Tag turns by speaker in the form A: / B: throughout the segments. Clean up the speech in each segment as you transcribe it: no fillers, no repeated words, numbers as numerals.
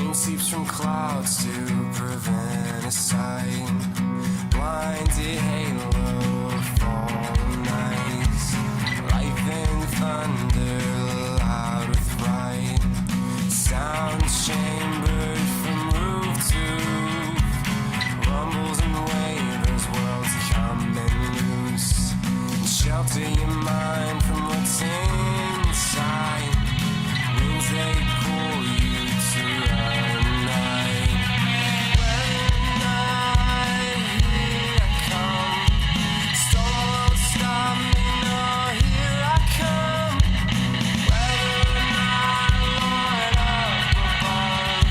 A: Rain seeps from clouds to prevent a sight. Blinded halo of fallen nights. Lightning, thunder, loud with fright. Sound chambered from roof to roof. Rumbles and wavers, worlds coming loose. Shelter your mind from what's inside. Winds they pull you to the night. When I hear I come, storm won't stop me, no, here I come. Whether or not, Lord up above,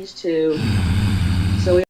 B: to, so we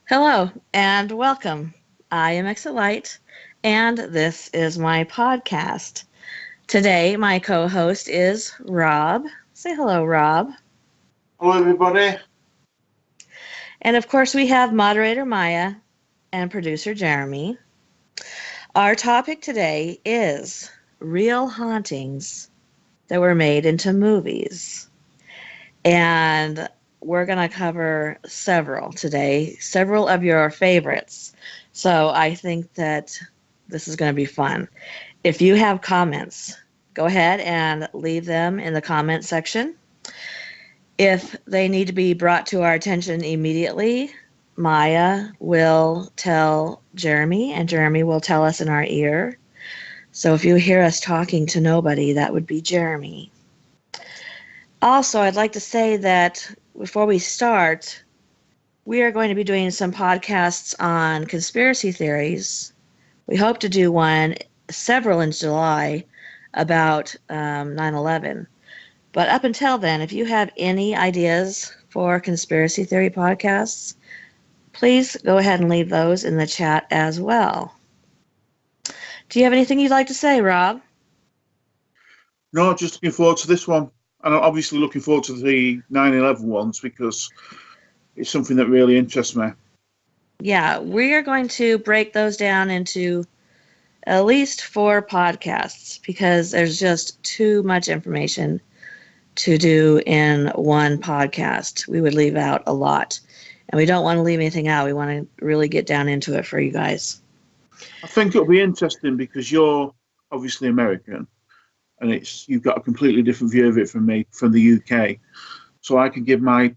C: Hello and welcome. I am Exolite, and this is my podcast. Today, my co host is Rob. Say hello, Rob.
D: Hello, everybody.
C: And of course, we have moderator Maya and producer Jeremy. Our topic today is real hauntings that were made into movies. And we're going to cover several today, several of your favorites. So I think that this is going to be fun. If you have comments, go ahead and leave them in the comment section. If they need to be brought to our attention immediately, Maya will tell Jeremy, and Jeremy will tell us in our ear. So if you hear us talking to nobody, that would be Jeremy. Also, I'd like to say that before we start, we are going to be doing some podcasts on conspiracy theories. We hope to do several in July about 9/11. But up until then, if you have any ideas for conspiracy theory podcasts, please go ahead and leave those in the chat as well. Do you have anything you'd like to say, Rob?
E: No, just looking forward to this one. And I'm obviously looking forward to the 9/11 ones because it's something that really interests me.
C: Yeah, we are going to break those down into at least 4 podcasts because there's just too much information to do in one podcast. We would leave out a lot, and we don't want to leave anything out. We want to really get down into it for you guys.
E: I think it'll be interesting because you're obviously American, and you've got a completely different view of it from me, from the UK. So I can give my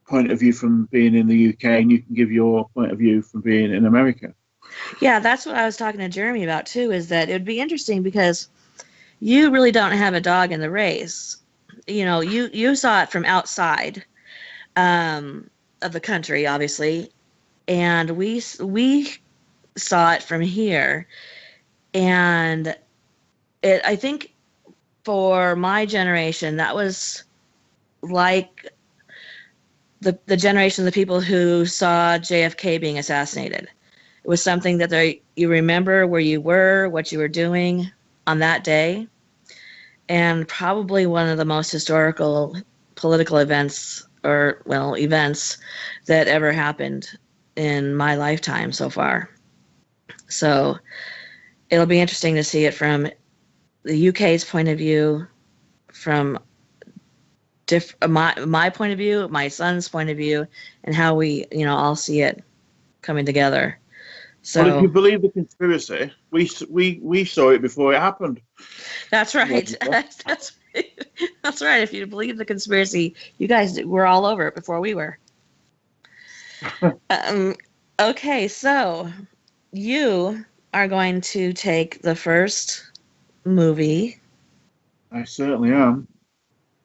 E: point of view from being in the UK, and you can give your point of view from being in America.
C: Yeah, that's what I was talking to Jeremy about too, is that it would be interesting because you really don't have a dog in the race. You know, you saw it from outside of the country, obviously, and we saw it from here. And I think for my generation, that was like the generation of the people who saw JFK being assassinated. It was something that you remember where you were, what you were doing on that day, and probably one of the most historical political events that ever happened in my lifetime so far. So it'll be interesting to see it from the UK's point of view, from my point of view, my son's point of view, and how we, all see it coming together. So,
E: well, if you believe the conspiracy, we saw it before it happened.
C: That's right. That's right. If you believe the conspiracy, you guys were all over it before we were. Okay, so you are going to take the first movie.
E: I certainly am.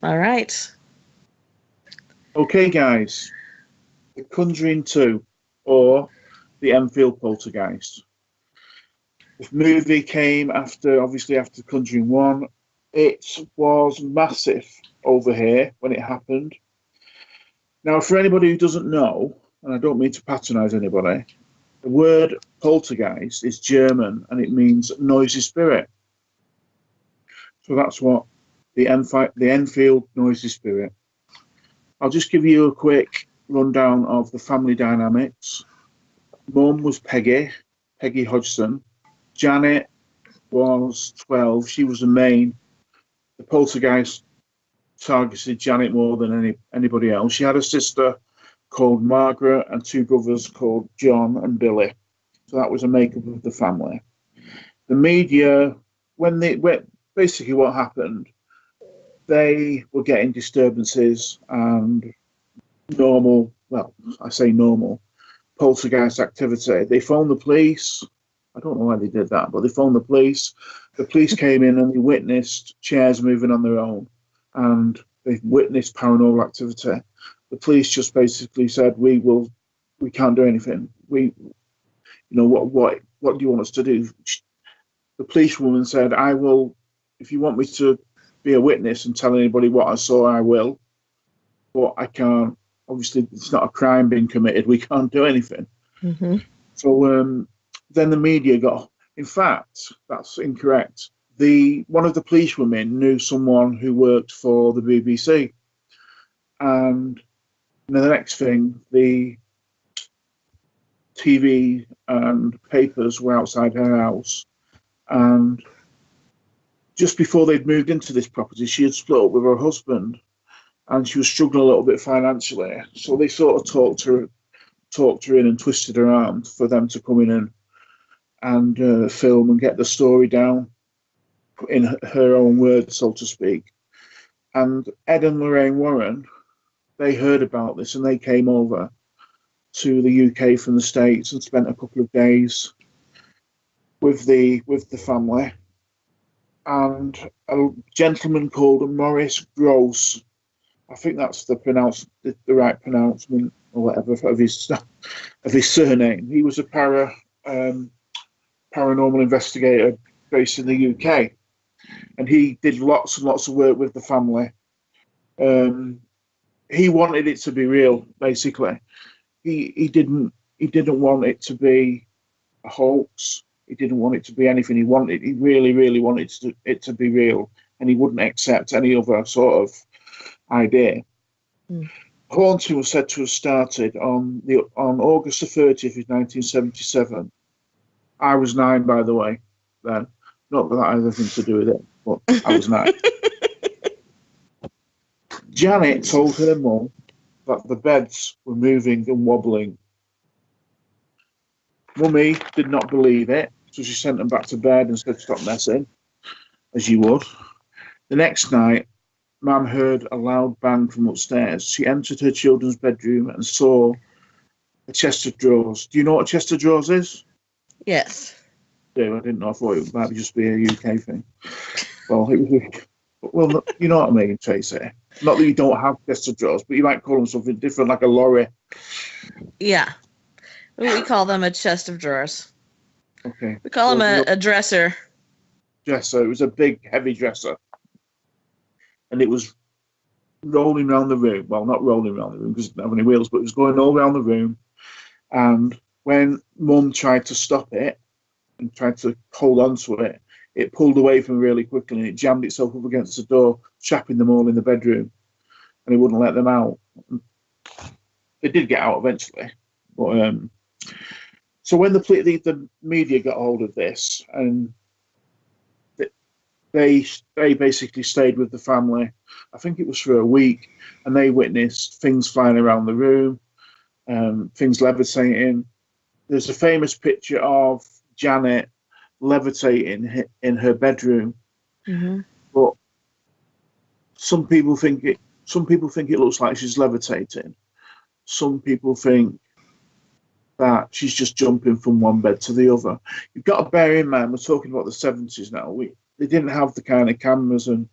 C: All right.
E: Okay, guys. The Conjuring 2, or the Enfield Poltergeist. This movie came after Conjuring 1. It was massive over here when it happened. Now, for anybody who doesn't know, and I don't mean to patronize anybody, the word poltergeist is German and it means noisy spirit. So that's what the Enfield noisy spirit. I'll just give you a quick rundown of the family dynamics. Mum was Peggy Hodgson. Janet was 12. She was the poltergeist targeted Janet more than anybody else. She had a sister called Margaret and 2 brothers called John and Billy. So that was a makeup of the family. The media, basically what happened, they were getting disturbances and normal poltergeist activity. They phoned the police. I don't know why they did that, but they phoned the police. The police came in and they witnessed chairs moving on their own, and they witnessed paranormal activity. The police just basically said, "We can't do anything. What do you want us to do?" The policewoman said, "I will. If you want me to be a witness and tell anybody what I saw, I will. But I can't. Obviously, it's not a crime being committed. We can't do anything."
C: Mm-hmm.
E: So then the media got. In fact, that's incorrect. One of the policewomen knew someone who worked for the BBC, and the next thing, the TV and papers were outside her house, and just before they'd moved into this property, she had split up with her husband, and she was struggling a little bit financially. So they sort of talked her in and twisted her arm for them to come in and film and get the story down in her own words, so to speak. And Ed and Lorraine Warren, they heard about this and they came over to the UK from the States and spent a couple of days with the family. and a gentleman called Maurice Gross. I think that's the right pronouncement or whatever of his surname. He was a paranormal investigator based in the UK, and he did lots and lots of work with the family. He wanted it to be real, basically. He didn't want it to be a hoax. He didn't want it to be anything. He really, really wanted it to be real, and he wouldn't accept any other sort of idea.
C: Mm.
E: Haunting was said to have started on August the 30th of 1977. I was 9, by the way, then. Not that that had anything to do with it, but I was 9. Janet told her mum that the beds were moving and wobbling. Mummy did not believe it, so she sent them back to bed and said, "Stop messing," as you would. The next night, Mum heard a loud bang from upstairs. She entered her children's bedroom and saw a chest of drawers. Do you know what a chest of drawers is?
C: Yes.
E: I didn't know. I thought it might just be a UK thing. Well, you know what I mean, Tracy. Not that you don't have chests of drawers, but you might call them something different, like a lorry.
C: Yeah. We call them a chest of drawers.
E: Okay.
C: We call them a dresser.
E: Dresser. It was a big, heavy dresser. And it was rolling around the room. Well, not rolling around the room because it didn't have any wheels, but it was going all around the room. And when Mum tried to stop it and tried to hold on to it, it pulled away from her really quickly and it jammed itself up against the door, trapping them all in the bedroom. And it wouldn't let them out. They did get out eventually. But so when the media got hold of this, and they basically stayed with the family, I think it was for a week, and they witnessed things flying around the room, things levitating. There's a famous picture of Janet levitating in her bedroom, but some people think it looks like she's levitating. Some people think that she's just jumping from one bed to the other. You've got to bear in mind, we're talking about the 70s now. They didn't have the kind of cameras and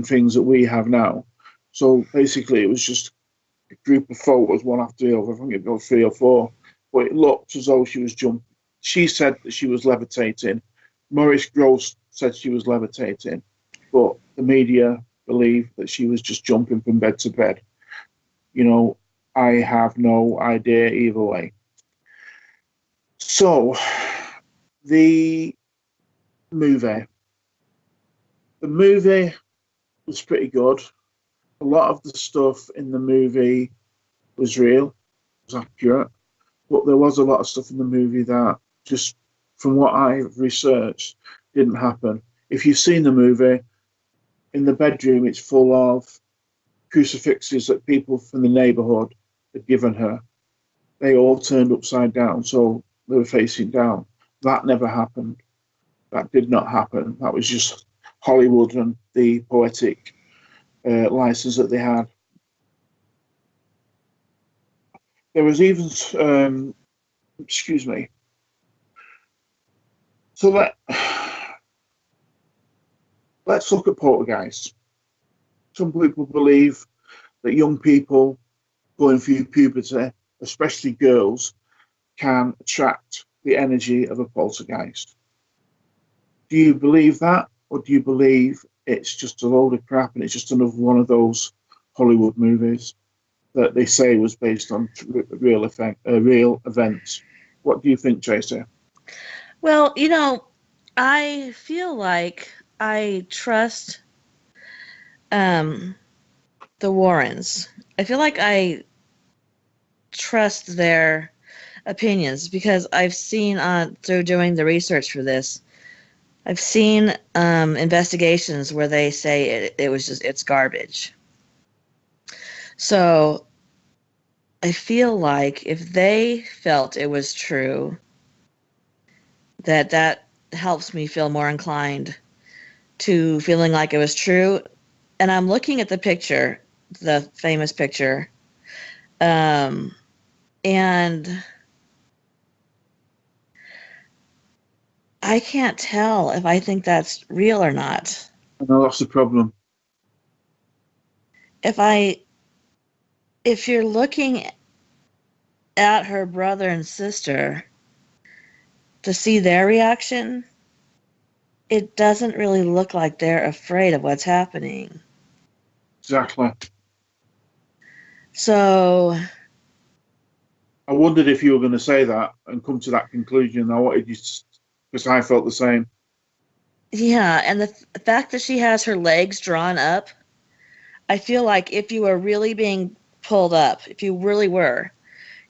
E: things that we have now. So basically, it was just a group of photos, one after the other. I think it was 3 or 4. But it looked as though she was jumping. She said that she was levitating. Maurice Gross said she was levitating. But the media believe that she was just jumping from bed to bed. You know, I have no idea either way. So, the movie was pretty good. A lot of the stuff in the movie was real, was accurate, but there was a lot of stuff in the movie that, just from what I've researched, didn't happen. If you've seen the movie, in the bedroom, it's full of crucifixes that people from the neighbourhood had given her. They all turned upside down, so they were facing down. That never happened. That did not happen. That was just Hollywood and the poetic license that they had. There was even, excuse me. So let's look at poltergeist. Some people believe that young people going through puberty, especially girls, can attract the energy of a poltergeist. Do you believe that, or do you believe it's just a load of crap and it's just another one of those Hollywood movies that they say was based on real events? What do you think, Tracy?
C: Well, you know, I feel like I trust the Warrens. I feel like I trust their opinions because I've seen through doing the research for this, I've seen investigations where they say it's garbage. So I feel like if they felt it was true, that helps me feel more inclined to feeling like it was true. And I'm looking at the picture, the famous picture, and I can't tell if I think that's real or not.
E: I know that's the problem.
C: If you're looking at her brother and sister to see their reaction, it doesn't really look like they're afraid of what's happening.
E: Exactly.
C: So
E: I wondered if you were going to say that and come to that conclusion. I wanted you to, because I felt the same.
C: yeah, and the fact that she has her legs drawn up, I feel like if you were really being pulled up, if you really were,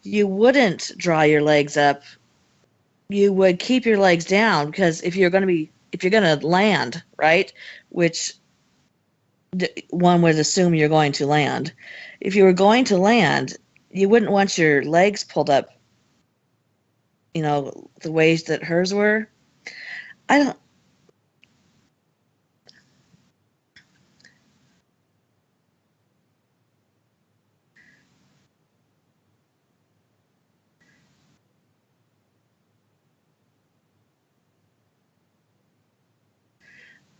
C: you wouldn't draw your legs up. You would keep your legs down, because if you're going to land, right, which one would assume you're going to land. If you were going to land, you wouldn't want your legs pulled up, the ways that hers were. I don't.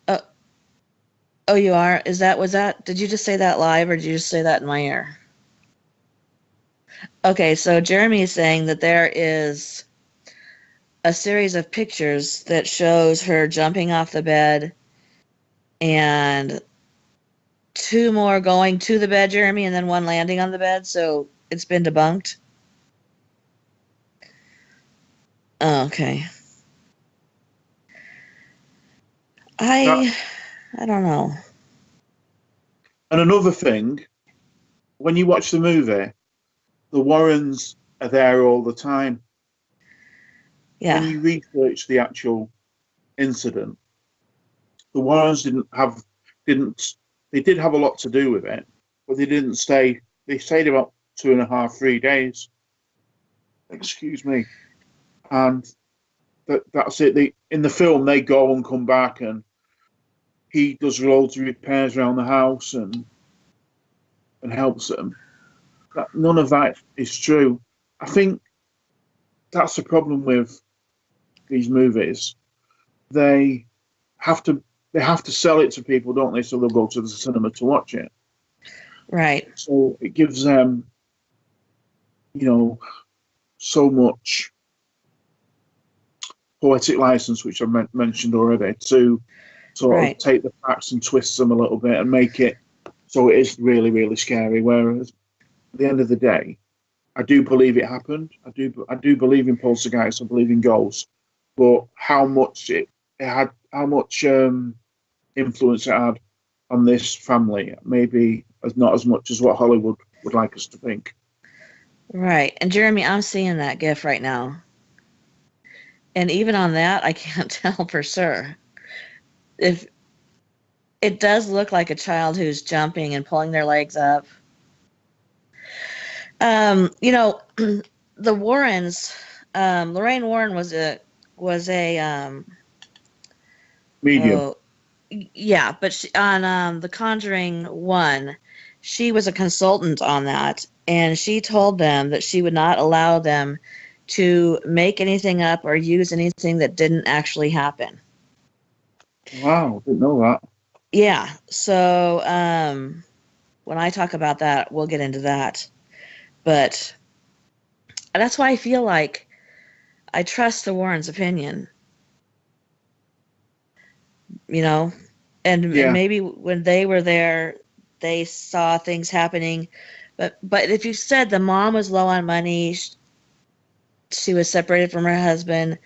C: Oh, oh, you are? Did you just say that live, or did you just say that in my ear? Okay, so Jeremy is saying that there is a series of pictures that shows her jumping off the bed and two more going to the bed, Jeremy, and then one landing on the bed. So it's been debunked. Oh, okay. I don't know.
E: And another thing, when you watch the movie, the Warrens are there all the time.
C: Yeah.
E: When you research the actual incident, the Warrens they did have a lot to do with it, but they didn't stay. They stayed about 2.5, 3 days. Excuse me. And that's it. In the film, they go and come back, and he does loads of repairs around the house and helps them. None of that is true. I think that's the problem with these movies. They have to sell it to people, don't they? So they'll go to the cinema to watch it.
C: Right.
E: So it gives them, so much poetic license, which I mentioned already, to sort of take the facts and twist them a little bit and make it so it is really, really scary. Whereas at the end of the day, I do believe it happened. I do believe in poltergeist. I believe in ghosts, but how much it had, how much influence it had on this family, maybe not as much as what Hollywood would like us to think.
C: Right. And Jeremy, I'm seeing that GIF right now. And even on that, I can't tell for sure. If it does look like a child who's jumping and pulling their legs up. The Warrens, Lorraine Warren was a
E: Medium.
C: oh, yeah, but she, on the Conjuring 1, she was a consultant on that, and she told them that she would not allow them to make anything up or use anything that didn't actually happen.
E: Wow, didn't know that.
C: Yeah, so when I talk about that, we'll get into that. But that's why I feel like I trust the Warrens' opinion. And maybe when they were there, they saw things happening. But if you said the mom was low on money, she was separated from her husband,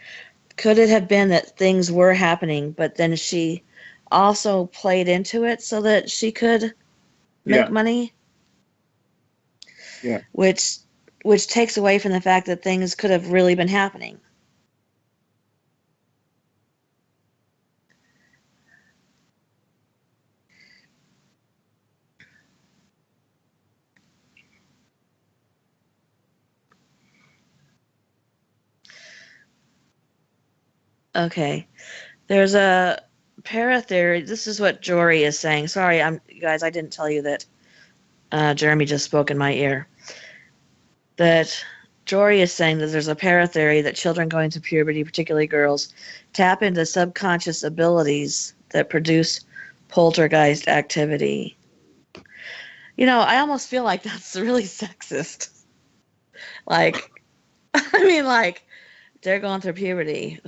C: could it have been that things were happening, but then she also played into it so that she could make money?
E: Yeah.
C: Which takes away from the fact that things could have really been happening. Okay. There's a paratheory. This is what Jory is saying. Sorry, guys, I didn't tell you that Jeremy just spoke in my ear. That Jory is saying that there's a paratheory that children going through puberty, particularly girls, tap into subconscious abilities that produce poltergeist activity. You know, I almost feel like that's really sexist. Like, I mean, like, they're going through puberty.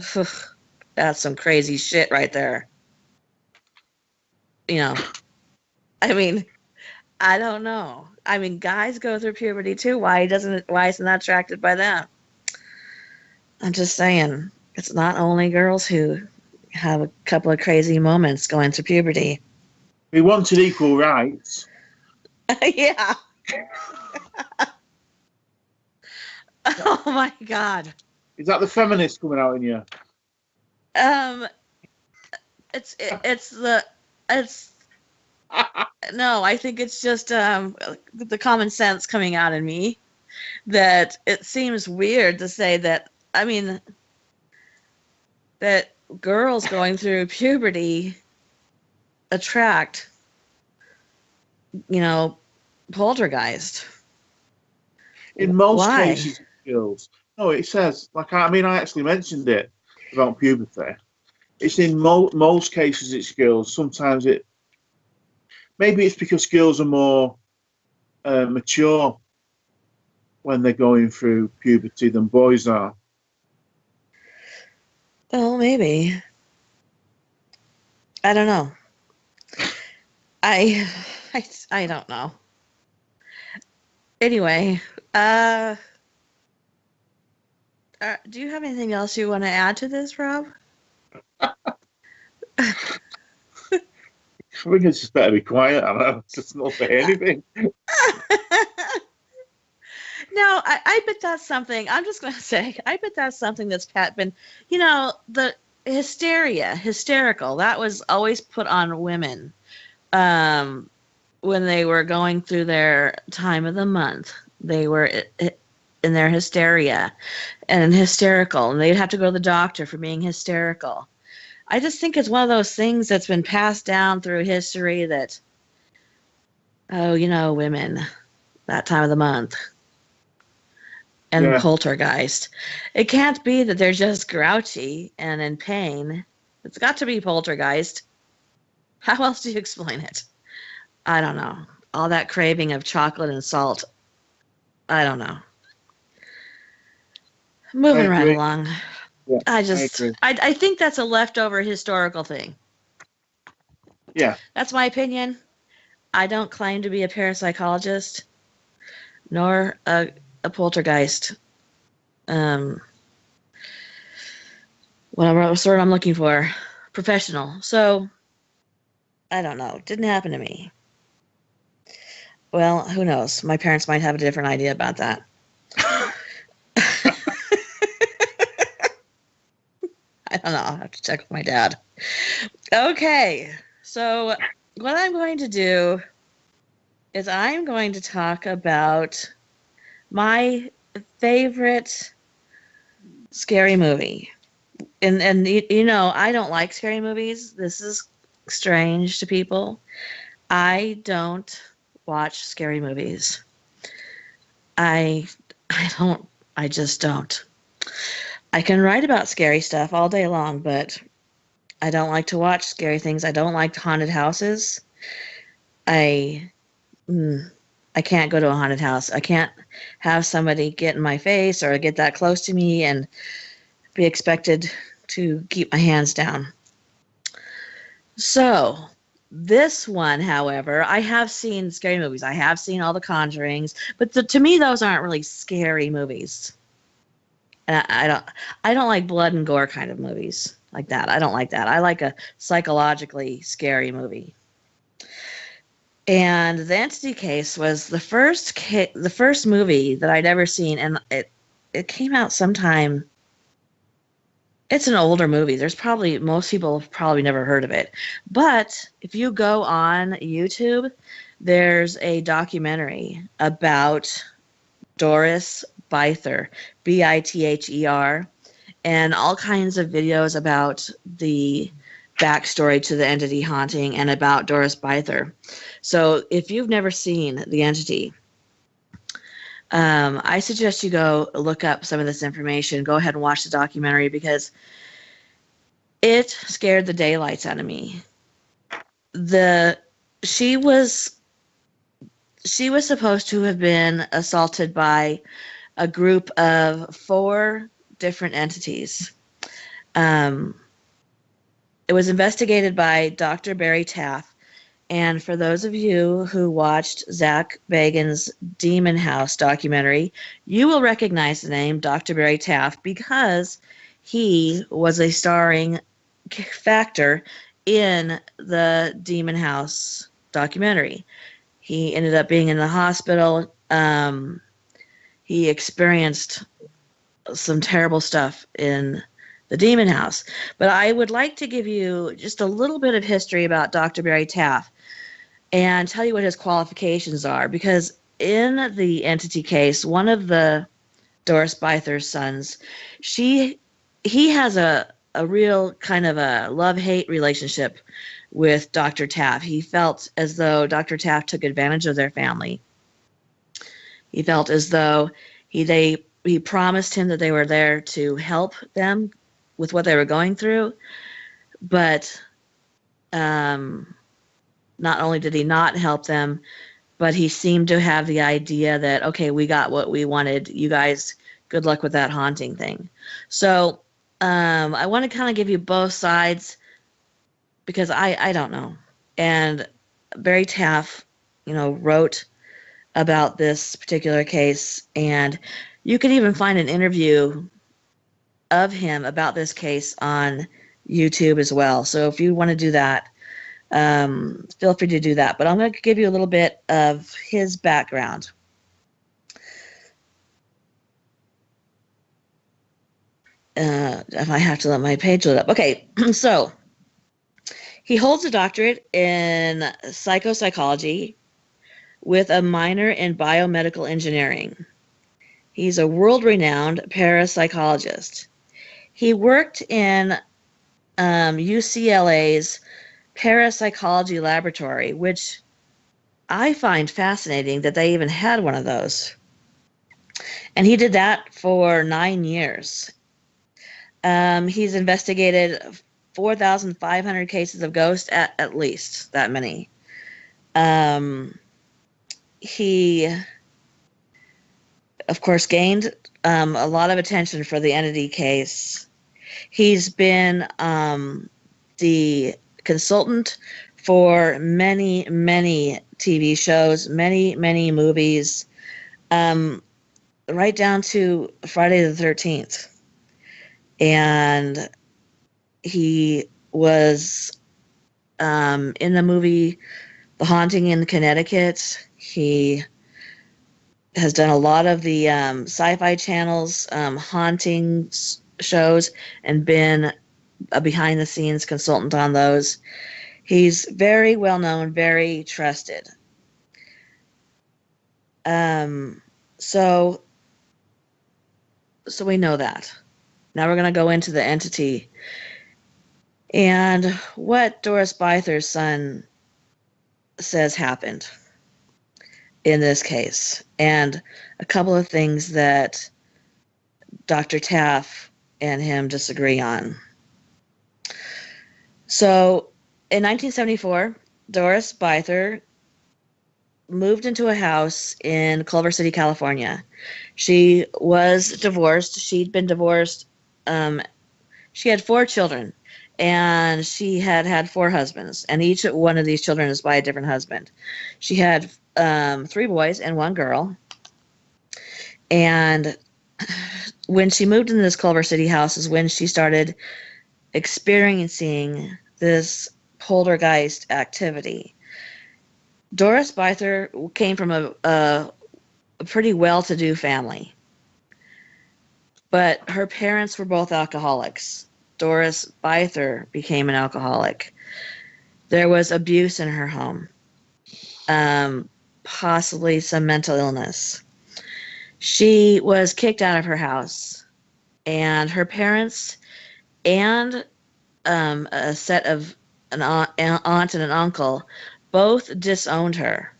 C: That's some crazy shit right there. You know, I mean, I don't know. I mean, guys go through puberty too. Why isn't that attracted by them? I'm just saying, it's not only girls who have a couple of crazy moments going through puberty.
E: We wanted equal rights.
C: Yeah. Oh my God.
E: Is that the feminist coming out in you?
C: It's no, I think it's just the common sense coming out in me that it seems weird to say that. I mean, that girls going through puberty attract, you know, poltergeist.
E: In most
C: Why?
E: cases, girls. No, it says, like, I mean, I actually mentioned it about puberty. It's in most cases, it's girls. Sometimes maybe it's because girls are more mature when they're going through puberty than boys are.
C: Well, maybe. I don't know. I don't know. Anyway, do you have anything else you want to add to this, Rob?
E: I think it's just better be quiet. I don't just not say anything.
C: No, I bet that's something. I'm just going to say, I bet that's something that's been, you know, the hysterical. That was always put on women when they were going through their time of the month. They were in their hysteria and hysterical, and they'd have to go to the doctor for being hysterical. I just think it's one of those things that's been passed down through history that, oh, you know, women, that time of the month. And
E: Yeah.
C: poltergeist. It can't be that they're just grouchy and in pain. It's got to be poltergeist. How else do you explain it? I don't know. All that craving of chocolate and salt. I don't know. Moving right along.
E: Yeah,
C: I think that's a leftover historical thing.
E: Yeah.
C: That's my opinion. I don't claim to be a parapsychologist nor a poltergeist. Whatever sort I'm looking for. Professional. So, I don't know. It didn't happen to me. Well, who knows? My parents might have a different idea about that. I don't know. I'll have to check with my dad. Okay. So, what I'm going to do is I'm going to talk about my favorite scary movie. And you know, I don't like scary movies. This is strange to people. I don't watch scary movies. I just don't. I can write about scary stuff all day long, but I don't like to watch scary things. I don't like haunted houses. I can't go to a haunted house. I can't have somebody get in my face or get that close to me and be expected to keep my hands down. So, this one, however, I have seen scary movies. I have seen all the Conjurings, but to me, those aren't really scary movies. And I don't like blood and gore kind of movies like that. I don't like that. I like a psychologically scary movie. And The Entity Case was the first movie that I'd ever seen, and it came out sometime. It's an older movie. Most people have probably never heard of it. But if you go on YouTube, there's a documentary about Doris Bither, Bither, and all kinds of videos about the backstory to the entity haunting and about Doris Bither. So if you've never seen The Entity, I suggest you go look up some of this information. Go ahead and watch the documentary because it scared the daylights out of me. She was supposed to have been assaulted by a group of 4 different entities. It was investigated by Dr. Barry Taff. And for those of you who watched Zach Bagans' Demon House documentary, you will recognize the name Dr. Barry Taff because he was a starring factor in the Demon House documentary. He ended up being in the hospital. He experienced some terrible stuff in the Demon House. But I would like to give you just a little bit of history about Dr. Barry Taff and tell you what his qualifications are. Because in the entity case, one of the Doris Byther's sons, he has a real kind of a love-hate relationship with Dr. Taff. He felt as though Dr. Taff took advantage of their family. He felt as though he promised him that they were there to help them with what they were going through, but not only did he not help them, but he seemed to have the idea that, okay, we got what we wanted. You guys, good luck with that haunting thing. So I want to kind of give you both sides because I don't know. And Barry Taff, wrote about this particular case, and you could even find an interview of him about this case on YouTube as well. So if you want to do that, feel free to do that. But I'm going to give you a little bit of his background. I might have to let my page load up. Okay, so he holds a doctorate in psychopsychology with a minor in biomedical engineering. He's a world-renowned parapsychologist. He worked in UCLA's parapsychology laboratory, which I find fascinating that they even had one of those. And he did that for 9 years. He's investigated 4,500 cases of ghosts, at least that many. He, of course, gained a lot of attention for the entity case. He's been the consultant for many, many TV shows, many, many movies, right down to Friday the 13th. And he was in the movie The Haunting in Connecticut. He has done a lot of the Sci-Fi Channel's hauntings shows and been a behind-the-scenes consultant on those. He's very well-known, very trusted. So we know that. Now we're going to go into the entity and what Doris Byther's son says happened in this case, and a couple of things that Dr. Taff and him disagree on. So in 1974, Doris Byther moved into a house in Culver City, California. She was divorced. She'd been divorced. She had 4 children, and she had 4 husbands, and each one of these children is by a different husband. She had 3 boys and 1 girl. And when she moved into this Culver City house is when she started experiencing this poltergeist activity. Doris Byther came from a pretty well-to-do family, but her parents were both alcoholics. Doris Byther became an alcoholic. There was abuse in her home, possibly some mental illness. She was kicked out of her house, and her parents and a set of an aunt and an uncle both disowned her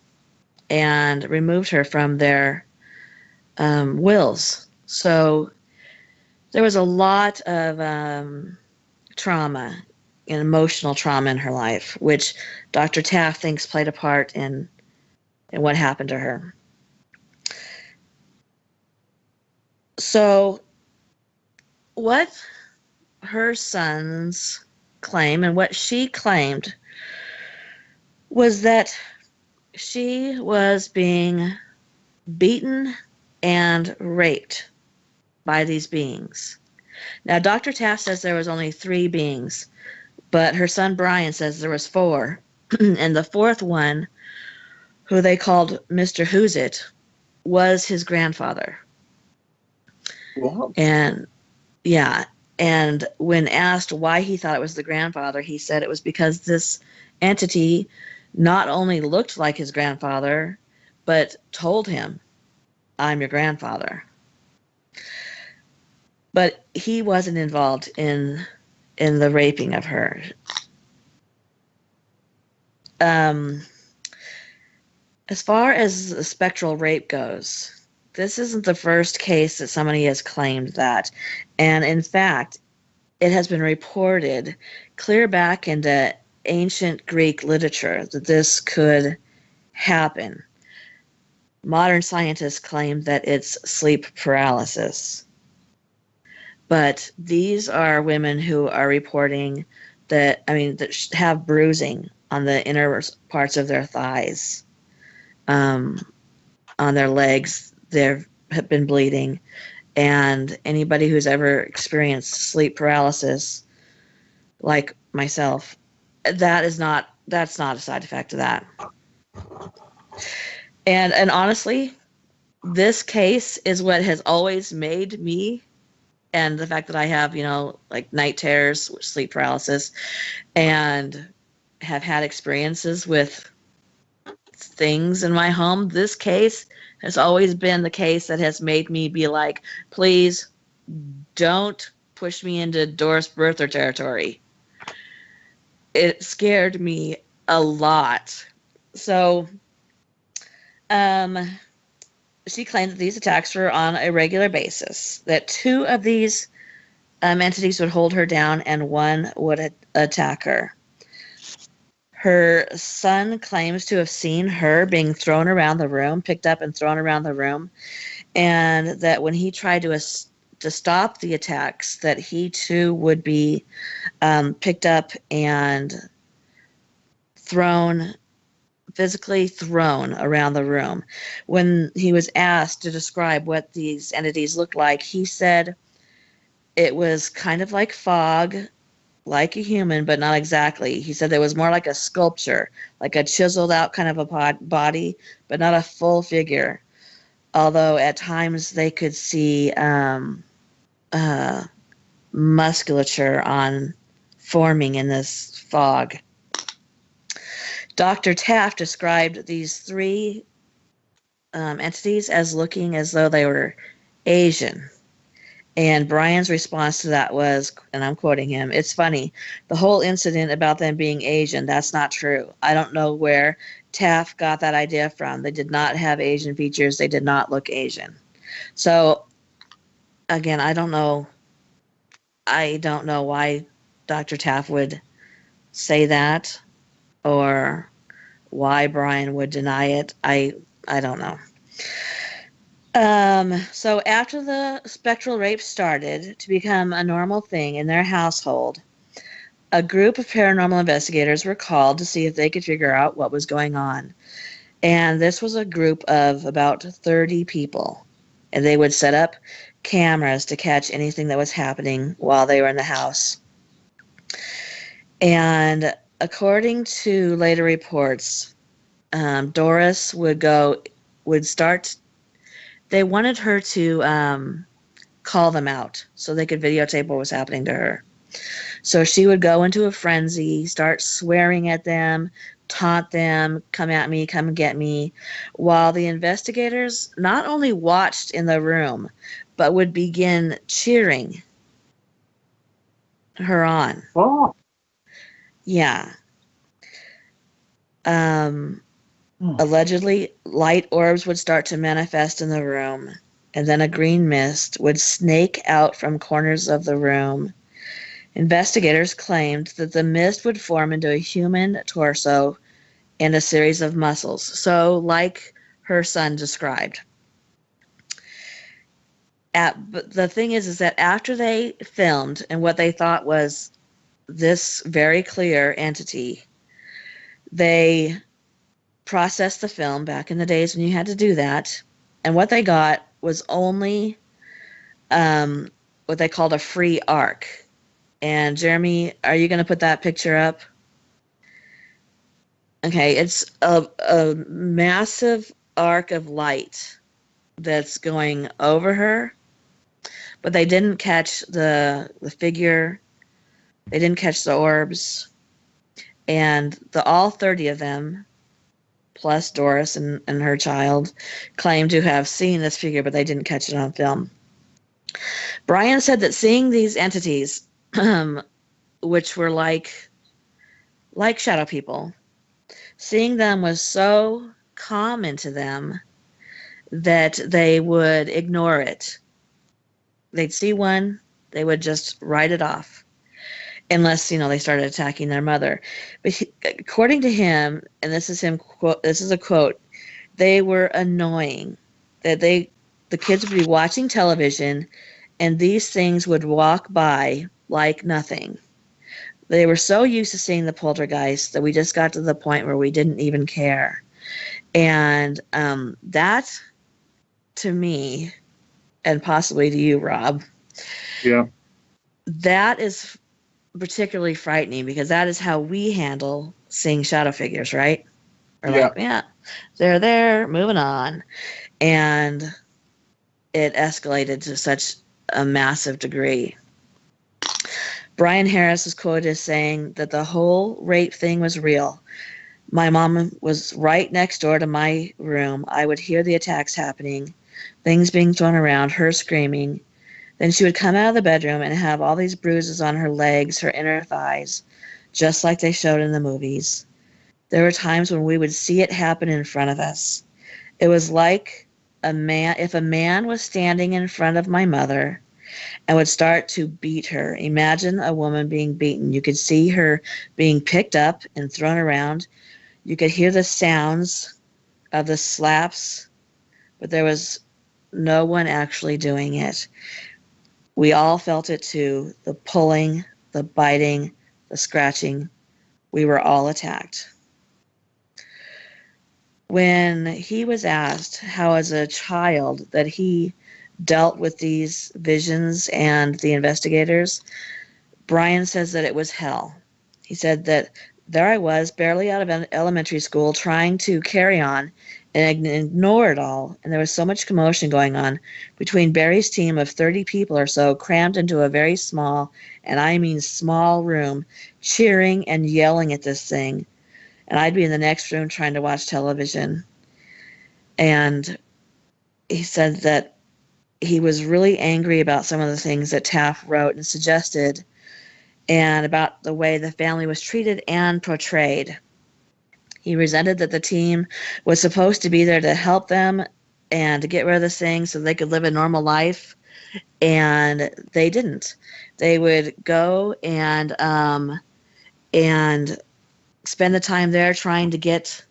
C: and removed her from their wills. So there was a lot of trauma and emotional trauma in her life, which Dr. Taft thinks played a part in what happened to her. So what her sons claim and what she claimed was that she was being beaten and raped by these beings. Now, Dr. Taft says there was only 3 beings, but her son Brian says there was 4. And the 4th one, who they called Mr. Who's It, was his grandfather.
E: What?
C: And yeah, and when asked why he thought it was the grandfather, he said it was because this entity not only looked like his grandfather, but told him, "I'm your grandfather." But he wasn't involved in the raping of her. As far as the spectral rape goes, this isn't the first case that somebody has claimed that. And in fact, it has been reported clear back into ancient Greek literature that this could happen. Modern scientists claim that it's sleep paralysis. But these are women who are reporting that have bruising on the inner parts of their thighs, on their legs. They have been bleeding. And anybody who's ever experienced sleep paralysis, like myself, that's not a side effect of that. And honestly, this case is what has always made me, and the fact that I have, like night terrors, sleep paralysis, and have had experiences with things in my home. This case has always been the case that has made me be like, please don't push me into Doris Birther territory. It scared me a lot. So she claimed that these attacks were on a regular basis, that 2 of these entities would hold her down and 1 would attack her. Her son claims to have seen her being thrown around the room, picked up and thrown around the room, and that when he tried to stop the attacks, that he too would be picked up and physically thrown around the room. When he was asked to describe what these entities looked like, he said it was kind of like fog, like a human, but not exactly. He said it was more like a sculpture, like a chiseled out kind of a body, but not a full figure. Although at times they could see musculature forming in this fog. Dr. Taft described these 3 entities as looking as though they were Asian. And Brian's response to that was, and I'm quoting him, "It's funny, the whole incident about them being Asian, that's not true. I don't know where Taft got that idea from. They did not have Asian features. They did not look Asian." So, again, I don't know why Dr. Taft would say that, or why Brian would deny it. I don't know. So after the spectral rape started to become a normal thing in their household, a group of paranormal investigators were called to see if they could figure out what was going on. And this was a group of about 30 people. And they would set up cameras to catch anything that was happening while they were in the house. And according to later reports, Doris would start. They wanted her to call them out so they could videotape what was happening to her. So she would go into a frenzy, start swearing at them, taunt them, "Come at me, come get me," while the investigators not only watched in the room, but would begin cheering her on.
E: Oh.
C: Yeah. Allegedly, light orbs would start to manifest in the room. and then a green mist would snake out from corners of the room. Investigators claimed that the mist would form into a human torso and a series of muscles, so like her son described. But the thing is that after they filmed and what they thought was this very clear entity, they processed the film back in the days when you had to do that, and what they got was only what they called a free arc. And Jeremy, are you going to put that picture up? Okay, it's a massive arc of light that's going over her, but they didn't catch the figure. They didn't catch the orbs, and all 30 of them, plus Doris and her child, claimed to have seen this figure, but they didn't catch it on film. Brian said that seeing these entities, which were like shadow people, seeing them was so common to them that they would ignore it. They'd see one, they would just write it off, unless they started attacking their mother. But according to him, and this is a quote, they were annoying. That the kids would be watching television, and these things would walk by like nothing. They were so used to seeing the poltergeist that we just got to the point where we didn't even care. And that, to me, and possibly to you, Rob,
E: Yeah.
C: that is particularly frightening, because that is how we handle seeing shadow figures, right? We're like, yeah, they're there, moving on. And it escalated to such a massive degree. Brian Harris is quoted as saying that the whole rape thing was real. My mom was right next door to my room. I would hear the attacks happening, things being thrown around, her screaming. Then she would come out of the bedroom and have all these bruises on her legs, her inner thighs, just like they showed in the movies. There were times when we would see it happen in front of us. It was like if a man was standing in front of my mother and would start to beat her. Imagine a woman being beaten. You could see her being picked up and thrown around. You could hear the sounds of the slaps, but there was no one actually doing it. We all felt it too, the pulling, the biting, the scratching. We were all attacked. When he was asked how as a child that he dealt with these visions and the investigators, Brian says that it was hell. He said that there I was, barely out of elementary school, trying to carry on and ignore it all. And there was so much commotion going on between Barry's team of 30 people or so, crammed into a very small, and I mean small room, cheering and yelling at this thing. And I'd be in the next room trying to watch television. And he said that he was really angry about some of the things that Taft wrote and suggested, and about the way the family was treated and portrayed. He resented that the team was supposed to be there to help them and to get rid of this thing so they could live a normal life, and they didn't. They would go and spend the time there trying to get,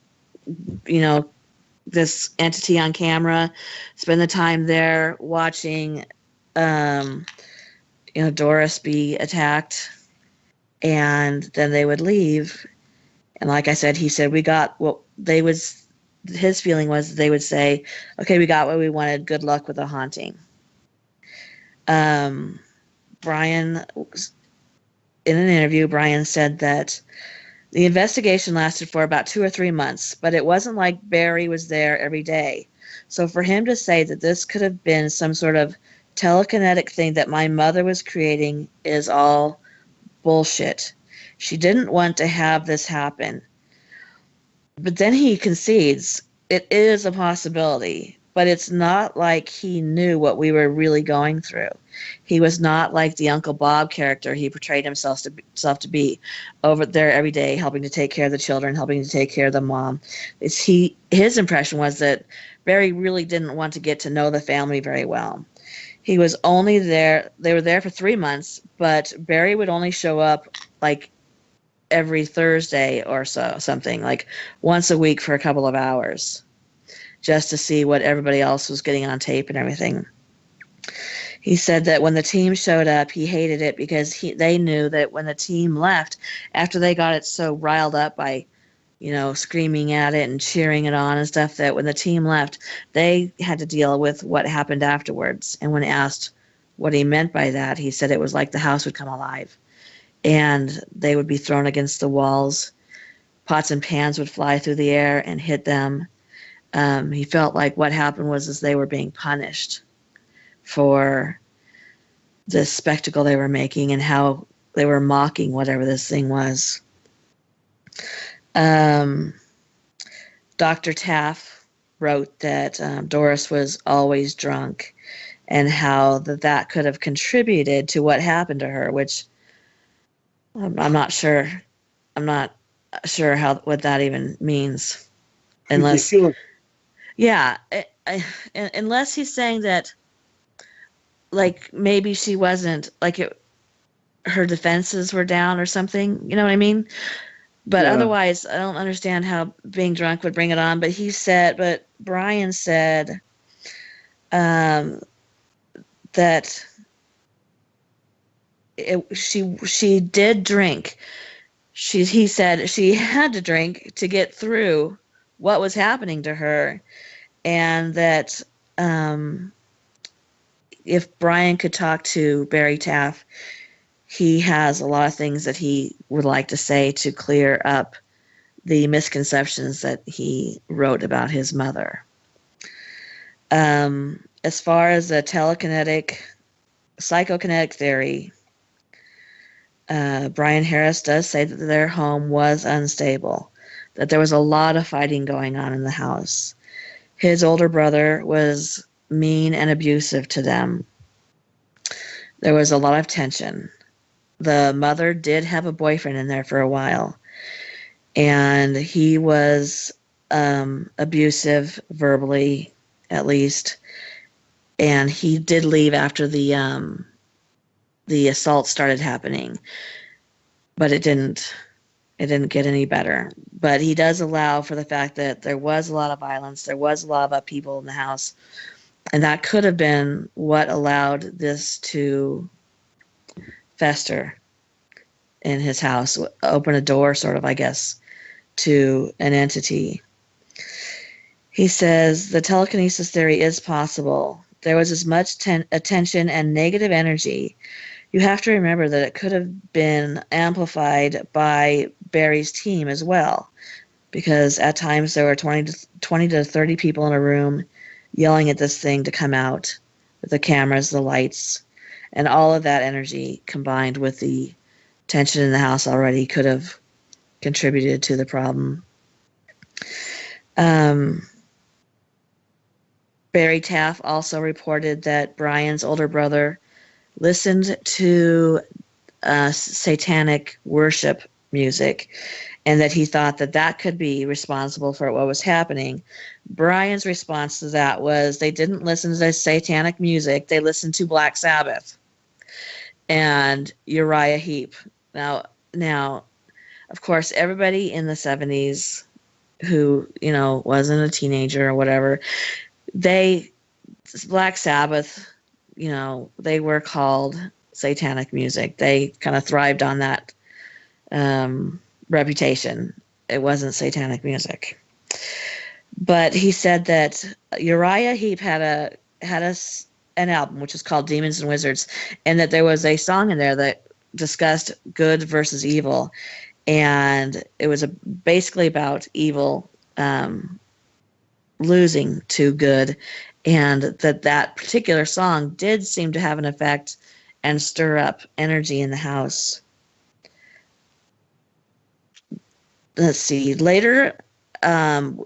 C: this entity on camera, spend the time there watching, Doris be attacked, and then they would leave. And like I said, he said, his feeling was they would say, okay, we got what we wanted. Good luck with the haunting. Brian, in an interview, Brian said that the investigation lasted for about 2 or 3 months, but it wasn't like Barry was there every day. So for him to say that this could have been some sort of telekinetic thing that my mother was creating is all bullshit. She didn't want to have this happen. But then he concedes it is a possibility but it's not like he knew what we were really going through. He was not like the Uncle Bob character he portrayed himself to be, over there every day, helping to take care of the children, helping to take care of the mom. His impression was that Barry really didn't want to get to know the family very well. He was only there, they were there for 3 months, but Barry would only show up like every Thursday or so, something like once a week for a couple of hours, just to see what everybody else was getting on tape and everything. He said that when the team showed up, he hated it because they knew that when the team left, after they got it so riled up by, screaming at it and cheering it on and stuff, that when the team left, they had to deal with what happened afterwards. And when asked what he meant by that, he said it was like the house would come alive and they would be thrown against the walls. Pots and pans would fly through the air and hit them. He felt like what happened was they were being punished for the spectacle they were making and how they were mocking whatever this thing was. Dr. Taff wrote that Doris was always drunk and how that could have contributed to what happened to her, which I'm not sure. I'm not sure what that even means. Unless, yeah, unless he's saying that, like, maybe she wasn't, like, her defenses were down or something, you know what I mean? But otherwise, I don't understand how being drunk would bring it on. But Brian said that she did drink. He said she had to drink to get through what was happening to her, and that if Brian could talk to Barry Taff, he has a lot of things that he would like to say to clear up the misconceptions that he wrote about his mother. As far as the psychokinetic theory, Brian Harris does say that their home was unstable, that there was a lot of fighting going on in the house. His older brother was mean and abusive to them. There was a lot of tension. The mother did have a boyfriend in there for a while, and he was abusive verbally, at least, and he did leave after the assault started happening, but it didn't get any better. But he does allow for the fact that there was a lot of violence, there was a lot of upheaval in the house, and that could have been what allowed this to fester in his house, open a door, sort of, I guess, to an entity. He says the telekinesis theory is possible. There was as much attention and negative energy. You have to remember that it could have been amplified by Barry's team as well, because at times there were 20 to 30 people in a room yelling at this thing to come out, with the cameras, the lights, and all of that energy combined with the tension in the house already could have contributed to the problem. Barry Taff also reported that Brian's older brother listened to satanic worship music, and that he thought that could be responsible for what was happening. Brian's response to that was they didn't listen to satanic music, they listened to Black Sabbath and Uriah Heep. Now, of course, everybody in the 70s who, wasn't a teenager or whatever, Black Sabbath, they were called satanic music. They kind of thrived on that reputation. It wasn't satanic music. But he said that Uriah Heep had an album which is called Demons and Wizards, and that there was a song in there that discussed good versus evil, and it was basically about evil losing to good, and that particular song did seem to have an effect and stir up energy in the house. Let's see. Later, as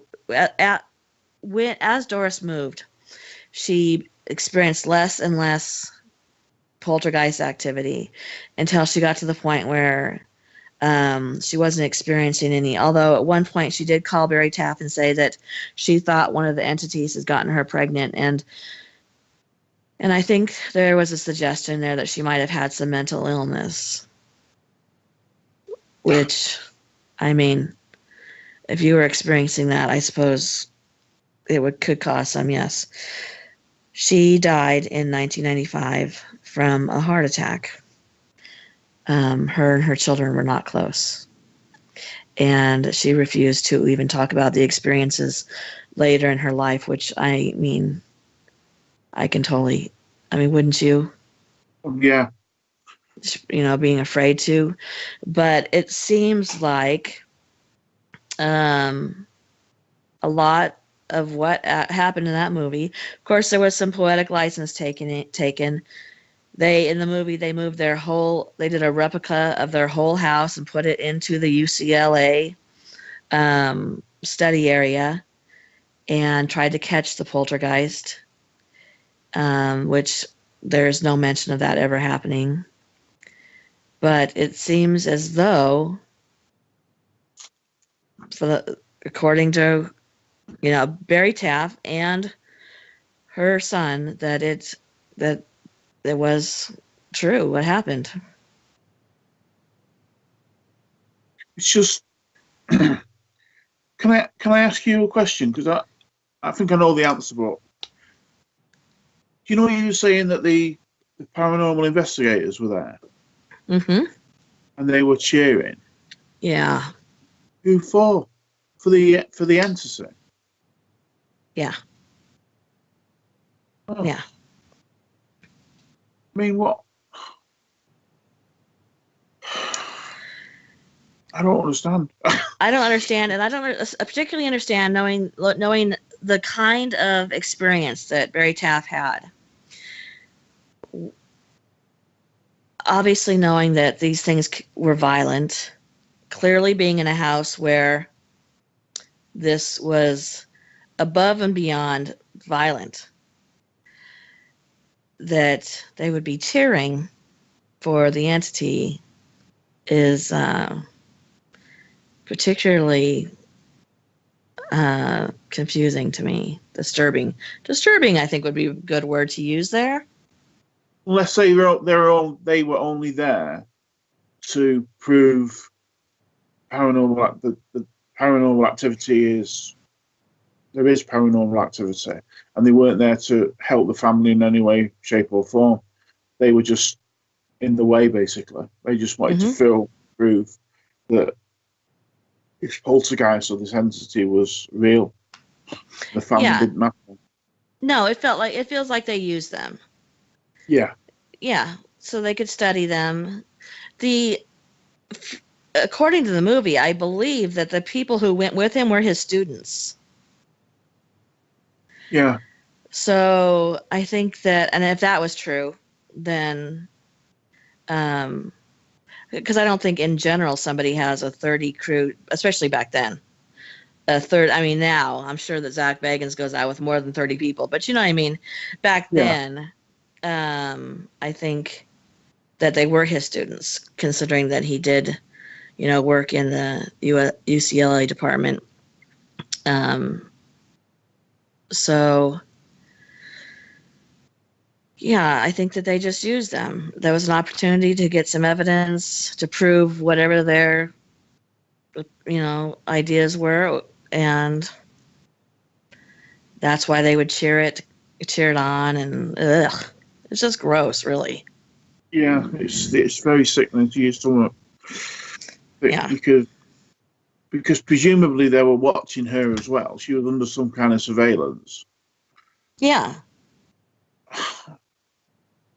C: Doris moved, she experienced less and less poltergeist activity until she got to the point where she wasn't experiencing any. Although at one point she did call Barry Taff and say that she thought one of the entities had gotten her pregnant, and I think there was a suggestion there that she might have had some mental illness. Which, I mean, if you were experiencing that, I suppose it could cause some. Yes, she died in 1995 from a heart attack. Her and her children were not close. And she refused to even talk about the experiences later in her life, which I mean, I can totally, I mean, wouldn't you?
E: Yeah.
C: You know, being afraid to. But it seems like a lot of what happened in that movie. Of course, there was some poetic license taken. In the movie, they moved they did a replica of their whole house and put it into the UCLA study area and tried to catch the poltergeist, which there's no mention of that ever happening. But it seems as though, according to, Barry Taff and her son, that it was true what happened.
E: It's just, can I ask you a question? Because I think I know the answer, but do you know you were saying that the paranormal investigators were there?
C: Mm-hmm.
E: And they were cheering?
C: Yeah.
E: Who for? For the entity?
C: Yeah.
E: Oh.
C: Yeah.
E: I mean, what? I don't understand.
C: I don't understand, and I don't particularly understand knowing the kind of experience that Barry Taff had. Obviously, knowing that these things were violent, clearly being in a house where this was above and beyond violent, that they would be cheering for the entity is particularly confusing to me. Disturbing, I think, would be a good word to use there.
E: Let's say they were only there to prove paranormal the paranormal activity there is paranormal activity, and they weren't there to help the family in any way, shape, or form. They were just in the way, basically. They just wanted to prove that this poltergeist or this entity was real. The family didn't matter.
C: No, it feels like they used them.
E: Yeah.
C: Yeah, so they could study them. According to the movie, I believe that the people who went with him were his students.
E: Yeah.
C: So I think that, and if that was true, then, because I don't think in general somebody has a 30 crew, especially back then. I mean, now I'm sure that Zach Bagans goes out with more than 30 people, but you know what I mean? Back then, I think that they were his students, considering that he did, work in the UCLA department. So, yeah, I think that they just used them. There was an opportunity to get some evidence to prove whatever their, ideas were, and that's why they would cheer it on, and it's just gross, really.
E: Yeah, it's very sickening to use stomach.
C: Yeah.
E: Because presumably they were watching her as well. She was under some kind of surveillance.
C: Yeah.
E: I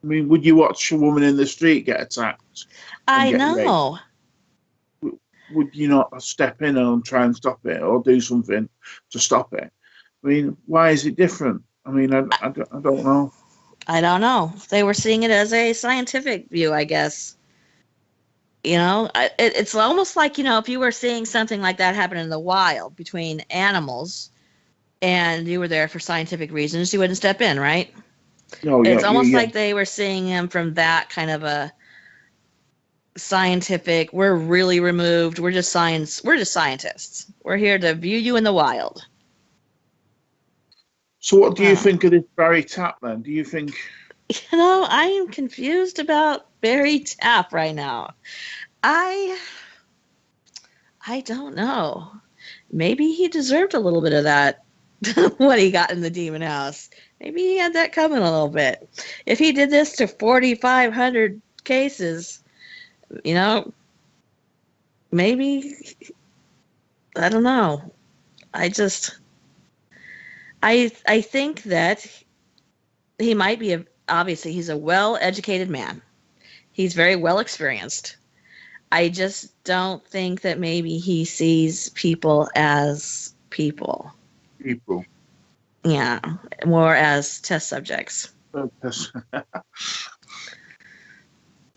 E: mean, would you watch a woman in the street get attacked?
C: I know.
E: Raped? Would you not step in and try and stop it, or do something to stop it? I mean, why is it different? I mean, I don't know.
C: I don't know. They were seeing it as a scientific view, I guess. It's almost like, if you were seeing something like that happen in the wild between animals, and you were there for scientific reasons, you wouldn't step in, right?
E: No,
C: It's almost
E: yeah.
C: like they were seeing him from that kind of a scientific, we're really removed, we're just scientists. We're here to view you in the wild.
E: So what do you
C: Wow.
E: think of this Barry Tapp then? Do you think...
C: You know, I am confused about Barry Tapp right now. I don't know. Maybe he deserved a little bit of that, what he got in the demon house. Maybe he had that coming a little bit. If he did this to 4,500 cases, you know, maybe, I don't know. I think that he might be obviously he's a well-educated man. He's very well experienced. I just don't think that maybe he sees people as people.
E: People.
C: Yeah, more as test subjects.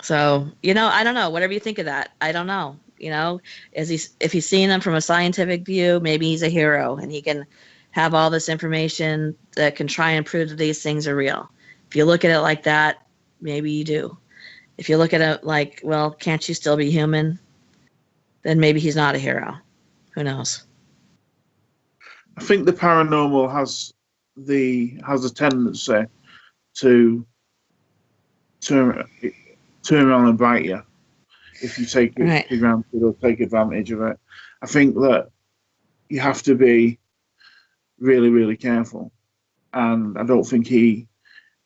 C: So, you know, I don't know. Whatever you think of that, I don't know. You know, if he's seeing them from a scientific view, maybe he's a hero and he can have all this information that can try and prove that these things are real. If you look at it like that, maybe you do. If you look at it like, well, can't you still be human? Then maybe he's not a hero. Who knows?
E: I think the paranormal has a tendency to turn around and bite you if you take it for granted or take advantage of it. I think that you have to be really, really careful. And I don't think he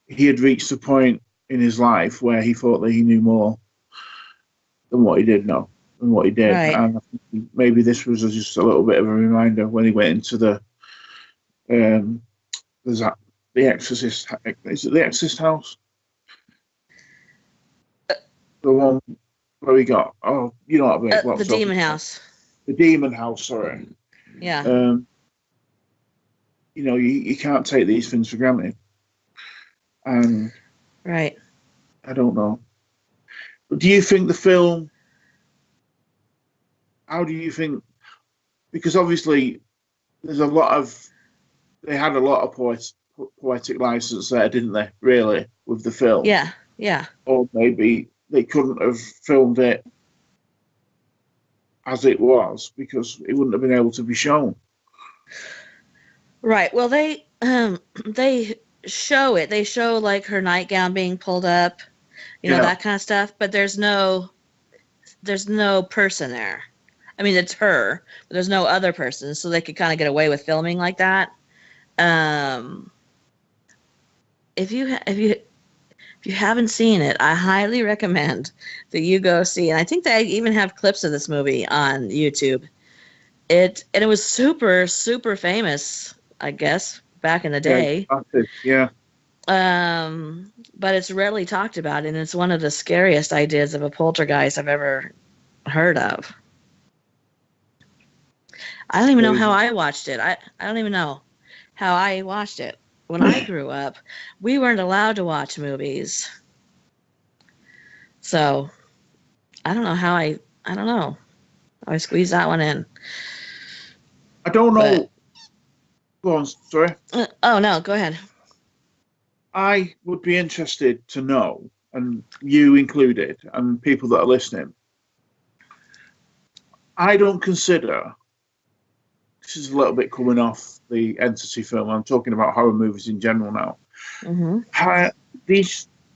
E: had reached a point in his life where he thought that he knew more than what he did know and what he did.
C: Right.
E: And I think maybe this was just a little bit of a reminder when he went into the Exorcist. Is it the Exorcist house? The one where we got, you know what I mean?
C: The demon house.
E: The demon house, sorry.
C: Yeah.
E: You know, you can't take these things for granted. And
C: right.
E: I don't know. But do you think the film, how do you think, because obviously they had a lot of poetic license there, didn't they, really, with the film?
C: Yeah, yeah.
E: Or maybe they couldn't have filmed it as it was because it wouldn't have been able to be shown.
C: Right. Well, they show it. They show like her nightgown being pulled up, you know, that kind of stuff. But there's no person there. I mean, it's her, but there's no other person, so they could kind of get away with filming like that. If you haven't seen it, I highly recommend that you go see. And I think they even have clips of this movie on YouTube. It was super, super famous, I guess, back in the day.
E: Yeah.
C: But it's rarely talked about, and it's one of the scariest ideas of a poltergeist I've ever heard of. I don't even know how I watched it. I don't even know how I watched it. When I grew up, we weren't allowed to watch movies. So, I don't know how I don't know. I squeezed that one in.
E: I don't know. Go on, sorry.
C: Oh, no, go ahead.
E: I would be interested to know, and you included, and people that are listening, I don't consider, this is a little bit coming off the Entity film, I'm talking about horror movies in general now.
C: Mm-hmm.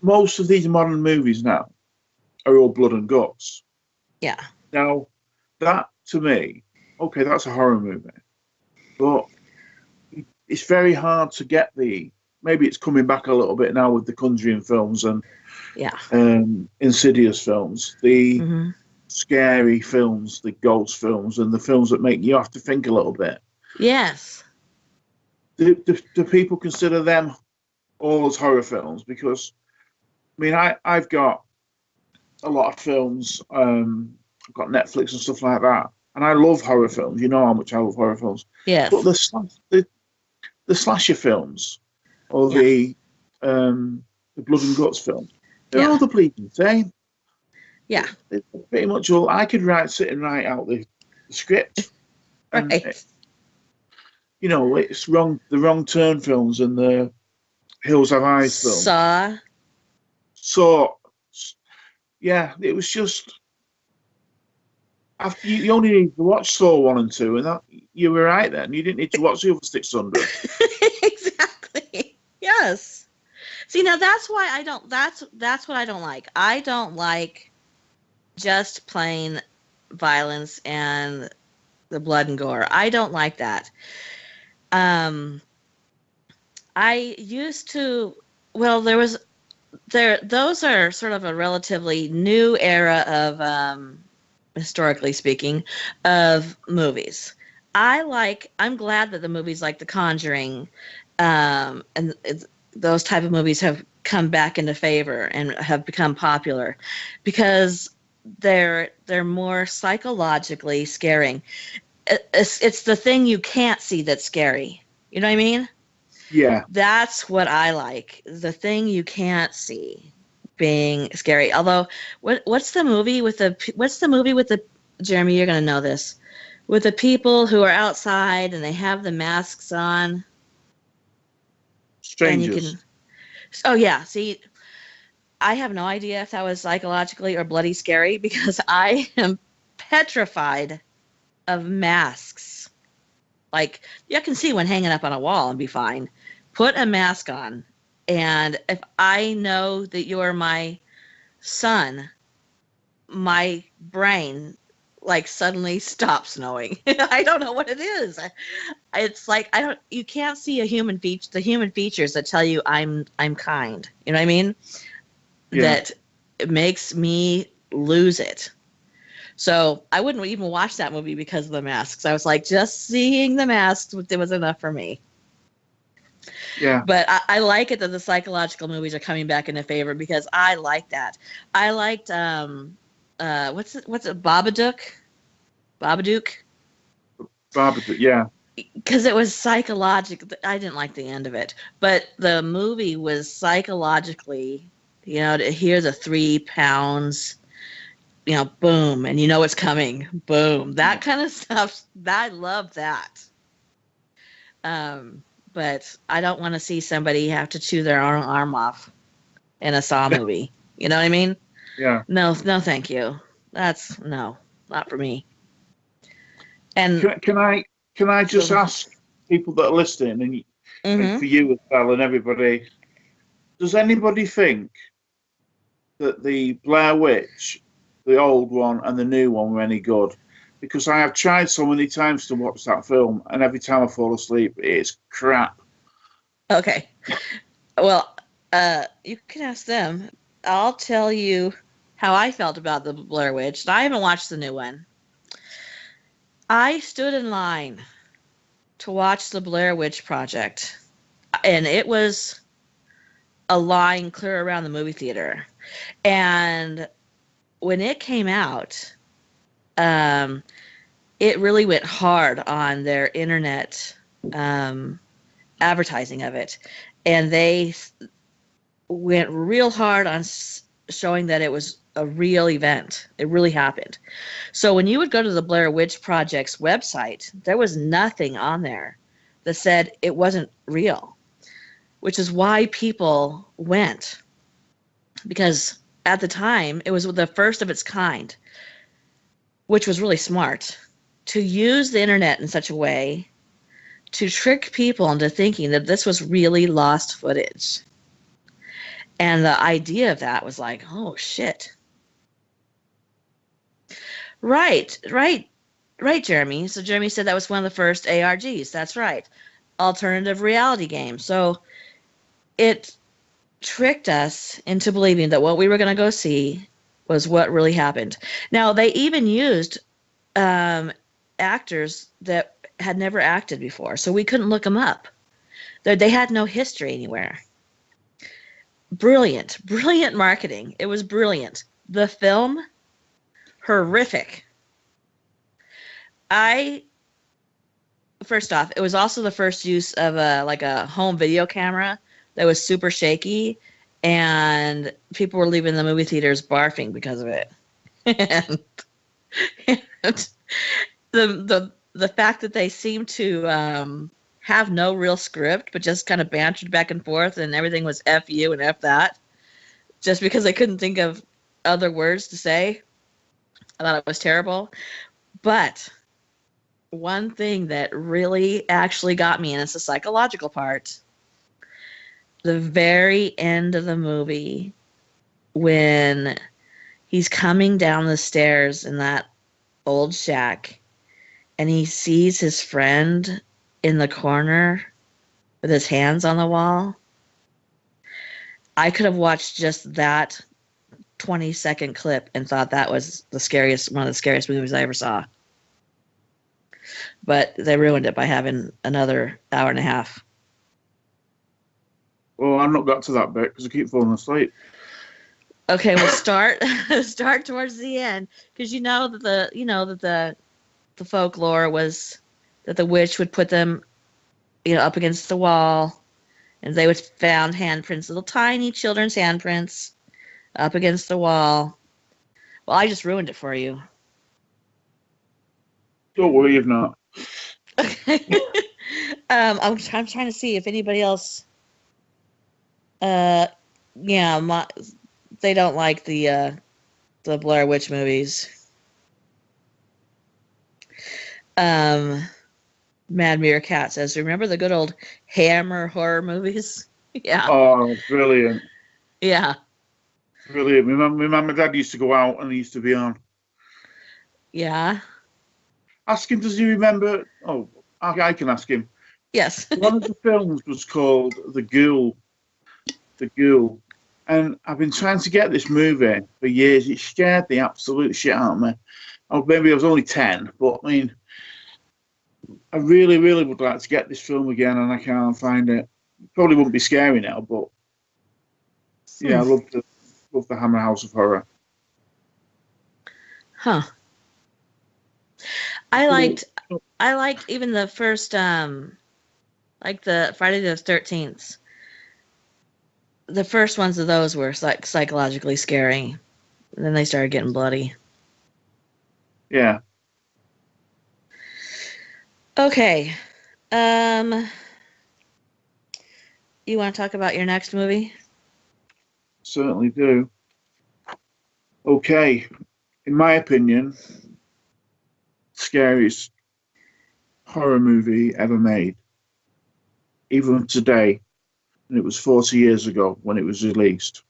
E: Most of these modern movies now are all blood and guts.
C: Yeah.
E: Now, that to me, okay, that's a horror movie, but it's very hard to get maybe it's coming back a little bit now with the Conjuring films and Insidious films, the scary films, the ghost films, and the films that make you have to think a little bit.
C: Yes.
E: Do people consider them all as horror films? Because, I mean, I've got a lot of films, I've got Netflix and stuff like that, and I love horror films. You know how much I love horror films.
C: Yes.
E: But the slasher films, or the blood and guts films, they're all the bleeding same.
C: Yeah.
E: It's pretty much all. I could sit and write out the script.
C: Right.
E: you know, it's wrong. The Wrong Turn films and the Hills Have Eyes film.
C: Saw.
E: So, yeah, it was just after you only need to watch Saw 1 and 2, and that you were right then. You didn't need to watch the other 600.
C: Exactly. Yes. See, now that's why I don't. That's what I don't like. I don't like just plain violence and the blood and gore. I don't like that. I used to. Well, those are sort of a relatively new era of, historically speaking, of movies. I'm glad that the movies like The Conjuring, and those type of movies have come back into favor and have become popular, because they're more psychologically scaring. It's the thing you can't see that's scary. You know what I mean?
E: Yeah.
C: That's what I like. The thing you can't see being scary. Although, what's the movie with the Jeremy? You're gonna know this, with the people who are outside and they have the masks on.
E: Strangers.
C: And you can. Oh yeah. See, I have no idea if that was psychologically or bloody scary, because I am petrified of masks. Like, you can see one hanging up on a wall and be fine. Put a mask on, and if I know that you're my son, my brain like suddenly stops knowing. I don't know what it is. It's like you can't see the human features that tell you I'm kind. You know what I mean?
E: Yeah.
C: That it makes me lose it. So I wouldn't even watch that movie because of the masks. I was like, just seeing the masks, it was enough for me.
E: Yeah.
C: But I like it that the psychological movies are coming back into favor, because I like that. I liked what's it, Babadook? Babadook,
E: Yeah.
C: because it was psychological. I didn't like the end of it, but the movie was psychologically, to hear the 3 pounds, boom, and it's coming, boom, that kind of stuff. I love that. But I don't want to see somebody have to chew their own arm off in a Saw movie. You know what I mean?
E: Yeah.
C: No, thank you. That's not for me. And
E: Can I just ask people that are listening, and for you as well, and everybody, does anybody think that the Blair Witch, the old one and the new one, were any good? Because I have tried so many times to watch that film, and every time I fall asleep, it's crap.
C: Okay. Well, you can ask them. I'll tell you how I felt about the Blair Witch. I haven't watched the new one. I stood in line to watch the Blair Witch Project, and it was a line clear around the movie theater. And when it came out, it really went hard on their internet advertising of it, and they went real hard on showing that it was a real event. It really happened. So when you would go to the Blair Witch Project's website, there was nothing on there that said it wasn't real, which is why people went, because at the time it was the first of its kind, which was really smart, to use the internet in such a way to trick people into thinking that this was really lost footage. And the idea of that was like, oh shit. Right, Jeremy. So Jeremy said that was one of the first ARGs. That's right. Alternative reality game. So it tricked us into believing that what we were going to go see was what really happened. Now, they even used actors that had never acted before, so we couldn't look them up. They had no history anywhere. Brilliant marketing. It was brilliant. The film, horrific. First off, it was also the first use of a home video camera that was super shaky, and people were leaving the movie theaters barfing because of it. and the fact that they seemed to have no real script, but just kind of bantered back and forth, and everything was F you and F that, just because I couldn't think of other words to say. I thought it was terrible. But one thing that really actually got me, and it's the psychological part, the very end of the movie, when he's coming down the stairs in that old shack and he sees his friend in the corner with his hands on the wall. I could have watched just that 20-second clip and thought that was one of the scariest movies I ever saw. But they ruined it by having another hour and a half.
E: Well, I've not got to that bit because I keep falling asleep.
C: Okay, we'll start towards the end, because you know that the folklore was that the witch would put them, up against the wall, and they would found handprints, little tiny children's handprints, up against the wall. Well, I just ruined it for you.
E: Don't worry, you've not.
C: Okay. I'm trying to see if anybody else. They don't like the Blair Witch movies. Mad Meerkat says, "Remember the good old Hammer horror movies?" Yeah.
E: Oh, brilliant.
C: Yeah.
E: Brilliant. My mum and dad used to go out and they used to be on.
C: Yeah.
E: Ask him, does he remember? Oh, I can ask him.
C: Yes.
E: One of the films was called The Ghoul. The Ghoul. And I've been trying to get this movie for years. It scared the absolute shit out of me. Oh, maybe I was only 10, but I mean, I really, really would like to get this film again, and I can't find it. Probably wouldn't be scary now, but yeah, I love the Hammer House of Horror.
C: Huh. I liked even the first like the Friday the 13th. The first ones of those were psychologically scary. And then they started getting bloody.
E: Yeah.
C: Okay. You want to talk about your next movie?
E: Certainly do. Okay. In my opinion, scariest horror movie ever made. Even today, and it was 40 years ago when it was released.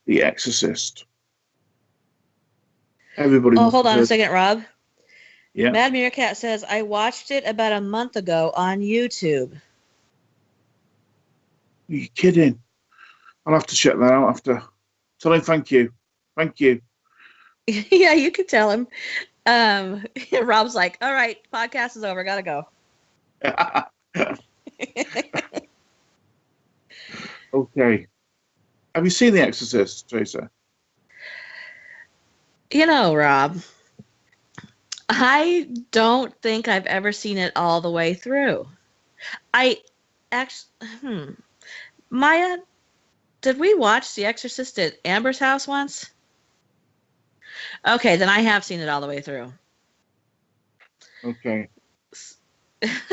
E: The Exorcist. Everybody.
C: Oh, hold on a second, Rob.
E: Yeah.
C: Mad Meerkat says, I watched it about a month ago on YouTube.
E: Are you kidding? I'll have to check that out after. Tell him thank you. Thank you.
C: Yeah, you can tell him. Rob's like, all right, podcast is over. Gotta go.
E: Okay. Have you seen The Exorcist, Teresa?
C: Rob, I don't think I've ever seen it all the way through. I actually, Maya, did we watch The Exorcist at Amber's house once? Okay, then I have seen it all the way through.
E: Okay.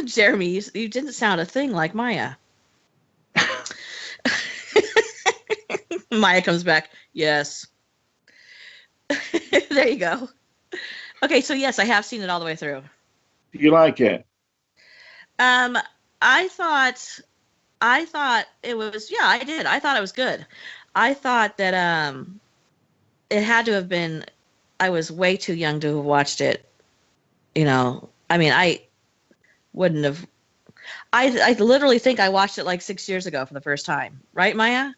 C: Jeremy, you didn't sound a thing like Maya. Maya comes back. Yes. There you go. Okay, so yes, I have seen it all the way through.
E: Do you like it?
C: I thought it was, yeah, I did. I thought it was good. I thought that it had to have been, I was way too young to have watched it. I mean, I wouldn't have. I literally think I watched it like 6 years ago for the first time. Right, Maya?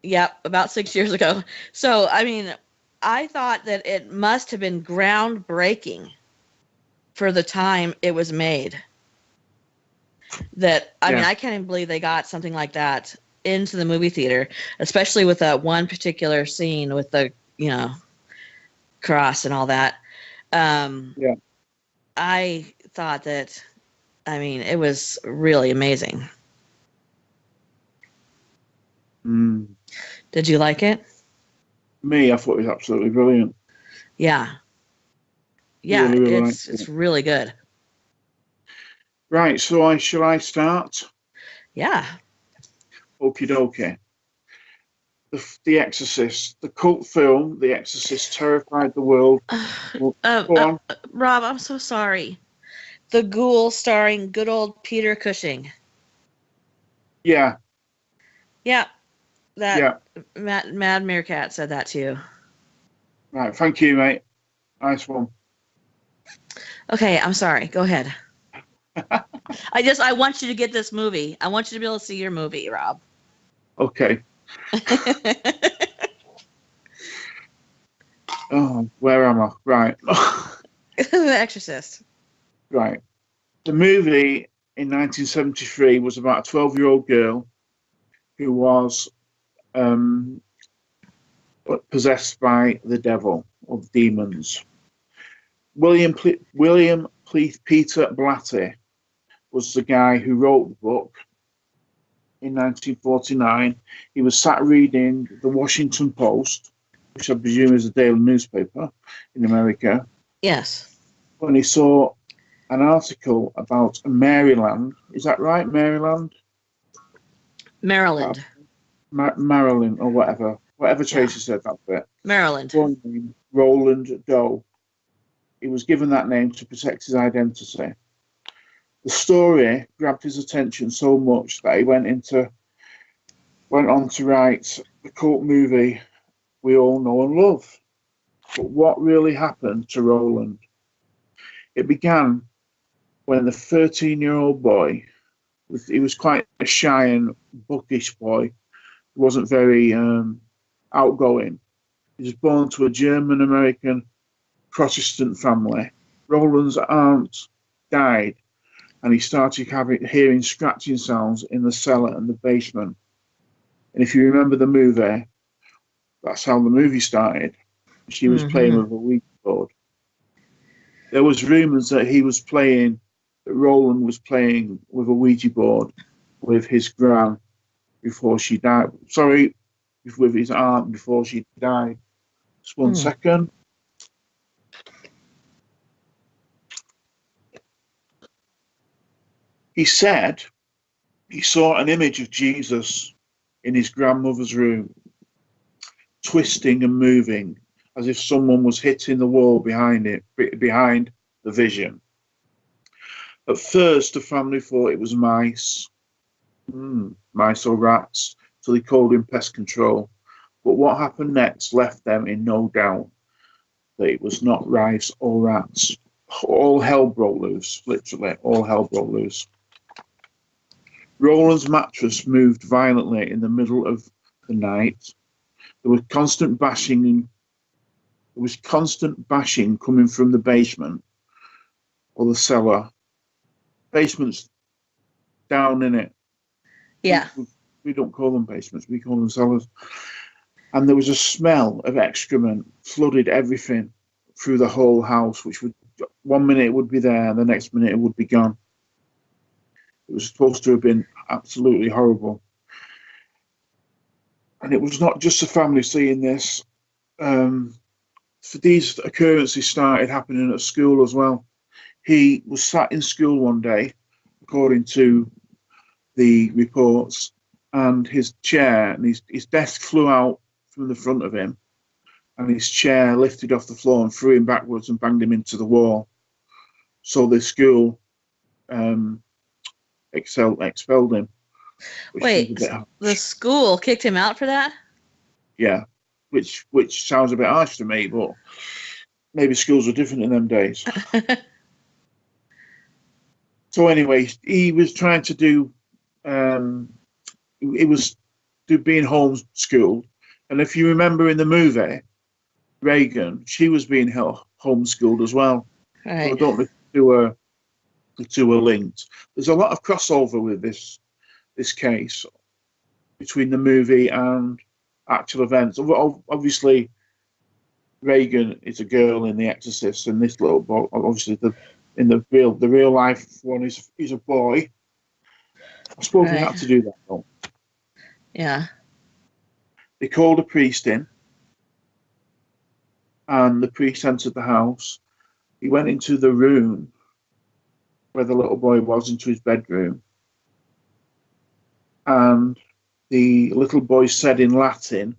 C: Yep, about 6 years ago. So, I mean, I thought that it must have been groundbreaking for the time it was made. I mean, I can't even believe they got something like that into the movie theater, especially with that one particular scene with the, cross and all that.
E: Yeah.
C: I thought that, I mean, it was really amazing.
E: Mm.
C: Did you like it?
E: Me, I thought it was absolutely brilliant.
C: Yeah. Yeah,
E: Really, really
C: it's
E: liked it.
C: really good.
E: Right, so shall I start?
C: Yeah.
E: Okie dokie. The Exorcist, the cult film, The Exorcist terrified the world. Well, go on.
C: Rob, I'm so sorry. The Ghoul starring good old Peter Cushing.
E: Yeah,
C: Yeah, that
E: yeah.
C: Mad Meerkat said that too.
E: Right, thank you, mate. Nice one.
C: Okay, I'm sorry. Go ahead. I want you to get this movie. I want you to be able to see your movie, Rob.
E: Okay. Oh, where am I? Right.
C: The Exorcist.
E: Right. The movie in 1973 was about a 12-year-old girl who was possessed by the devil or demons. William Peter Blatty was the guy who wrote the book in 1949. He was sat reading the Washington Post, which I presume is a daily newspaper in America,
C: Yes.
E: when he saw an article about Maryland. Is that right? Maryland?
C: Maryland.
E: Maryland or whatever. Whatever Tracy said, that bit.
C: Maryland.
E: Boy named Roland Doe. He was given that name to protect his identity. The story grabbed his attention so much that he went on to write the cult movie we all know and love. But what really happened to Roland? It began when the 13-year-old boy, he was quite a shy and bookish boy, he wasn't very outgoing. He was born to a German-American Protestant family. Roland's aunt died, and he started hearing scratching sounds in the cellar and the basement. And if you remember the movie, that's how the movie started. She was playing with a Ouija board. There was rumours that Roland was playing with a Ouija board with his gran before she died. Sorry, with his aunt before she died. Just one second. He said he saw an image of Jesus in his grandmother's room, twisting and moving as if someone was hitting the wall behind the vision. At first, the family thought it was mice or rats, so they called in pest control. But what happened next left them in no doubt that it was not mice or rats. All hell broke loose, literally, all hell broke loose. Roland's mattress moved violently in the middle of the night. There was constant bashing coming from the basement or the cellar. Basement's down in it.
C: Yeah.
E: We don't call them basements, we call them cellars. And there was a smell of excrement flooded everything through the whole house, which would, 1 minute it would be there, and the next minute it would be gone. It was supposed to have been absolutely horrible. And it was not just the family seeing this. For these occurrences started happening at school as well. He was sat in school one day, according to the reports, and his chair and his desk flew out from the front of him, and his chair lifted off the floor and threw him backwards and banged him into the wall. So the school expelled him.
C: Wait, the school kicked him out for that?
E: Yeah, which sounds a bit harsh to me, but maybe schools were different in them days. So anyway, he was trying to do, being homeschooled. And if you remember in the movie, Reagan, she was being homeschooled as well.
C: Right.
E: So I don't know the two are linked. There's a lot of crossover with this case between the movie and actual events. Obviously, Reagan is a girl in The Exorcist, and this little boy, obviously the real life one is a boy. I suppose they had to do that though.
C: Yeah.
E: They called a priest in, and the priest entered the house. he went into the room where the little boy was, into his bedroom, and the little boy said in Latin,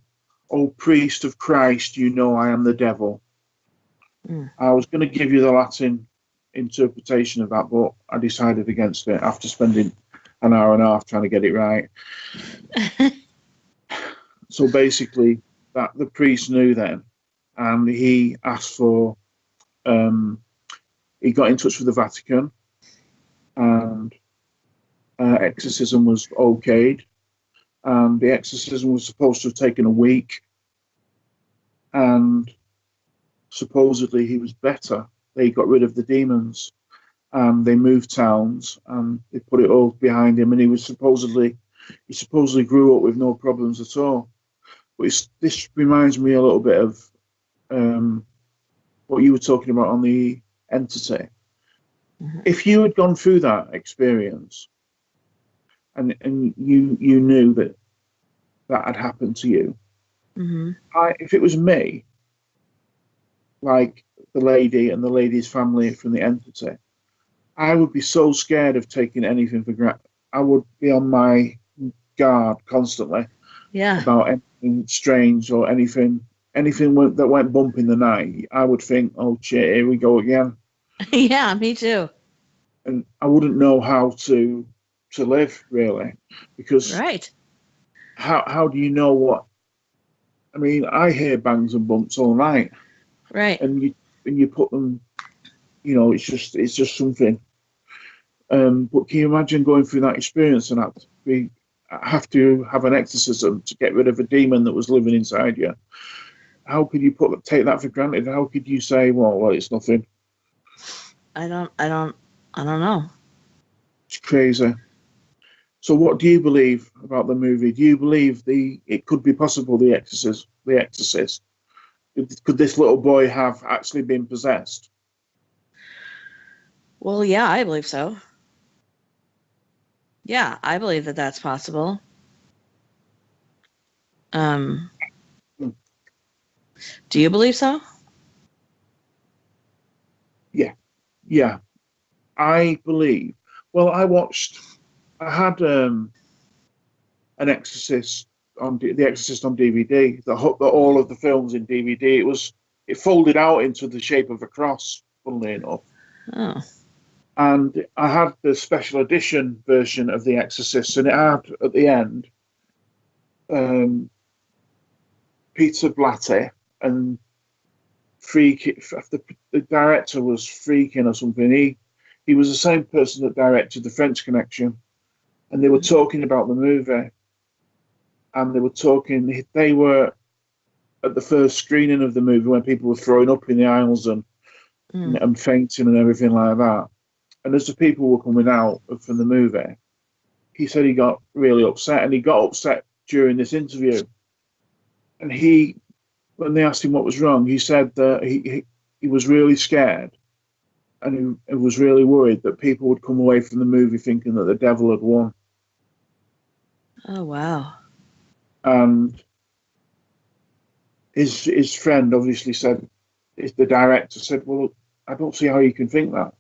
E: "O priest of Christ, you know I am the devil."
C: Mm.
E: I was going to give you the Latin interpretation of that, but I decided against it after spending an hour and a half trying to get it right. So basically, that the priest knew then, and he asked for, he got in touch with the Vatican, and exorcism was okayed, and the exorcism was supposed to have taken a week, and supposedly he was better. They got rid of the demons, and they moved towns, and they put it all behind him, and he supposedly grew up with no problems at all. But this reminds me a little bit of what you were talking about on the entity.
C: Mm-hmm.
E: If you had gone through that experience, and you knew that had happened to you,
C: Mm-hmm.
E: if it was me, like the lady and the lady's family from the entity, I would be so scared of taking anything for granted. I would be on my guard constantly about anything strange or anything that went bump in the night. I would think, "Oh shit, here we go again."
C: Yeah, me too.
E: And I wouldn't know how to live, really, because
C: Right.
E: how do you know what? I mean, I hear bangs and bumps all night,
C: Right.
E: and you put them, it's just something. But can you imagine going through that experience and have to have an exorcism to get rid of a demon that was living inside you? How could you take that for granted? How could you say, well, it's nothing?
C: I don't know.
E: It's crazy. So what do you believe about the movie? Do you believe it could be possible, The Exorcist? Could this little boy have actually been possessed?
C: Well, yeah, I believe so. Yeah, I believe that that's possible. Do you believe so?
E: Yeah. I believe. Well, I had an Exorcist The Exorcist on DVD. All of the films in DVD. It folded out into the shape of a cross, funnily enough.
C: Oh.
E: And I had the special edition version of The Exorcist, and it had at the end Peter Blatty and the director was Freaking or something. He was the same person that directed The French Connection, and they were talking about the movie, and they were at the first screening of the movie when people were throwing up in the aisles and fainting and everything like that. And as the people were coming out from the movie, he said he got really upset, and he got upset during this interview. And when they asked him what was wrong, he said that he was really scared, and he was really worried that people would come away from the movie thinking that the devil had won.
C: Oh, wow.
E: And his friend obviously said, the director said, "Well, I don't see how you can think that."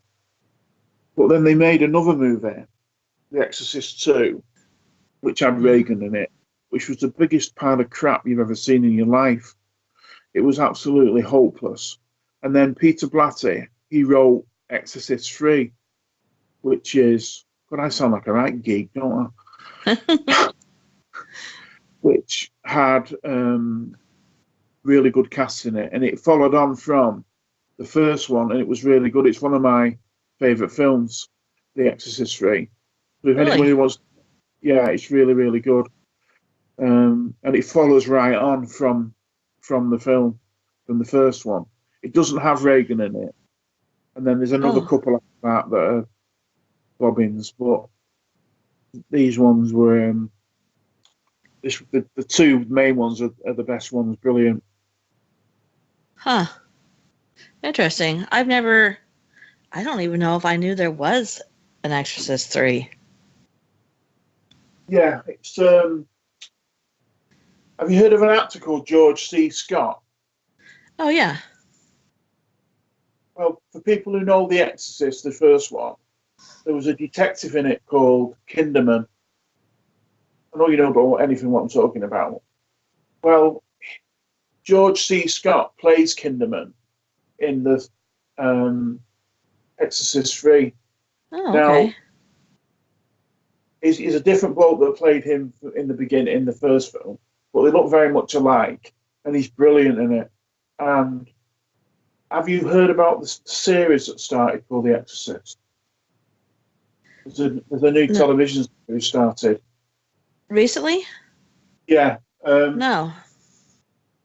E: But then they made another movie, The Exorcist 2, which had Reagan in it, which was the biggest pile of crap you've ever seen in your life. It was absolutely hopeless. And then Peter Blatty, he wrote Exorcist 3, which is, God, I sound like a right geek, don't I? Which had really good cast in it. And it followed on from the first one, and it was really good. It's one of my favourite films, The Exorcist 3. So if anybody wants, it's really, really good. And it follows right on from the film, from the first one. It doesn't have Reagan in it. And then there's another couple like that are bobbins, but these ones were the two main ones are the best ones. Brilliant.
C: Huh. Interesting. I don't even know if I knew there was an Exorcist 3.
E: Yeah, it's have you heard of an actor called George C. Scott?
C: Oh, yeah.
E: Well, for people who know The Exorcist, the first one, there was a detective in it called Kinderman. I know you don't know anything what I'm talking about. Well, George C. Scott plays Kinderman in the Exorcist 3.
C: Oh,
E: Now,
C: okay.
E: he's a different bloke that played him in the beginning, in the first film, but they look very much alike, and he's brilliant in it. And have you heard about the series that started called The Exorcist? There's a new
C: No.
E: television series started.
C: Recently?
E: Yeah.
C: No.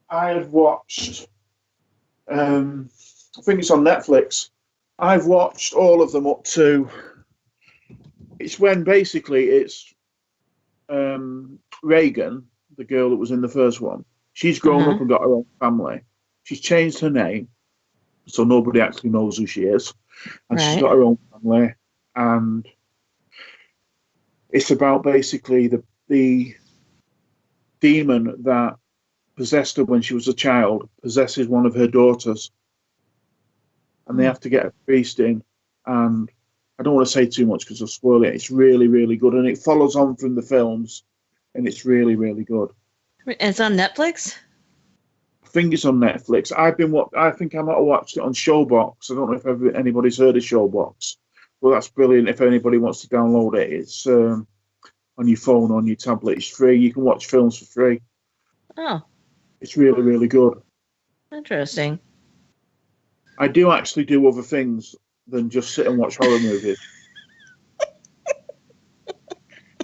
E: I had watched, I think it's on Netflix. I've watched all of them up to, it's when basically it's Reagan, the girl that was in the first one. She's grown up and got her own family. She's changed her name, so nobody actually knows who she is. And she's
C: Right.
E: got her own family. And it's about basically the demon that possessed her when she was a child possesses one of her daughters, and they have to get a priest in. And I don't want to say too much because I'll spoil it. It's really, really good, and it follows on from the films, and it's really, really good.
C: It's on Netflix?
E: I think it's on Netflix. I think I might have watched it on Showbox. I don't know if anybody's heard of Showbox. Well, that's brilliant. If anybody wants to download it, it's on your phone, on your tablet. It's free. You can watch films for free.
C: Oh,
E: It's really, really good.
C: interesting.
E: I do actually do other things than just sit and watch horror movies.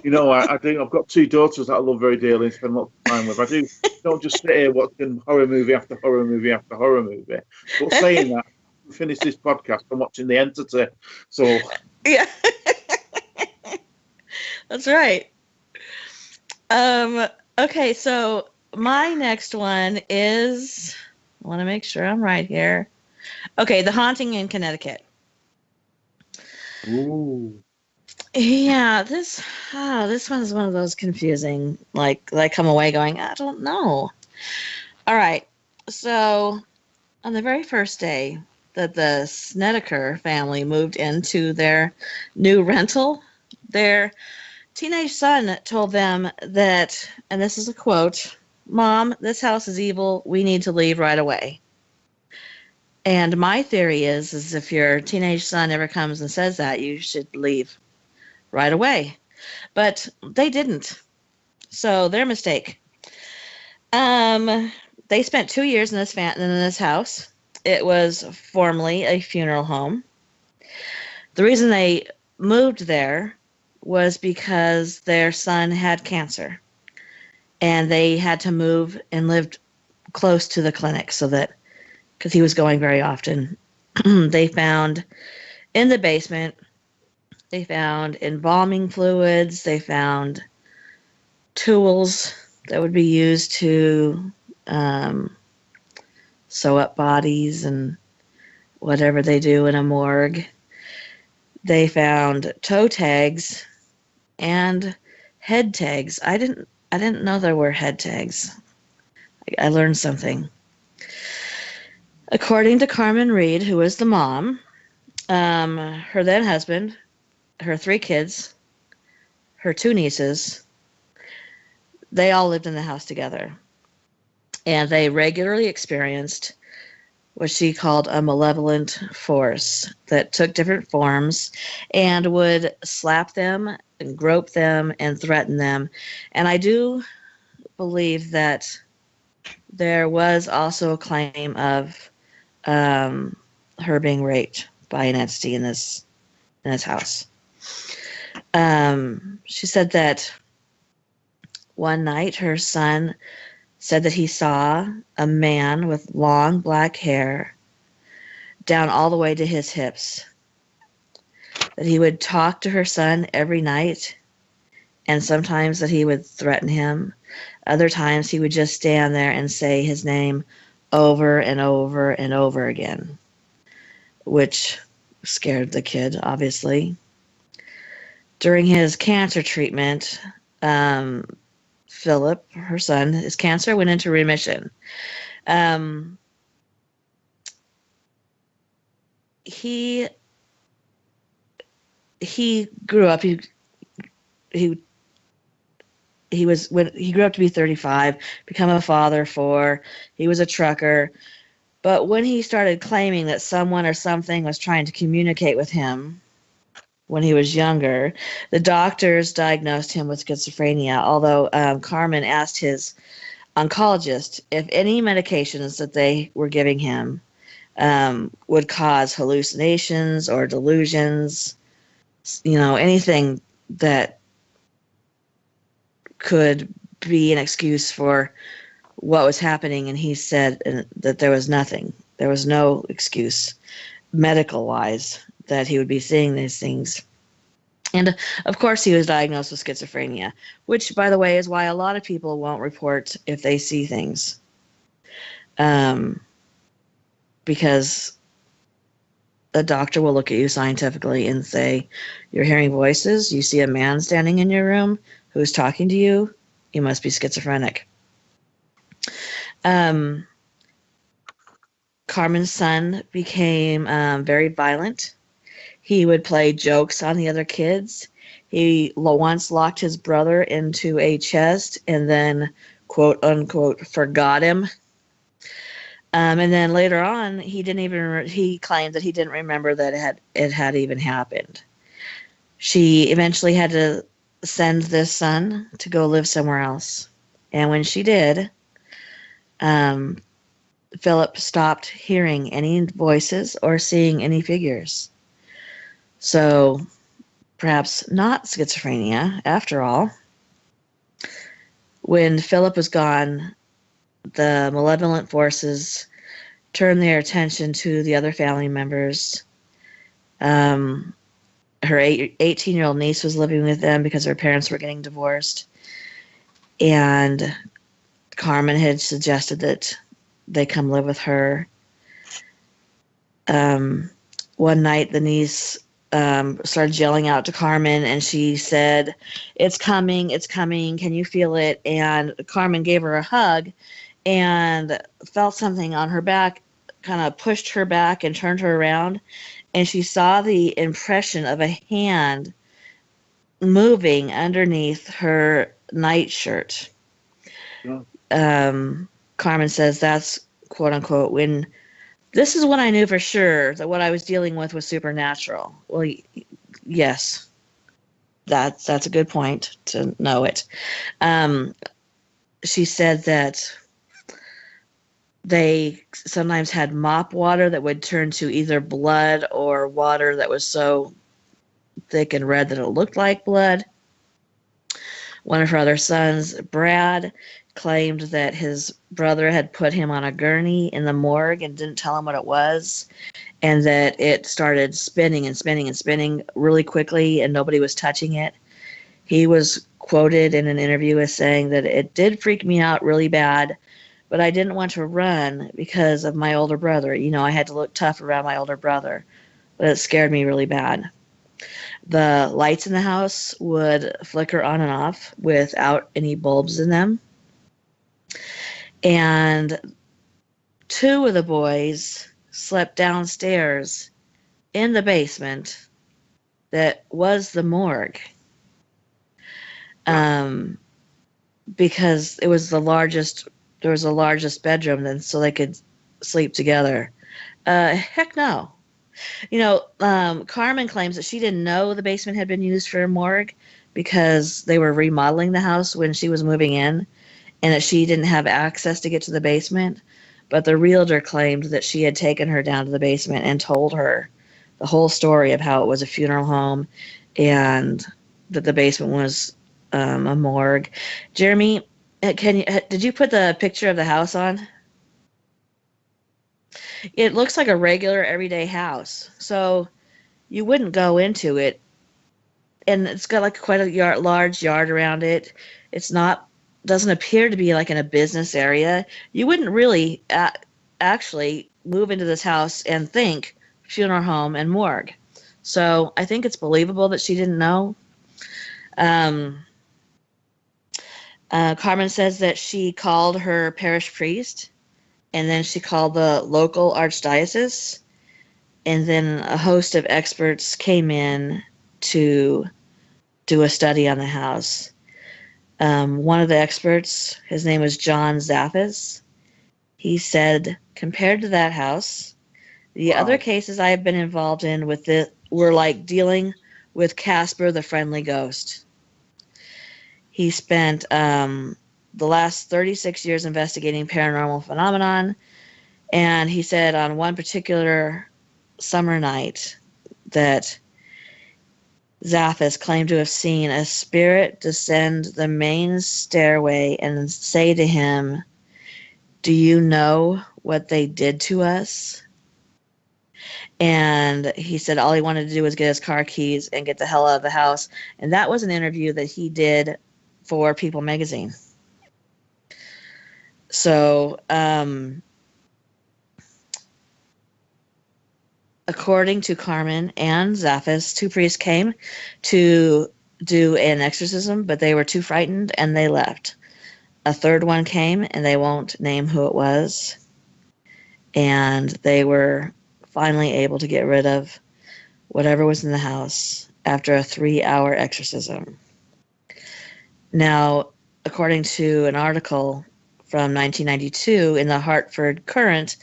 E: You know, I do. I've got two daughters that I love very dearly and spend lots of time with. I don't just sit here watching horror movie after horror movie after horror movie. But saying that, we finish this podcast, I'm watching The Entity. So
C: Yeah. That's right. Okay, so my next one is, I want to make sure I'm right here. Okay, The Haunting in Connecticut.
E: ooh.
C: Yeah, this one's one of those confusing, like I come away going, I don't know. All right. So on the very first day that the Snedeker family moved into their new rental, their teenage son told them that, and this is a quote, "Mom, this house is evil. We need to leave right away." And my theory is if your teenage son ever comes and says that, you should leave right away. But they didn't. So their mistake. They spent 2 years in this house. It was formerly a funeral home. The reason they moved there was because their son had cancer, and they had to move and lived close to the clinic so that, because he was going very often. They found in the basement, they found embalming fluids, they found tools that would be used to sew up bodies and whatever they do in a morgue. They found toe tags and head tags. I didn't know there were head tags. I learned something. According to Carmen Reed, who was the mom, her then husband, her 3 kids, her 2 nieces, they all lived in the house together. And they regularly experienced what she called a malevolent force that took different forms and would slap them and grope them and threaten them. And I do believe that there was also a claim of her being raped by an entity in this house. She said that one night her son said that he saw a man with long black hair down all the way to his hips, that he would talk to her son every night, and sometimes that he would threaten him. Other times he would just stand there and say his name over and over and over again, which scared the kid, obviously. During his cancer treatment, Philip, her son, his cancer went into remission. he grew up. He was when he grew up to be 35, become a father for. He was a trucker, but when he started claiming that someone or something was trying to communicate with him when he was younger, the doctors diagnosed him with schizophrenia. Although Carmen asked his oncologist if any medications that they were giving him would cause hallucinations or delusions, anything that could be an excuse for what was happening. And he said that there was nothing. There was no excuse medical-wise that he would be seeing these things. And of course he was diagnosed with schizophrenia, which, by the way, is why a lot of people won't report if they see things. Because a doctor will look at you scientifically and say, you're hearing voices, you see a man standing in your room who's talking to you, you must be schizophrenic. Carmen's son became very violent. He would play jokes on the other kids. He once locked his brother into a chest and then, quote unquote, forgot him. And then later on, he claimed that he didn't remember that it had even happened. She eventually had to send this son to go live somewhere else. And when she did, Philip stopped hearing any voices or seeing any figures. So perhaps not schizophrenia after all. When Philip was gone, the malevolent forces turned their attention to the other family members. Her 18-year-old niece was living with them because her parents were getting divorced. And Carmen had suggested that they come live with her. One night, the niece started yelling out to Carmen, and she said, it's coming, can you feel it? And Carmen gave her a hug and felt something on her back, kind of pushed her back and turned her around, and she saw the impression of a hand moving underneath her nightshirt.
E: Yeah.
C: Carmen says that's, quote unquote, this is when I knew for sure that what I was dealing with was supernatural. Well, yes, that's a good point to know it. She said that they sometimes had mop water that would turn to either blood or water that was so thick and red that it looked like blood. One of her other sons, Brad, claimed that his brother had put him on a gurney in the morgue and didn't tell him what it was, and that it started spinning and spinning and spinning really quickly and nobody was touching it. He was quoted in an interview as saying that it did freak me out really bad, but I didn't want to run because of my older brother. I had to look tough around my older brother, but it scared me really bad. The lights in the house would flicker on and off without any bulbs in them. And two of the boys slept downstairs in the basement that was the morgue, because it was the largest bedroom, then so they could sleep together. Heck no. Carmen claims that she didn't know the basement had been used for a morgue because they were remodeling the house when she was moving in, and that she didn't have access to get to the basement. But the realtor claimed that she had taken her down to the basement and told her the whole story of how it was a funeral home and that the basement was a morgue. Jeremy, did you put the picture of the house on? It looks like a regular everyday house, so you wouldn't go into it, and it's got like quite a large yard around it. Doesn't appear to be like in a business area. You wouldn't really actually move into this house and think funeral home and morgue. So I think it's believable that she didn't know. Carmen says that she called her parish priest, and then she called the local archdiocese, and then a host of experts came in to do a study on the house. One of the experts, his name was John Zaffis, he said, compared to that house, the
E: Wow.
C: other cases I have been involved in with it were like dealing with Casper the Friendly Ghost. He spent the last 36 years investigating paranormal phenomenon, and he said on one particular summer night that Zaffis claimed to have seen a spirit descend the main stairway and say to him, "Do you know what they did to us?" And he said all he wanted to do was get his car keys and get the hell out of the house. And that was an interview that he did for People magazine. So, according to Carmen and Zaffis, two priests came to do an exorcism, but they were too frightened and they left. A third one came, and they won't name who it was. And they were finally able to get rid of whatever was in the house after a 3-hour exorcism. Now, according to an article from 1992 in the Hartford Courant,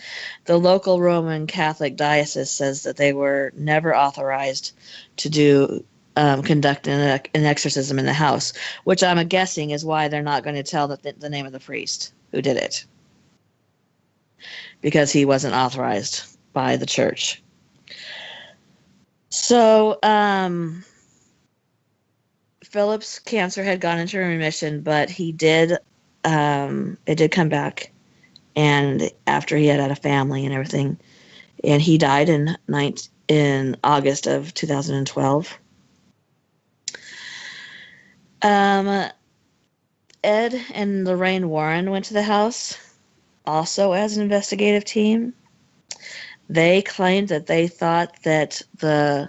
C: the local Roman Catholic diocese says that they were never authorized to conduct an exorcism in the house, which I'm guessing is why they're not going to tell the name of the priest who did it, because he wasn't authorized by the church. So, Philip's cancer had gone into remission, but it did come back, and after he had a family and everything, and he died in August of 2012. Ed and Lorraine Warren went to the house, also as an investigative team. They claimed that they thought that the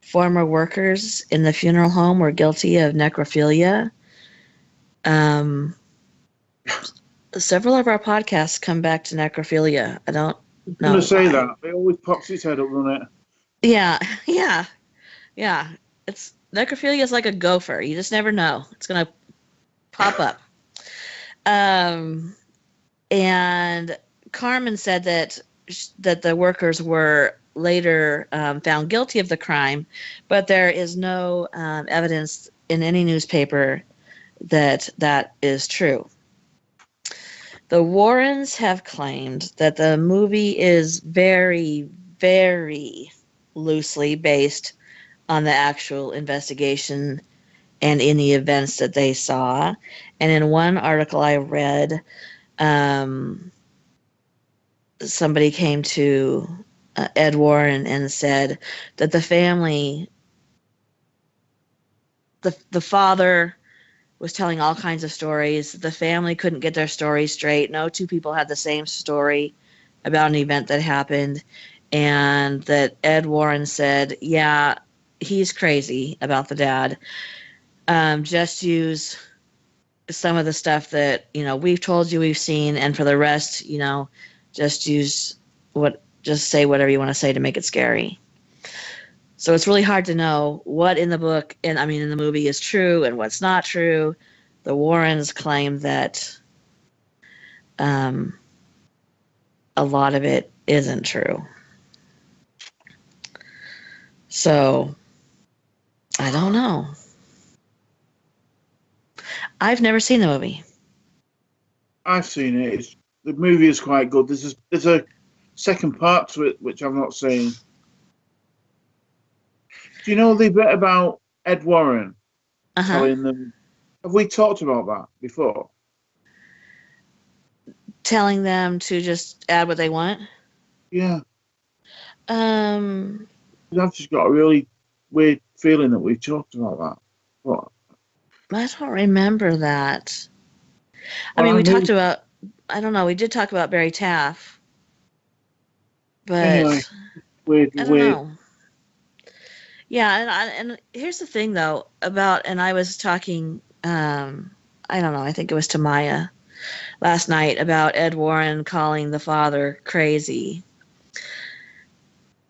C: former workers in the funeral home were guilty of necrophilia. Several of our podcasts come back to necrophilia. I don't know.
E: I'm going to say that. It always pops its head up, doesn't it?
C: Yeah. It's necrophilia is like a gopher. You just never know. It's going to pop up. And Carmen said that the workers were later found guilty of the crime, but there is no evidence in any newspaper that is true. The Warrens have claimed that the movie is very, very loosely based on the actual investigation and in the events that they saw. And in one article I read, somebody came to Ed Warren and said that the family, the father was telling all kinds of stories. The family couldn't get their story straight. No two people had the same story about an event that happened. And that Ed Warren said, yeah, he's crazy about the dad. Just use some of the stuff that, we've told you we've seen, and for the rest, just say whatever you want to say to make it scary. So it's really hard to know what in the book, in the movie is true and what's not true. The Warrens claim that a lot of it isn't true. So I don't know. I've never seen the movie.
E: I've seen it. The movie is quite good. There's a second part to it, which I've not seen. Do you know the bit about Ed Warren telling them? Have we talked about that before?
C: Telling them to just add what they want?
E: Yeah.
C: I've
E: just got a really weird feeling that we've talked about that. What?
C: I don't remember that. We talked about, I don't know, we did talk about Barry Taff. But
E: anyway,
C: I don't know. Yeah, and here's the thing, though, and I was talking, I don't know, I think it was to Maya last night about Ed Warren calling the father crazy.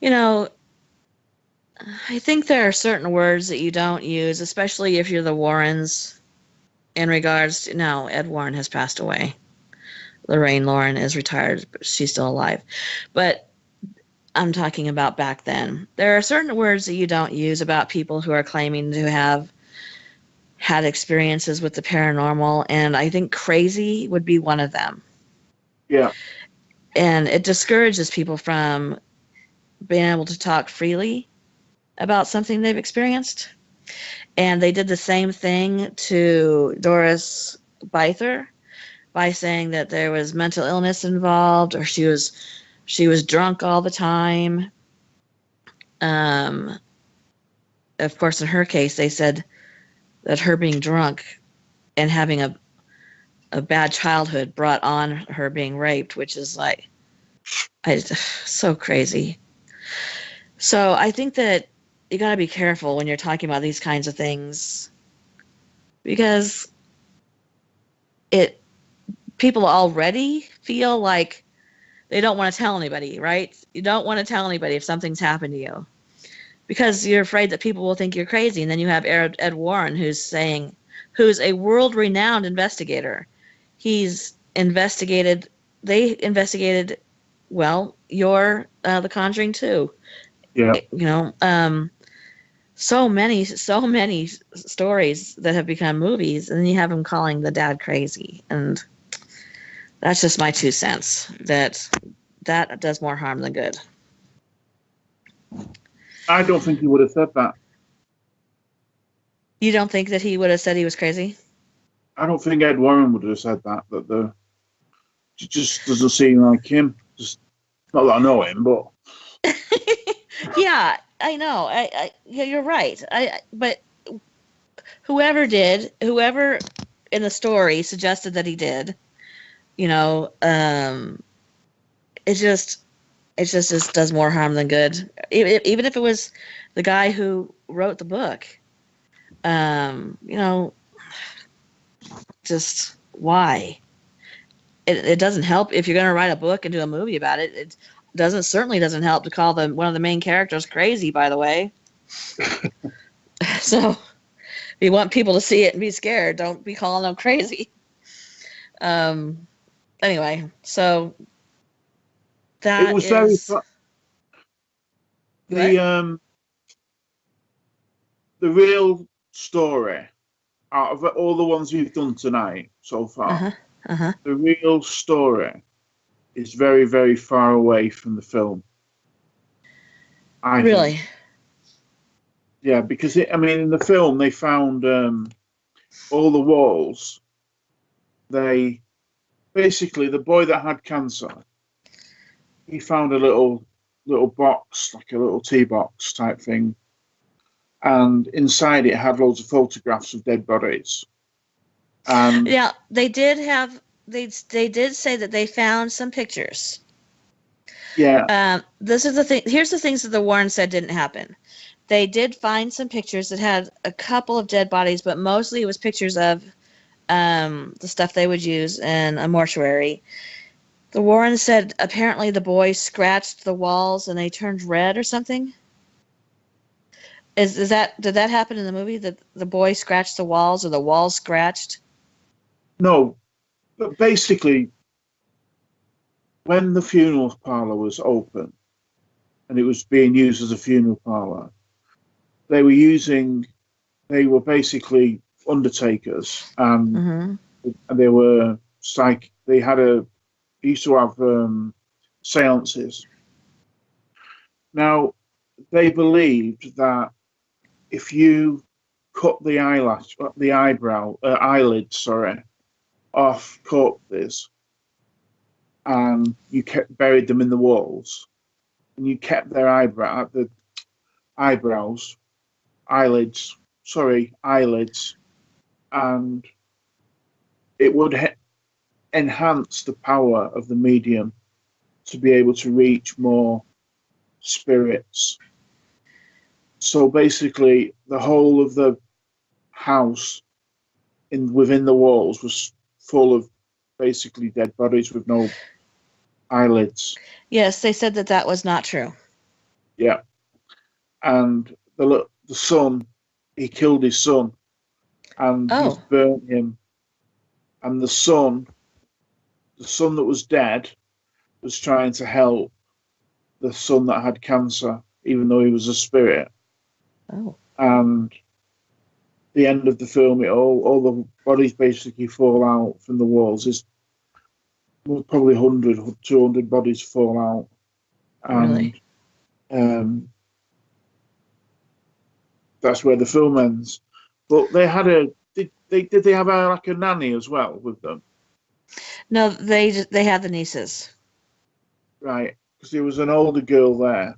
C: You know, I think there are certain words that you don't use, especially if you're the Warrens, in regards to, no, Ed Warren has passed away. Lorraine Lauren is retired, but she's still alive. But I'm talking about back then. There are certain words that you don't use about people who are claiming to have had experiences with the paranormal, and I think crazy would be one of them.
E: Yeah.
C: And it discourages people from being able to talk freely about something they've experienced. And they did the same thing to Doris Byther by saying that there was mental illness involved, or she was drunk all the time. Of course, in her case, they said that her being drunk and having a bad childhood brought on her being raped, which is like, so crazy. So I think that you got to be careful when you're talking about these kinds of things, because people already feel like they don't want to tell anybody, right? You don't want to tell anybody if something's happened to you because you're afraid that people will think you're crazy. And then you have Ed Warren, who's a world-renowned investigator. They investigated, well, The Conjuring too.
E: Yeah.
C: So many stories that have become movies, and then you have him calling the dad crazy. And that's just my 2 cents, that does more harm than good.
E: I don't think he would have said that.
C: You don't think that he would have said he was crazy?
E: I don't think Ed Warren would have said that. It just doesn't seem like him. Just not that I know him, but
C: Yeah, I know. Yeah, you're right. But whoever in the story suggested that he did, it just does more harm than good. Even if it was the guy who wrote the book, just why? It doesn't help if you're going to write a book and do a movie about it. It certainly doesn't help to call one of the main characters crazy, by the way. So if you want people to see it and be scared, don't be calling them crazy. Anyway, so that
E: it was
C: is
E: the real story out of all the ones you've done tonight so far. The real story is very, very far away from the film. I
C: really
E: think. Yeah, because in the film they found all the walls. They basically, the boy that had cancer, he found a little box, like a little tea box type thing, and inside it had loads of photographs of dead bodies. And
C: yeah, they did say that they found some pictures.
E: Yeah.
C: This is the thing. Here's the things that the Warren said didn't happen. They did find some pictures that had a couple of dead bodies, but mostly it was pictures of the stuff they would use in a mortuary. The Warren said apparently the boy scratched the walls and they turned red or something. Did that happen in the movie, that the boy scratched the walls or the walls scratched?
E: No, but basically, when the funeral parlor was open and it was being used as a funeral parlor, they were basically undertakers, and they were they used to have seances. Now, they believed that if you cut the eyelids off corpses, and you buried them in the walls, and you kept their eyelids, and it would enhance the power of the medium to be able to reach more spirits. So basically, the whole of the house within the walls was full of basically dead bodies with no eyelids.
C: Yes, they said that was not true.
E: Yeah, and the son, he killed his son, and he's
C: Oh,
E: burnt him. And the son that was dead, was trying to help the son that had cancer, even though he was a spirit.
C: oh,
E: And the end of the film, all the bodies basically fall out from the walls. There's probably 100 or 200 bodies fall out. And
C: really?
E: that's where the film ends. But they had did they have like a nanny as well with them?
C: No, they had the nieces.
E: Right, because there was an older girl there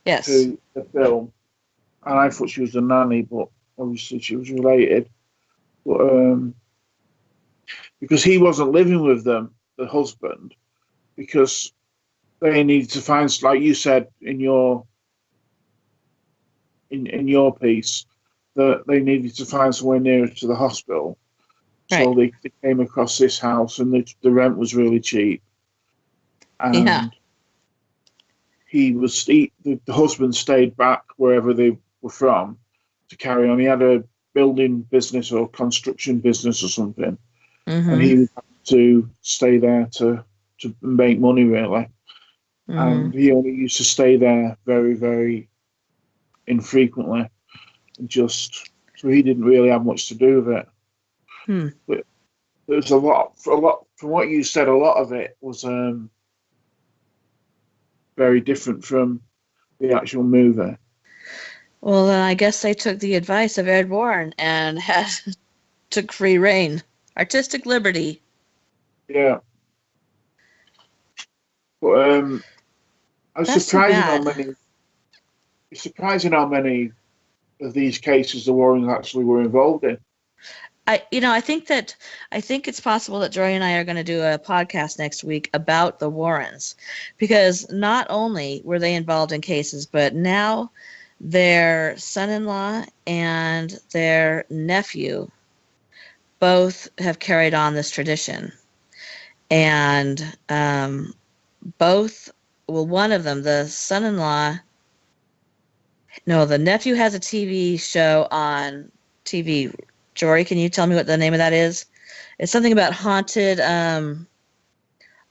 C: Yes.
E: who the film, and I thought she was a nanny, but obviously she was related. But because he wasn't living with them, the husband, because they needed to find, like you said in your piece, that they needed to find somewhere nearer to the hospital. So
C: Right.
E: they came across this house, and the rent was really cheap.
C: Yeah.
E: And the husband stayed back wherever they were from to carry on. He had a building business or construction business or something, and
C: Mm-hmm.
E: he would have to stay there to make money really.
C: Mm-hmm.
E: And he only used to stay there very, very infrequently, and just so he didn't really have much to do with it.
C: Hmm.
E: But there's a lot from what you said. A lot of it was very different from the actual movie.
C: Well, then I guess they took the advice of Ed Warren and took free reign, artistic liberty.
E: Yeah, but it's
C: That's too
E: surprising how
C: bad.
E: many. It's surprising how many of these cases the Warrens actually were involved in.
C: I think it's possible that Joy and I are going to do a podcast next week about the Warrens, because not only were they involved in cases, but now their son-in-law and their nephew both have carried on this tradition, and one of them, the son-in-law, no, the nephew has a TV show on TV. Jory, can you tell me what the name of that is? It's something about haunted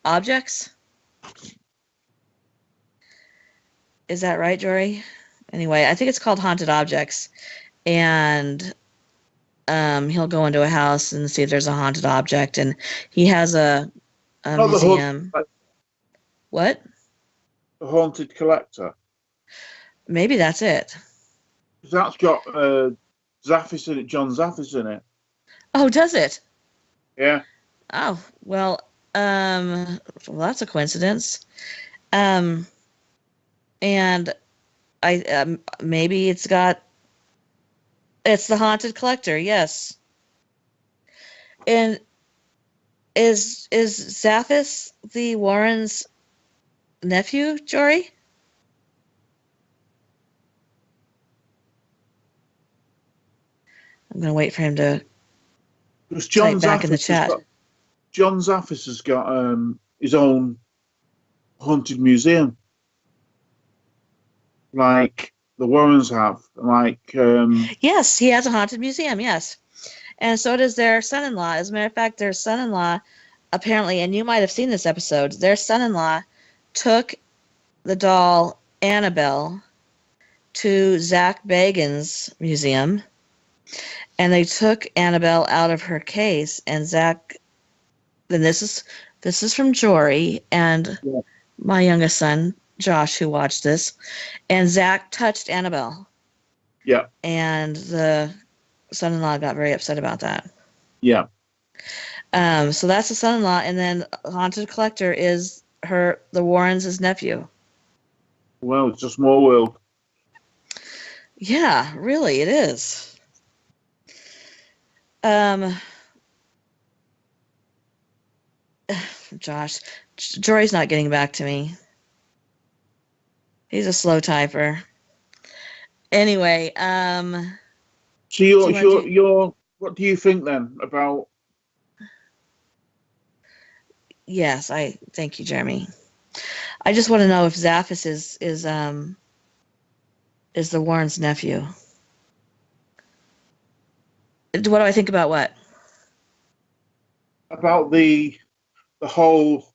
C: objects. Is that right, Jory? Anyway, I think it's called Haunted Objects. And he'll go into a house and see if there's a haunted object. And he has a
E: Not
C: museum. What?
E: the haunted collector.
C: Maybe that's it.
E: That's got Zaffis in it. John Zaffis in it.
C: Oh, does it?
E: Yeah.
C: Oh, well, that's a coincidence. Um, and maybe it's the haunted collector. Yes. And is Zaffis the Warrens' nephew, Jory? I'm gonna wait for him to
E: Because John
C: type back in the
E: Zaffis has
C: chat.
E: got his own haunted museum, like the Warrens have. Like
C: Yes, he has a haunted museum. Yes, and so does their son-in-law. As a matter of fact, their son-in-law apparently, and you might have seen this episode. Their son-in-law took the doll Annabelle to Zach Bagans' museum, and they took Annabelle out of her case. And Zach, then this is from Jory and
E: Yeah.
C: my youngest son Josh, who watched this, and Zach touched Annabelle.
E: Yeah.
C: And the son-in-law got very upset about that.
E: Yeah.
C: So that's the son-in-law, and then Haunted Collector is the Warrens' nephew.
E: Well, it's a small world.
C: Yeah, really, it is. Josh, Jory's not getting back to me. He's a slow typer. Anyway,
E: So you're what do you think then about?
C: yes, I thank you, Jeremy. I just want to know if Zaffis is is the Warrens' nephew. What do I think about what?
E: About the whole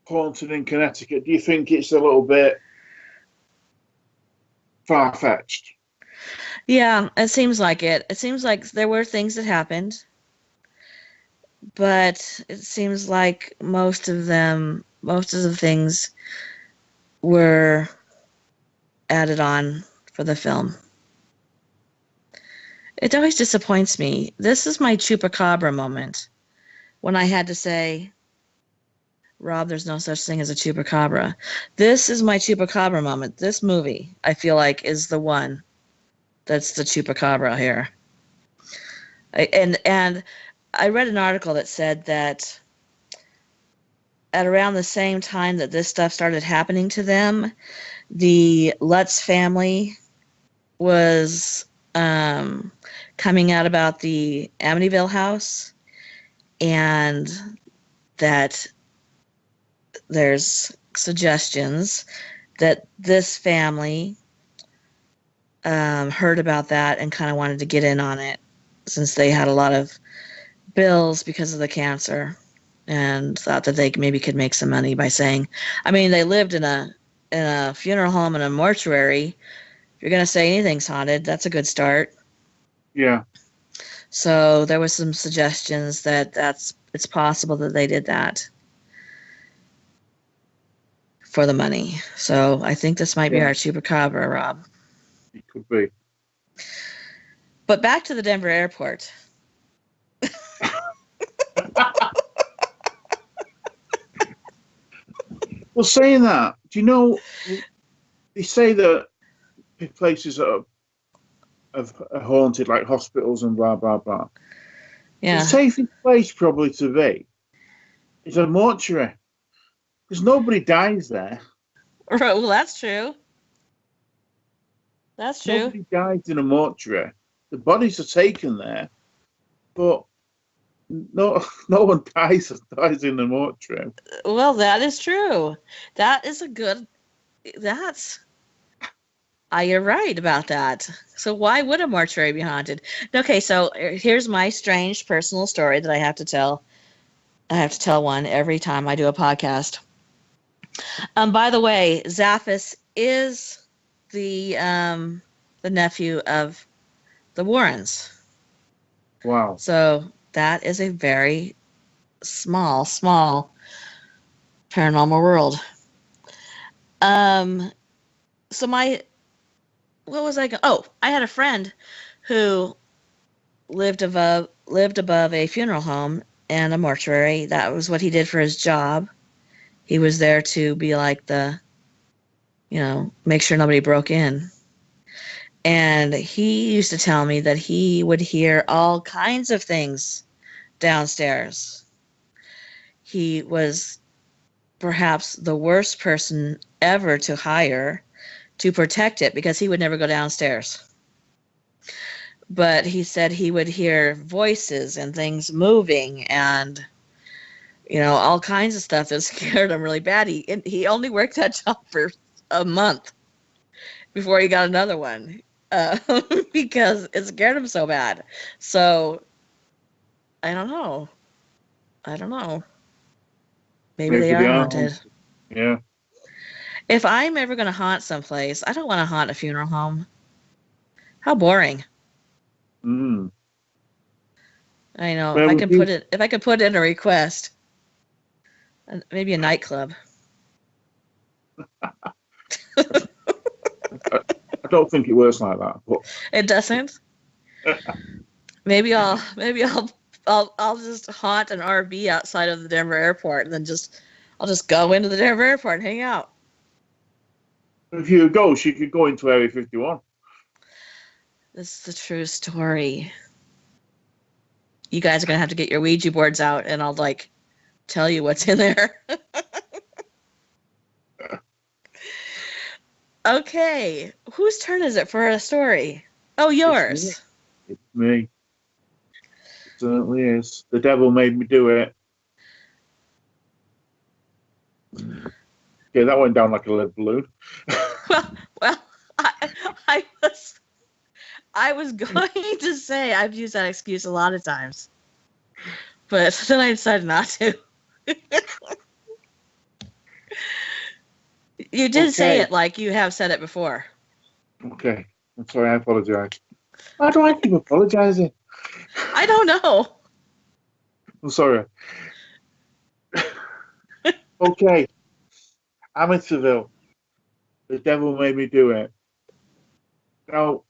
E: haunting in Connecticut. Do you think it's a little bit far-fetched?
C: Yeah, it seems like it. It seems like there were things that happened, but it seems like most of the things were added on for the film. It always disappoints me. This is my chupacabra moment when I had to say, Rob, there's no such thing as a chupacabra. This is my chupacabra moment. This movie, I feel like, is the one that's the chupacabra here. And I read an article that said that at around the same time that this stuff started happening to them, the Lutz family was coming out about the Amytiville house, and that there's suggestions that this family heard about that and kind of wanted to get in on it, since they had a lot of bills because of the cancer, and thought that they maybe could make some money by saying, I mean, they lived in a funeral home and a mortuary. If you're going to say anything's haunted, that's a good start.
E: Yeah.
C: So there was some suggestions that it's possible that they did that for the money. So I think this might be our chupacabra, Rob.
E: It could be.
C: But back to the Denver airport.
E: Well, saying that, do you know, they say that places are haunted, like hospitals and blah, blah, blah.
C: Yeah.
E: The safest place probably to be is a mortuary, because nobody dies there.
C: Well, that's true. That's true.
E: Nobody dies in a mortuary. The bodies are taken there, but no one dies in the mortuary.
C: Well, that is true. That is a good. You're right about that. So why would a mortuary be haunted? Okay, so here's my strange personal story that I have to tell. I have to tell one every time I do a podcast. By the way, Zaphis is the nephew of the Warrens.
E: Wow.
C: So that is a very small paranormal world. So what was I going? Oh, I had a friend who lived above a funeral home and a mortuary. That was what he did for his job. He was there to be like make sure nobody broke in. And he used to tell me that he would hear all kinds of things downstairs. He was perhaps the worst person ever to hire to protect it, because he would never go downstairs. But he said he would hear voices and things moving and, all kinds of stuff that scared him really bad. He only worked that job for a month before he got another one, because it scared him so bad. So I don't know. Maybe they are haunted.
E: Yeah.
C: If I'm ever going to haunt someplace, I don't want to haunt a funeral home. How boring.
E: Mm.
C: I know.
E: Well,
C: if I could put in a request, maybe a nightclub.
E: I don't think it works like that, but
C: It doesn't. Maybe I'll just haunt an ROBB outside of the Denver airport, and then I'll just go into the Denver airport and hang out.
E: if you go, you could go into Area 51.
C: This is the true story. You guys are gonna have to get your Ouija boards out, and I'll tell you what's in there. Okay, whose turn is it for a story? Oh, yours.
E: It's me. It certainly is. The devil made me do it. Yeah, that went down like a lead balloon.
C: Well, I was going to say I've used that excuse a lot of times, but then I decided not to. You did say
E: Okay.
C: it like you have said it before.
E: Okay. I'm sorry, I apologise. Why do I keep apologising?
C: I don't know.
E: I'm sorry. Okay. Amytiville. The devil made me do it. Now,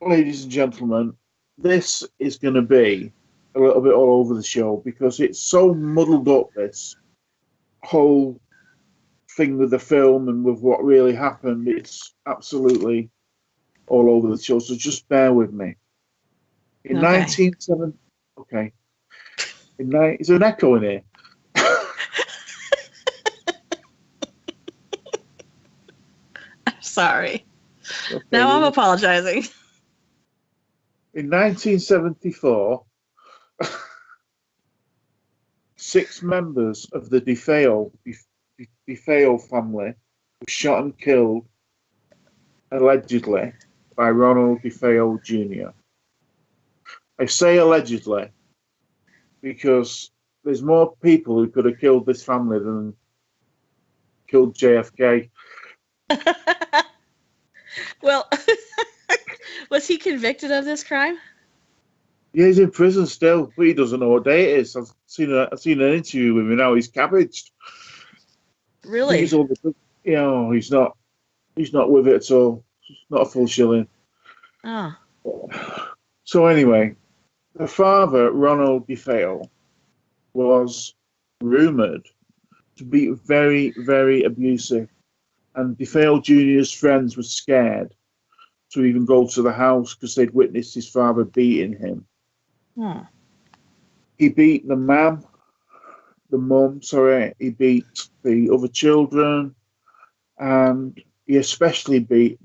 E: ladies and gentlemen, this is going to be a little bit all over the show because it's so muddled up, this whole thing with the film and with what really happened. It's absolutely all over the show, so just bear with me. In
C: Okay.
E: 1970, okay. Is there an echo in here?
C: I'm sorry.
E: Okay,
C: Now I'm apologizing.
E: In 1974, 6 members of the DeFeo family were shot and killed, allegedly, by Ronald DeFeo Jr. I say allegedly because there's more people who could have killed this family than killed JFK.
C: Well, was he convicted of this crime?
E: Yeah, he's in prison still, but he doesn't know what day it is. I've seen an interview with him now. He's cabbaged.
C: Really?
E: He's not with it at all. Not a full shilling.
C: Oh.
E: So anyway, the father, Ronald DeFeo, was rumoured to be very, very abusive, and DeFeo Jr.'s friends were scared to even go to the house because they'd witnessed his father beating him.
C: Hmm.
E: He beat the mum, he beat the other children, and he especially beat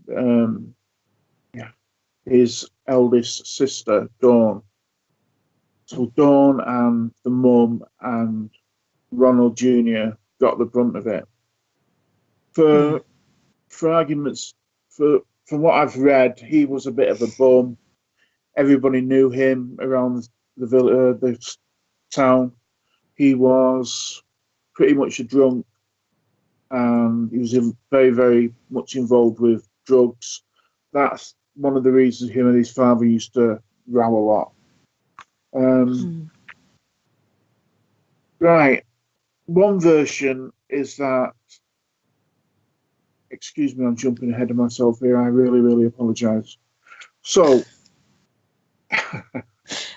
E: his eldest sister, Dawn. So Dawn and the mum and Ronald Jr. got the brunt of it. For arguments, from what I've read, he was a bit of a bum. Everybody knew him around the town. He was pretty much a drunk, and he was very, very much involved with drugs. That's one of the reasons him and his father used to row a lot. Right. One version is that, excuse me, I'm jumping ahead of myself here. I really, really apologise. So,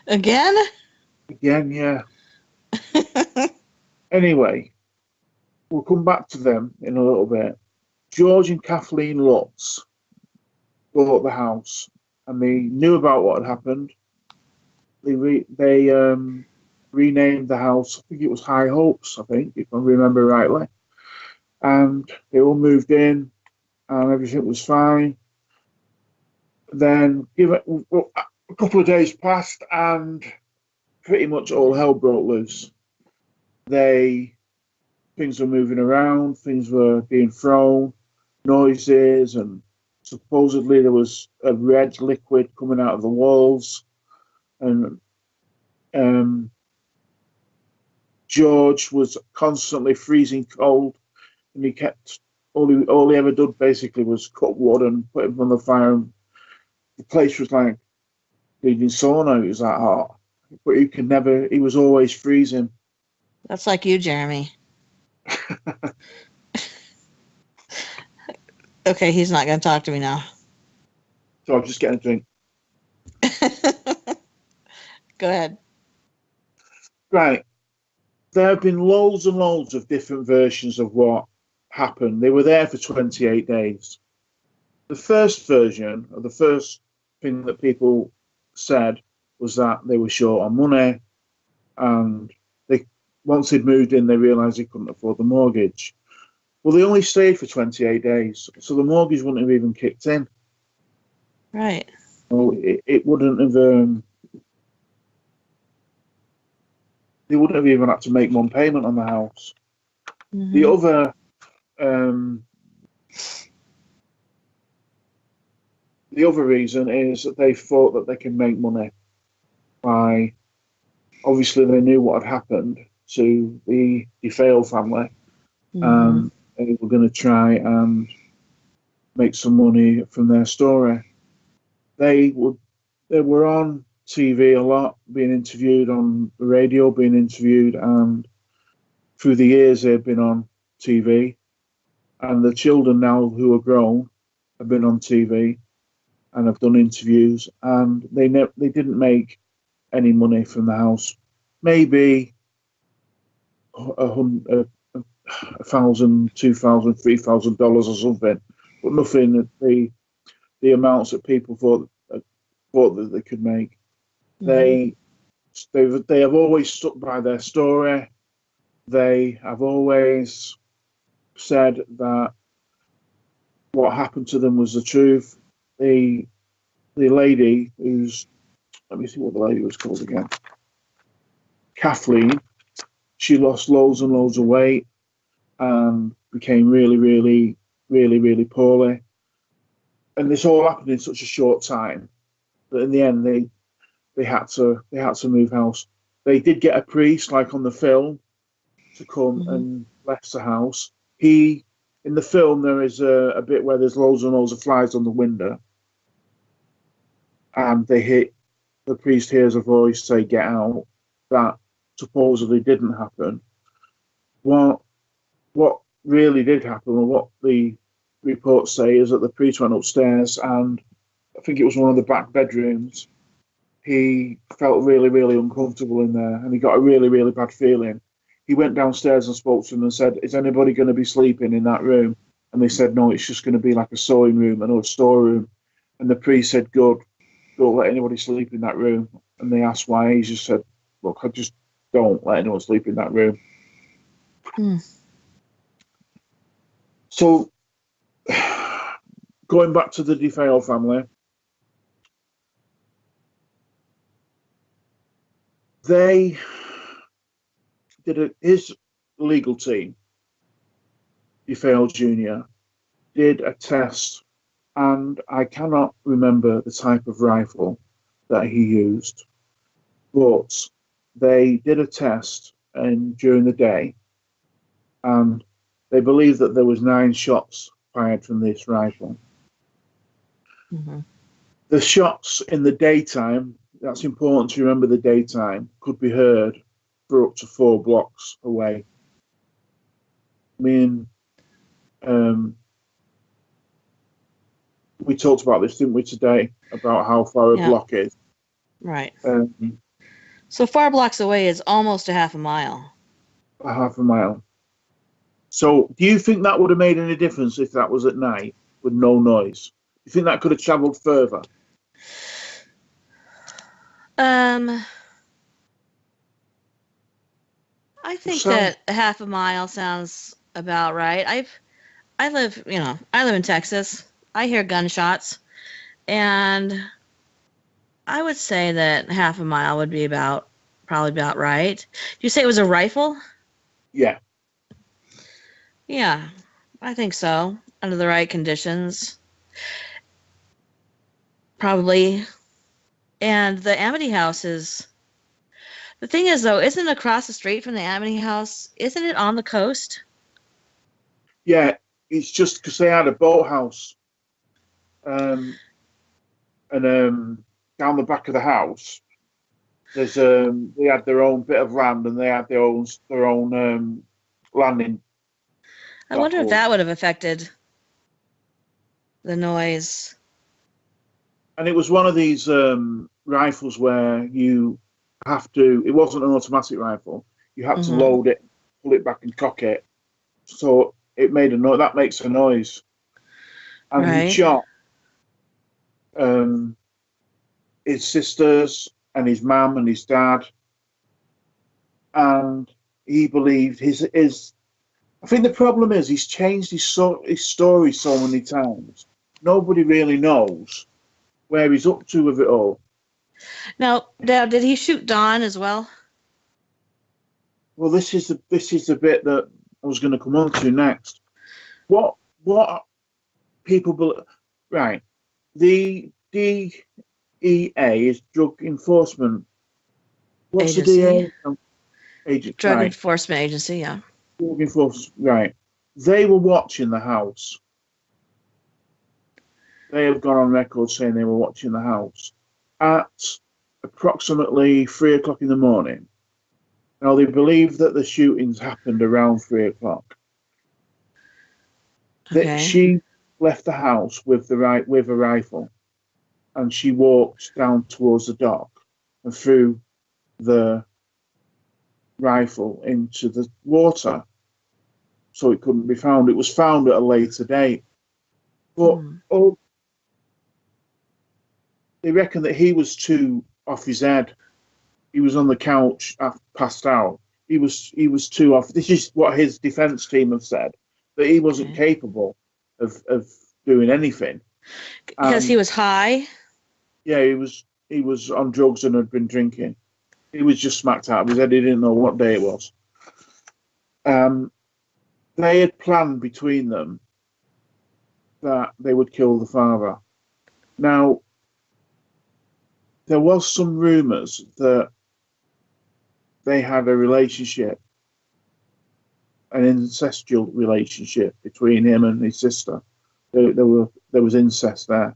C: Again,
E: yeah. Anyway, we'll come back to them in a little bit. George and Kathleen Lutz bought the house, and they knew about what had happened. They renamed the house. I think it was High Hopes, if I remember rightly. And they all moved in, and everything was fine. Then a couple of days passed, and pretty much all hell broke loose. Things were moving around, things were being thrown, noises, and supposedly there was a red liquid coming out of the walls. And George was constantly freezing cold, and he kept all he ever did basically was cut wood and put it on the fire. And the place was like bleeding sauna. It was that hot, but he was always freezing.
C: that's like you, Jeremy. Okay, he's not going to talk to me now.
E: So I'm just getting a drink.
C: Go ahead.
E: Right. There have been loads and loads of different versions of what happened. They were there for 28 days. The first version, or the first thing that people said, was that they were short on money, and once they'd moved in, they realised they couldn't afford the mortgage. Well, they only stayed for 28 days, so the mortgage wouldn't have even kicked in.
C: Right.
E: So it wouldn't have. They wouldn't have even had to make one payment on the house.
C: Mm-hmm.
E: The other the other reason is that they thought that they could make money by, obviously they knew what had happened to the DeFeo family, and they were going to try and make some money from their story. They were on TV a lot, being interviewed on the radio, being interviewed, and through the years they've been on TV. And the children now who are grown have been on TV and have done interviews, and they didn't make any money from the house. Maybe $1,000, $2,000, $3,000 or something, but nothing that the amounts that people thought that they could make. They have always stuck by their story. They have always said that what happened to them was the truth. The lady who's, let me see what the lady was called again, Kathleen, she lost loads and loads of weight and became really, really, really, really poorly. And this all happened in such a short time that in the end they had to move house. They did get a priest, like on the film, to come and bless the house. In the film, there is a bit where there's loads and loads of flies on the window, and the priest hears a voice say, "Get out." That supposedly didn't happen. What really did happen, or what the reports say, is that the priest went upstairs, and I think it was one of the back bedrooms. He felt really, really uncomfortable in there, and he got a really, really bad feeling. He went downstairs and spoke to them and said, "Is anybody going to be sleeping in that room?" And they said, "No, it's just going to be like a sewing room and a storeroom." And the priest said, "Good, don't let anybody sleep in that room." And they asked why. He just said, "Look, I just don't let anyone sleep in that room." So, going back to the DeFeo family, his legal team, DeFeo Jr., did a test, and I cannot remember the type of rifle that he used, but they did a test during the day, and they believe that there was 9 shots fired from this rifle. The shots in the daytime, that's important to remember, the daytime, could be heard for up to 4 blocks away. I mean, we talked about this, didn't we, today, about how far a block is.
C: Right. So 4 blocks away is almost a half a mile.
E: A half a mile. So do you think that would have made any difference if that was at night with no noise? Do you think that could have travelled further?
C: I think that a half a mile sounds about right. I live in Texas. I hear gunshots, and I would say that half a mile would be probably about right. You say it was a rifle?
E: Yeah.
C: Yeah, I think so. Under the right conditions. Probably. And the Amity house is... The thing is, though, isn't it across the street from the Amity house? Isn't it on the coast?
E: Yeah, it's just because they had a boathouse. And down the back of the house, there's they had their own bit of land, and they had their own landing.
C: I wonder if that would have affected the noise.
E: And it was one of these rifles where you have to, it wasn't an automatic rifle. You had to load it, pull it back and cock it. So it made a noise. That makes a noise. And he shot his sisters and his mum and his dad. And he believed I think the problem is he's changed his story so many times. Nobody really knows where he's up to with it all. Now,
C: did he shoot Dawn as well?
E: Well, this is the bit that I was going to come on to next. What people believe? Right. The DEA is Drug Enforcement. What's
C: Agency.
E: the DEA? Agent,
C: Drug
E: right.
C: Enforcement Agency, yeah.
E: Drug Enforcement, right. They were watching the house. They have gone on record saying they were watching the house at approximately 3 o'clock in the morning. Now, they believe that the shootings happened around 3 o'clock.
C: Okay.
E: She left the house with a rifle, and she walked down towards the dock and threw the rifle into the water so it couldn't be found. It was found at a later date. But they reckon that he was too off his head. He was on the couch, passed out. He was too off. This is what his defense team have said, that he wasn't capable of doing anything.
C: Because he was high?
E: Yeah, he was on drugs and had been drinking. He was just smacked out of his head. He didn't know what day it was. They had planned between them that they would kill the father. Now, there was some rumours that they had a relationship, an incestual relationship between him and his sister. There was incest there.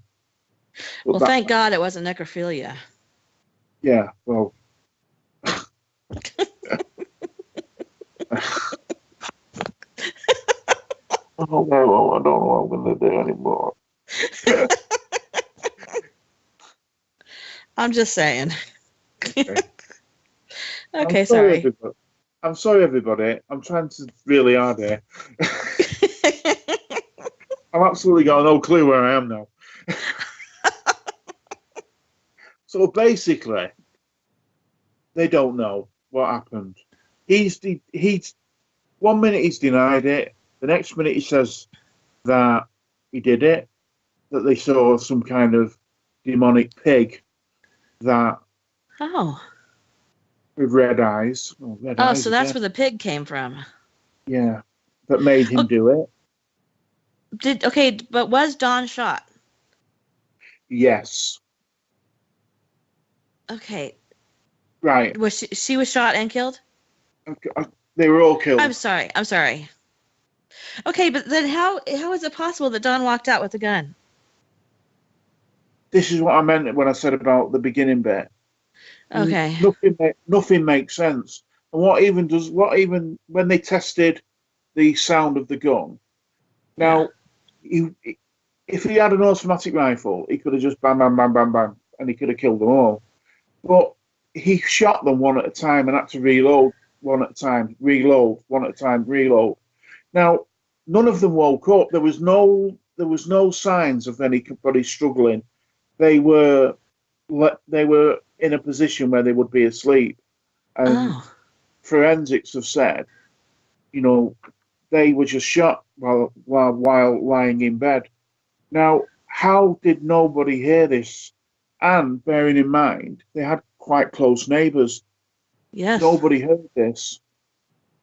E: But
C: well, thank God it wasn't necrophilia.
E: Yeah, well. I don't know what I'm going to do anymore.
C: I'm just saying.
E: Okay,
C: sorry.
E: I'm sorry, everybody. I'm trying to really hard here. I've absolutely got no clue where I am now. So basically, they don't know what happened. He's 1 minute he's denied it. The next minute he says that he did it, that they saw some kind of demonic pig that with red eyes. Oh,
C: so that's where the pig came from.
E: Yeah, that made him do it.
C: But was Dawn shot?
E: Yes.
C: Okay.
E: Right.
C: Was she was shot and killed?
E: They were all killed.
C: I'm sorry. Okay, but then how is it possible that Dawn walked out with a gun?
E: This is what I meant when I said about the beginning bit.
C: Okay.
E: Nothing makes sense. And what even when they tested the sound of the gun. Now, if he had an automatic rifle, he could have just bang, bang, bang, bang, bang, and he could have killed them all. But he shot them one at a time and had to reload one at a time, reload one at a time, reload. Now, none of them woke up. There was no signs of anybody struggling. They were in a position where they would be asleep. And forensics have said, they were just shot while lying in bed. Now, how did nobody hear this? And bearing in mind, they had quite close neighbours.
C: Yes.
E: Nobody heard this.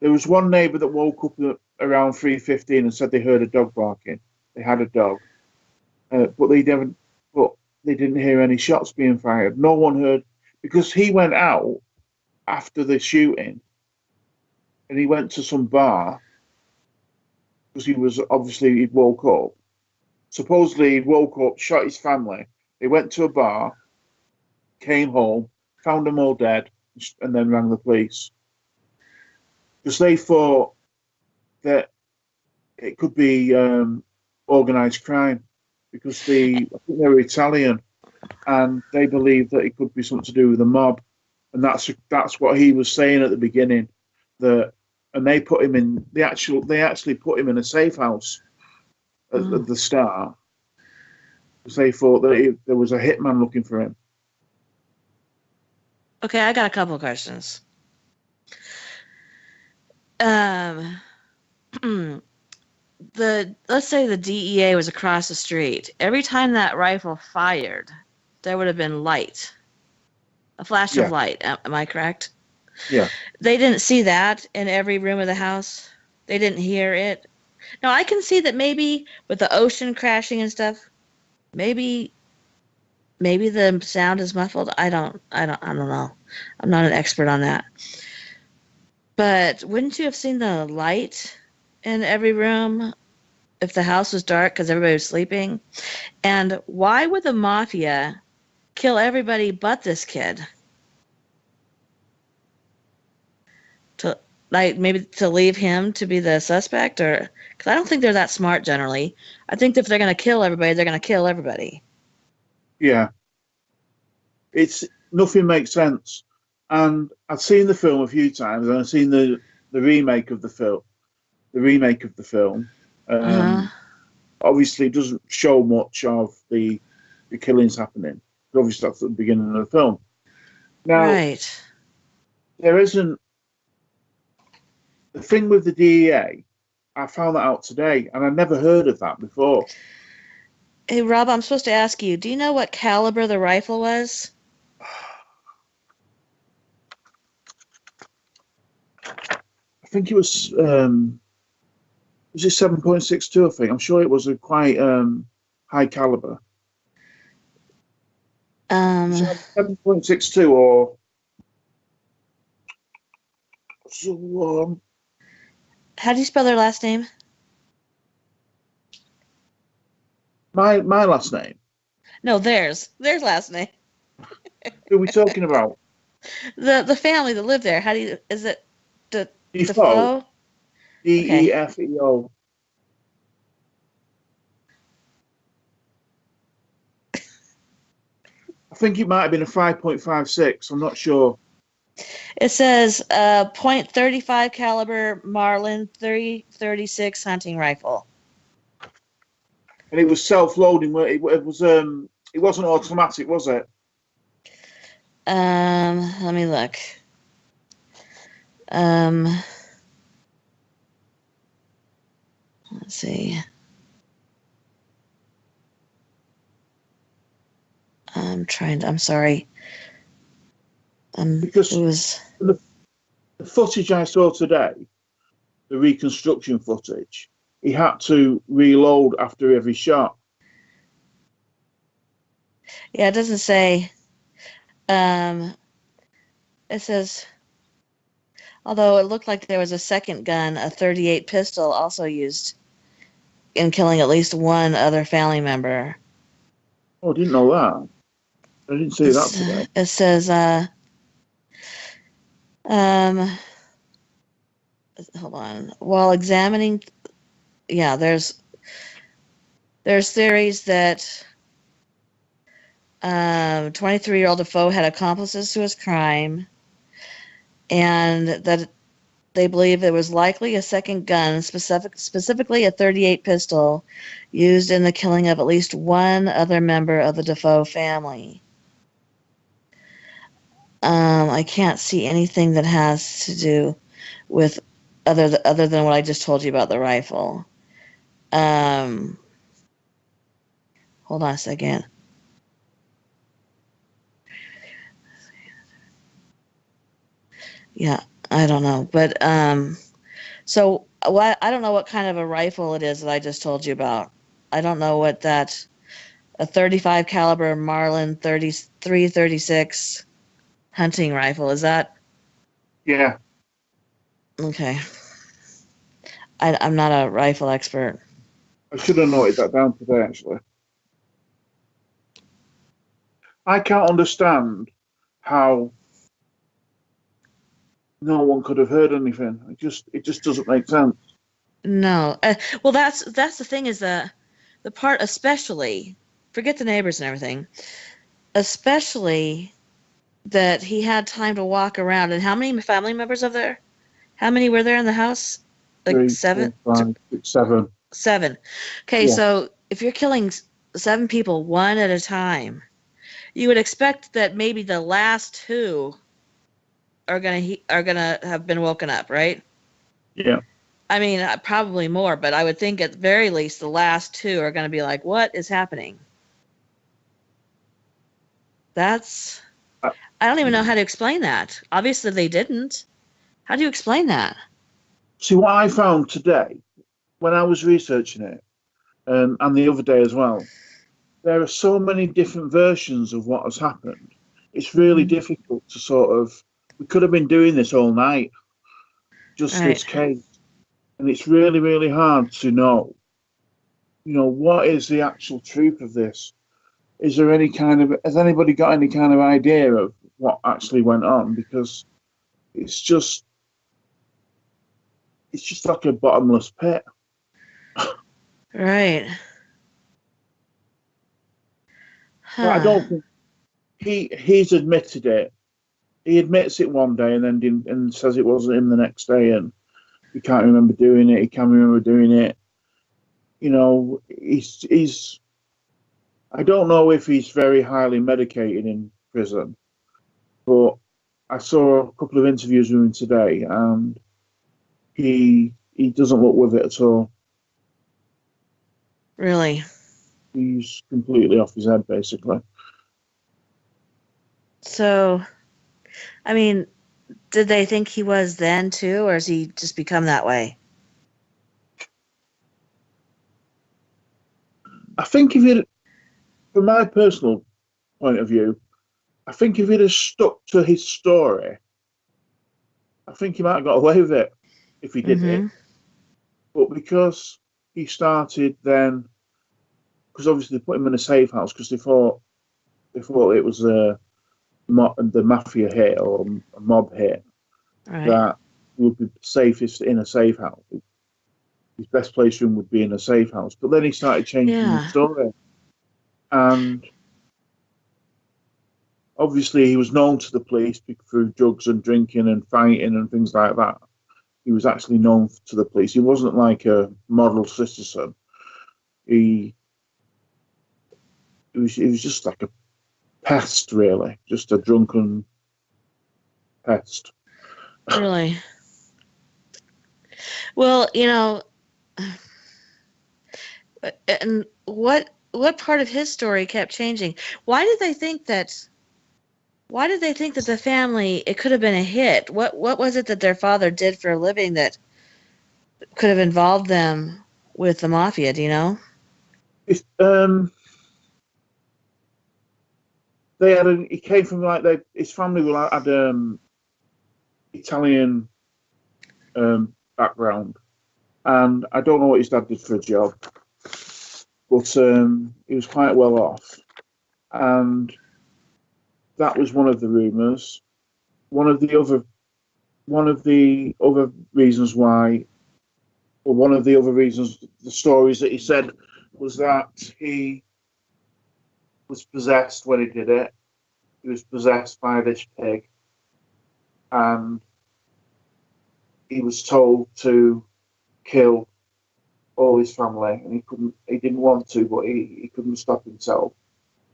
E: There was one neighbour that woke up around 3:15 and said they heard a dog barking. They had a dog, but they didn't hear any shots being fired. No one heard, because he went out after the shooting, and he went to some bar because he'd woke up. Supposedly he'd woke up, shot his family. They went to a bar, came home, found them all dead, and then rang the police. Because they thought that it could be organised crime, because I think they were Italian, and they believed that it could be something to do with the mob, and that's what he was saying at the beginning. And they put him in they actually put him in a safe house at the start, because they thought that there was a hitman looking for him.
C: Okay, I got a couple of questions. Let's say the DEA was across the street. Every time that rifle fired, there would have been light, a flash of light. Am I correct?
E: Yeah.
C: They didn't see that in every room of the house. They didn't hear it. Now, I can see that maybe with the ocean crashing and stuff, maybe maybe the sound is muffled. I don't know. I'm not an expert on that. But wouldn't you have seen the light in every room if the house was dark because everybody was sleeping? And why would the mafia kill everybody but this kid? To like maybe to leave him to be the suspect, or because I don't think they're that smart generally. I think if they're going to kill everybody, they're going to kill everybody.
E: Yeah. It's nothing makes sense. And I've seen the film a few times, and I've seen the remake of the film. The remake of the film. Obviously, it doesn't show much of the killings happening. Obviously, that's at the beginning of the film. Now,
C: Right.
E: there isn't the thing with the DEA. I found that out today, and I never heard of that before.
C: Hey, Rob, I'm supposed to ask you, do you know what caliber the rifle was?
E: I think it was it 7.62? I think I'm sure it was a quite high caliber. 7.62 or so.
C: How do you spell their last name?
E: My last name.
C: No, theirs. Their last name.
E: Who are we talking about?
C: The family that lived there. How do you? Is it
E: Defoe.
C: Defoe?
E: DEFEO. I think it might have been a 5.56. I'm not sure.
C: It says .35 caliber Marlin 336 hunting rifle.
E: And it was self-loading. It was it wasn't automatic, was it?
C: Let me look. Let's see. I'm sorry.
E: Because
C: it was
E: the footage I saw today, the reconstruction footage, he had to reload after every shot.
C: Yeah, it doesn't say. It says, although it looked like there was a second gun, a .38 pistol, also used in killing at least one other family member.
E: Oh, I didn't know that. I didn't see that today.
C: It says, hold on. While examining, yeah, there's theories that 23-year-old Defoe had accomplices to his crime, and that they believe there was likely a second gun, specifically a .38 pistol, used in the killing of at least one other member of the Defoe family. I can't see anything that has to do with other than what I just told you about the rifle. Hold on a second. Yeah, I don't know, but so what? I don't know what kind of a rifle it is that I just told you about. I don't know what that a .35 caliber Marlin 336 hunting rifle is. That
E: Yeah.
C: okay? I'm not a rifle expert.
E: I should have noted that down today, actually. I can't understand how no one could have heard anything. It just doesn't make sense.
C: No. Well, that's the thing is the part, especially, forget the neighbors and everything, especially that he had time to walk around. And how many family members are there? How many were there in the house? Like
E: 3,
C: 7?
E: 4, 5, 6, 7.
C: 7. Okay,
E: Yeah.
C: so if you're killing 7 people one at a time, you would expect that maybe the last 2 are gonna have been woken up, right?
E: Yeah.
C: I mean, probably more, but I would think at the very least the last 2 are going to be like, what is happening? That's, I don't even know how to explain that. Obviously they didn't. How do you explain that?
E: See, what I found today when I was researching it, and the other day as well, there are so many different versions of what has happened. It's really difficult to sort of. We could have been doing this all night, just
C: Right.
E: this case, and it's really, really hard to know. You know, what is the actual truth of this? Is there any kind of? Has anybody got any kind of idea of what actually went on? Because it's just like a bottomless pit.
C: Right.
E: But I
C: Huh.
E: don't think he's admitted it. He admits it one day and then and says it wasn't him the next day, and he can't remember doing it. He can't remember doing it. You know, he's. I don't know if he's very highly medicated in prison, but I saw a couple of interviews with him today, and he doesn't look with it at all.
C: Really?
E: He's completely off his head, basically.
C: So, I mean, did they think he was then too, or has he just become that way?
E: I think if it, from my personal point of view, I think if he'd have stuck to his story, I think he might have got away with it if he did it. But because he started then, because obviously they put him in a safe house because they thought it was the mafia hit or a mob hit,
C: Right.
E: that would be safest in a safe house. His best place room would be in a safe house. But then he started changing
C: Yeah.
E: his story. And obviously he was known to the police through drugs and drinking and fighting and things like that. He was actually known to the police. He wasn't like a model citizen. He was just like a pest, really. Just a drunken pest.
C: Really? Well, you know, and what part of his story kept changing? Why did they think that the family, it could have been a hit? What was it that their father did for a living that could have involved them with the mafia, do you know?
E: If, he came from his family had Italian background, and I don't know what his dad did for a job, but he was quite well off, and that was one of the rumours. One of the other reasons why, or one of the other reasons, the stories that he said was that he was possessed when he did it. He was possessed by this pig, and he was told to kill all his family, and he didn't want to, but he couldn't stop himself.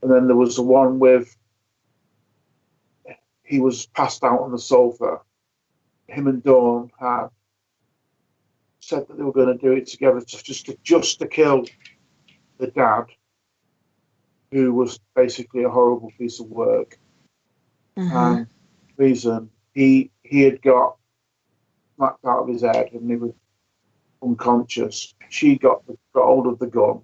E: And then there was the one with, he was passed out on the sofa. Him and Dawn had said that they were going to do it together just to kill the dad, who was basically a horrible piece of work. And reason he had got knocked out of his head and he was unconscious. She got hold of the gun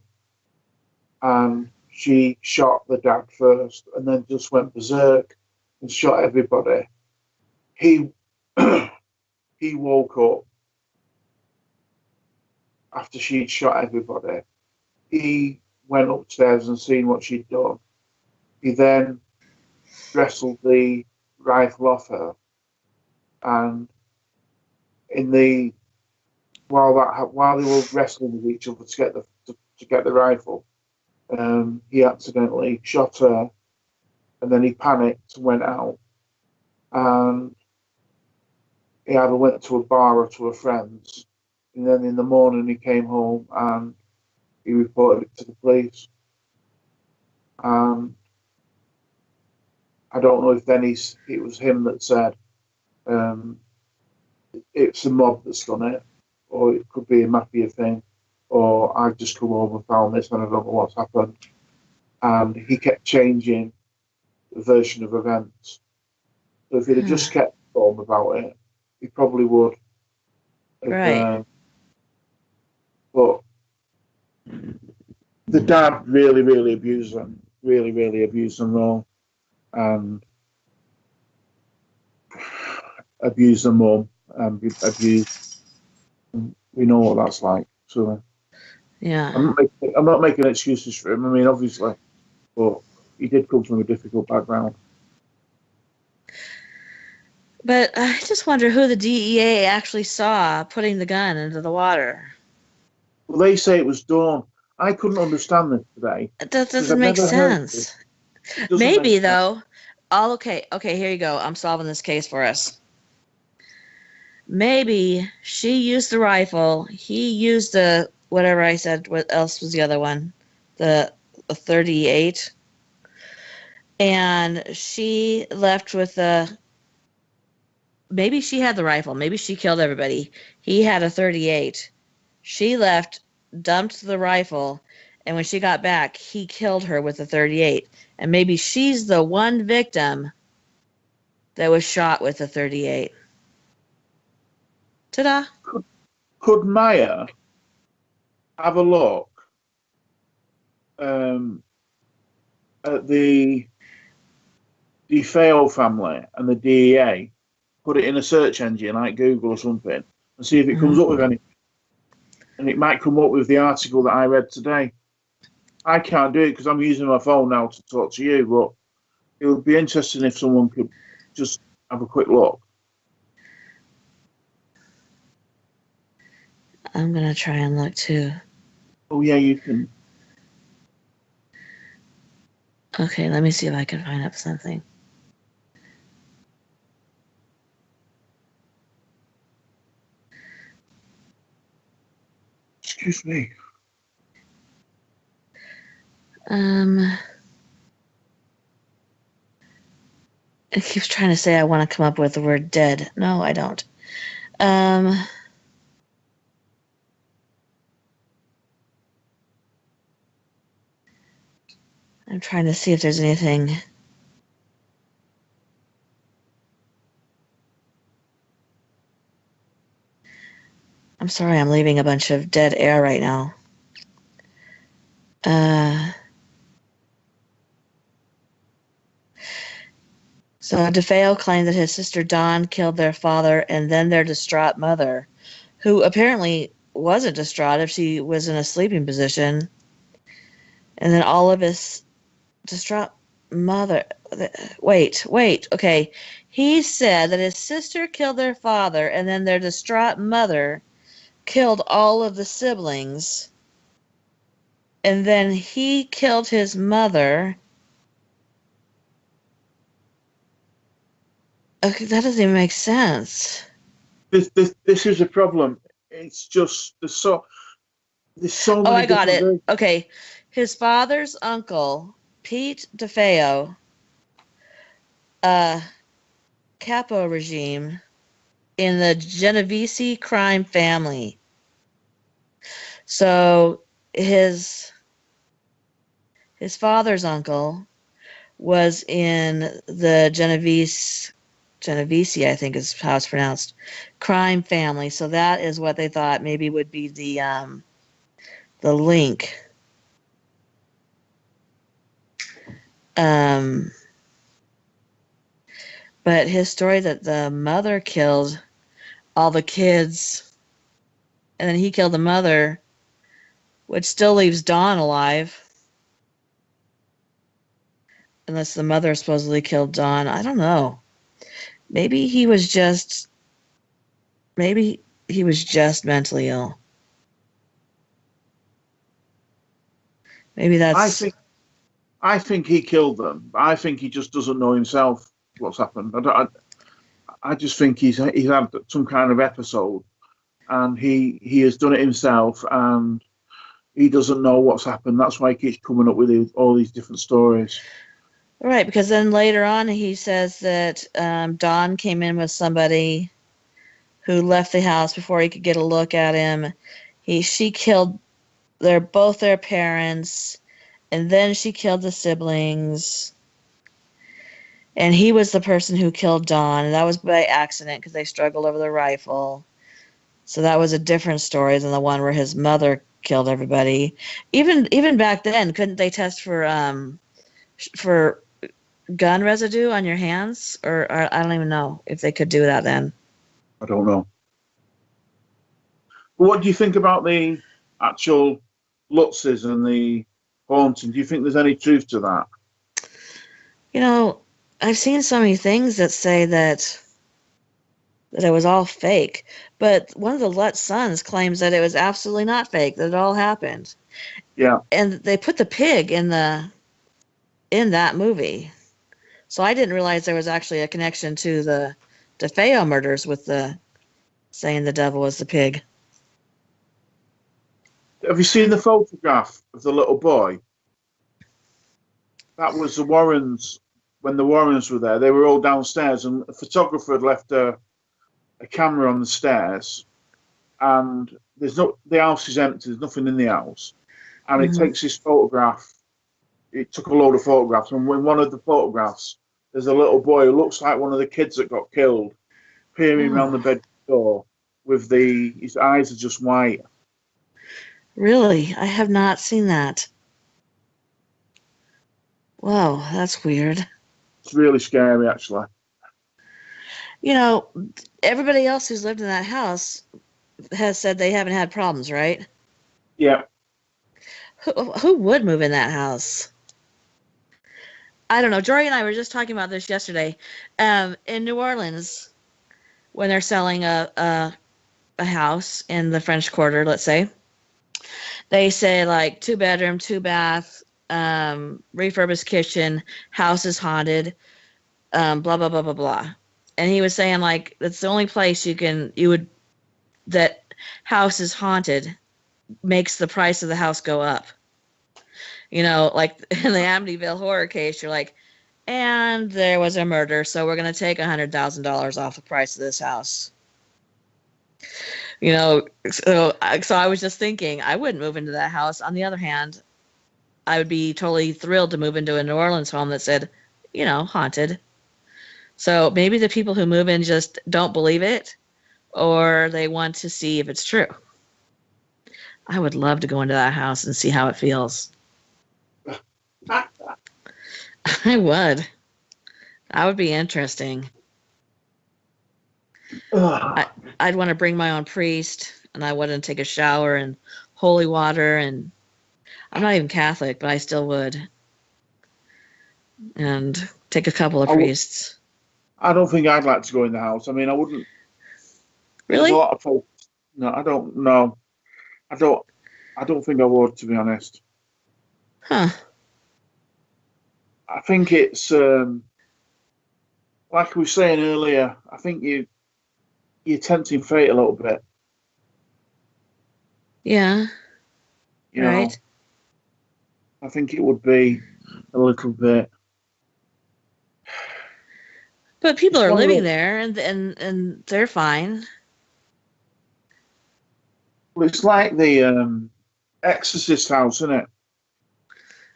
E: and she shot the dad first and then just went berserk and shot everybody. He he woke up after she'd shot everybody. He went upstairs and seen what she'd done. He then wrestled the rifle off her, and while they were wrestling with each other to get the rifle, he accidentally shot her, and then he panicked and went out, and he either went to a bar or to a friend's, and then in the morning he came home and he reported it to the police. I don't know if then it was him that said it's a mob that's done it, or it could be a mafia thing, or I've just come home and found this and I don't know what's happened. And he kept changing the version of events. So if he'd have just kept calm about it, he probably would have,
C: Right.
E: but the dad really abused them, really abused them all, and abused the mum, and abused. We know what that's like. So
C: Yeah.
E: I'm not making excuses for him. I mean, obviously, but he did come from a difficult background.
C: But I just wonder who the DEA actually saw putting the gun into the water.
E: Well, they say it was Dawn. I couldn't understand this today.
C: That
E: Because
C: doesn't
E: I've
C: make
E: never heard of
C: sense.
E: it. It doesn't
C: Maybe,
E: make sense.
C: though. Okay, here you go. I'm solving this case for us. Maybe she used the rifle. He used the, whatever I said, what else was the other one? The 38. And she left with the, maybe she had the rifle. Maybe she killed everybody. He had a 38. She left, dumped the rifle, and when she got back, he killed her with the 38. And maybe she's the one victim that was shot with the 38. Ta-da!
E: Could Maya have a look at the DeFeo family and the DEA, put it in a search engine like Google or something, and see if it comes up with anything? And it might come up with the article that I read today. I can't do it because I'm using my phone now to talk to you, but it would be interesting if someone could just have a quick look.
C: I'm going to try and look too.
E: Oh, yeah, you can.
C: Okay, let me see if I can find up something.
E: Excuse me.
C: It keeps trying to say I want to come up with the word dead. No, I don't. I'm trying to see if there's anything. I'm sorry, I'm leaving a bunch of dead air right now. So DeFeo claimed that his sister Dawn killed their father and then their distraught mother, who apparently wasn't distraught if she was in a sleeping position. And then all of his distraught mother. Wait. Okay. He said that his sister killed their father and then their distraught mother killed all of the siblings. And then he killed his mother. Okay, that doesn't even make sense.
E: This is a problem. It's just there's so many.
C: Oh, I got it.
E: versions.
C: Okay, his father's uncle, Pete DeFeo, capo regime in the Genovese crime family. So his father's uncle was in the Genovese, I think is how it's pronounced, crime family. So that is what they thought maybe would be the link. But his story that the mother killed all the kids and then he killed the mother, which still leaves Dawn alive. Unless the mother supposedly killed Dawn. I don't know. Maybe he was just mentally ill. Maybe that's...
E: I think he killed them. I think he just doesn't know himself what's happened. I just think he's had some kind of episode, and he has done it himself, and he doesn't know what's happened. That's why he keeps coming up with all these different stories.
C: Right, because then later on he says that Dawn came in with somebody who left the house before he could get a look at him. She killed both their parents, and then she killed the siblings. And he was the person who killed Dawn, and that was by accident because they struggled over the rifle. So that was a different story than the one where his mother killed everybody. Even back then, couldn't they test for gun residue on your hands? Or I don't even know if they could do that then.
E: I don't know. But what do you think about the actual Lutzes and the haunting? Do you think there's any truth to that?
C: You know, I've seen so many things that say that it was all fake, but one of the Lutz sons claims that it was absolutely not fake, that it all happened.
E: Yeah.
C: And they put the pig in that movie. So I didn't realize there was actually a connection to the DeFeo murders with the saying the devil was the pig.
E: Have you seen the photograph of the little boy? That was the Warrens. When the Warrens were there, they were all downstairs, and a photographer had left a camera on the stairs, and the house is empty. There's nothing in the house, and it takes this photograph. It took a load of photographs, and in one of the photographs, there's a little boy who looks like one of the kids that got killed, peering around the bed door with his eyes are just white.
C: Really? I have not seen that. Wow, that's weird.
E: It's really scary, actually.
C: You know, everybody else who's lived in that house has said they haven't had problems, right?
E: Yeah.
C: Who would move in that house? I don't know. Jory and I were just talking about this yesterday. In New Orleans, when they're selling a house in the French Quarter, let's say, they say like 2-bedroom, 2-bath, refurbished kitchen, house is haunted, blah blah blah blah blah. And he was saying like that's the only place that house is haunted makes the price of the house go up. You know, like in the Amytiville horror case, you're like, and there was a murder, so we're going to take $100,000 off the price of this house. You know, so I was just thinking, I wouldn't move into that house. On the other hand, I would be totally thrilled to move into a New Orleans home that said, you know, haunted. So maybe the people who move in just don't believe it, or they want to see if it's true. I would love to go into that house and see how it feels. I would. That would be interesting. I'd want to bring my own priest, and I wouldn't take a shower in holy water, and I'm not even Catholic, but I still would. And take a couple of priests.
E: I don't think I'd like to go in the house. I mean, I wouldn't.
C: Really?
E: There's a lot of folks. No, I don't know. I don't think I would, to be honest.
C: Huh.
E: I think it's like we were saying earlier. I think you're tempting fate a little bit.
C: Yeah.
E: You
C: right.
E: know, I think it would be a little bit.
C: But people are living there, and they're fine.
E: Well, it's like the Exorcist house, isn't it?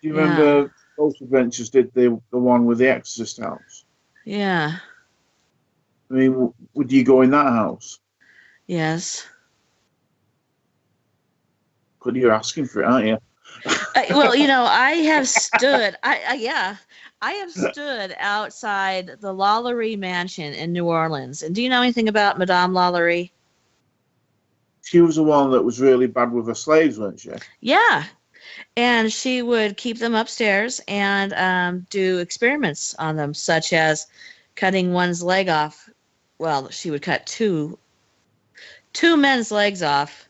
E: Do you remember Ghost Adventures did the one with the Exorcist house?
C: Yeah.
E: I mean, would you go in that house?
C: Yes.
E: But you're asking for it, aren't you?
C: Well, you know, I have stood. I have stood outside the Lalaurie Mansion in New Orleans. And do you know anything about Madame Lalaurie?
E: She was the one that was really bad with her slaves, wasn't she?
C: Yeah. And she would keep them upstairs and do experiments on them, such as cutting one's leg off. Well, she would cut two men's legs off,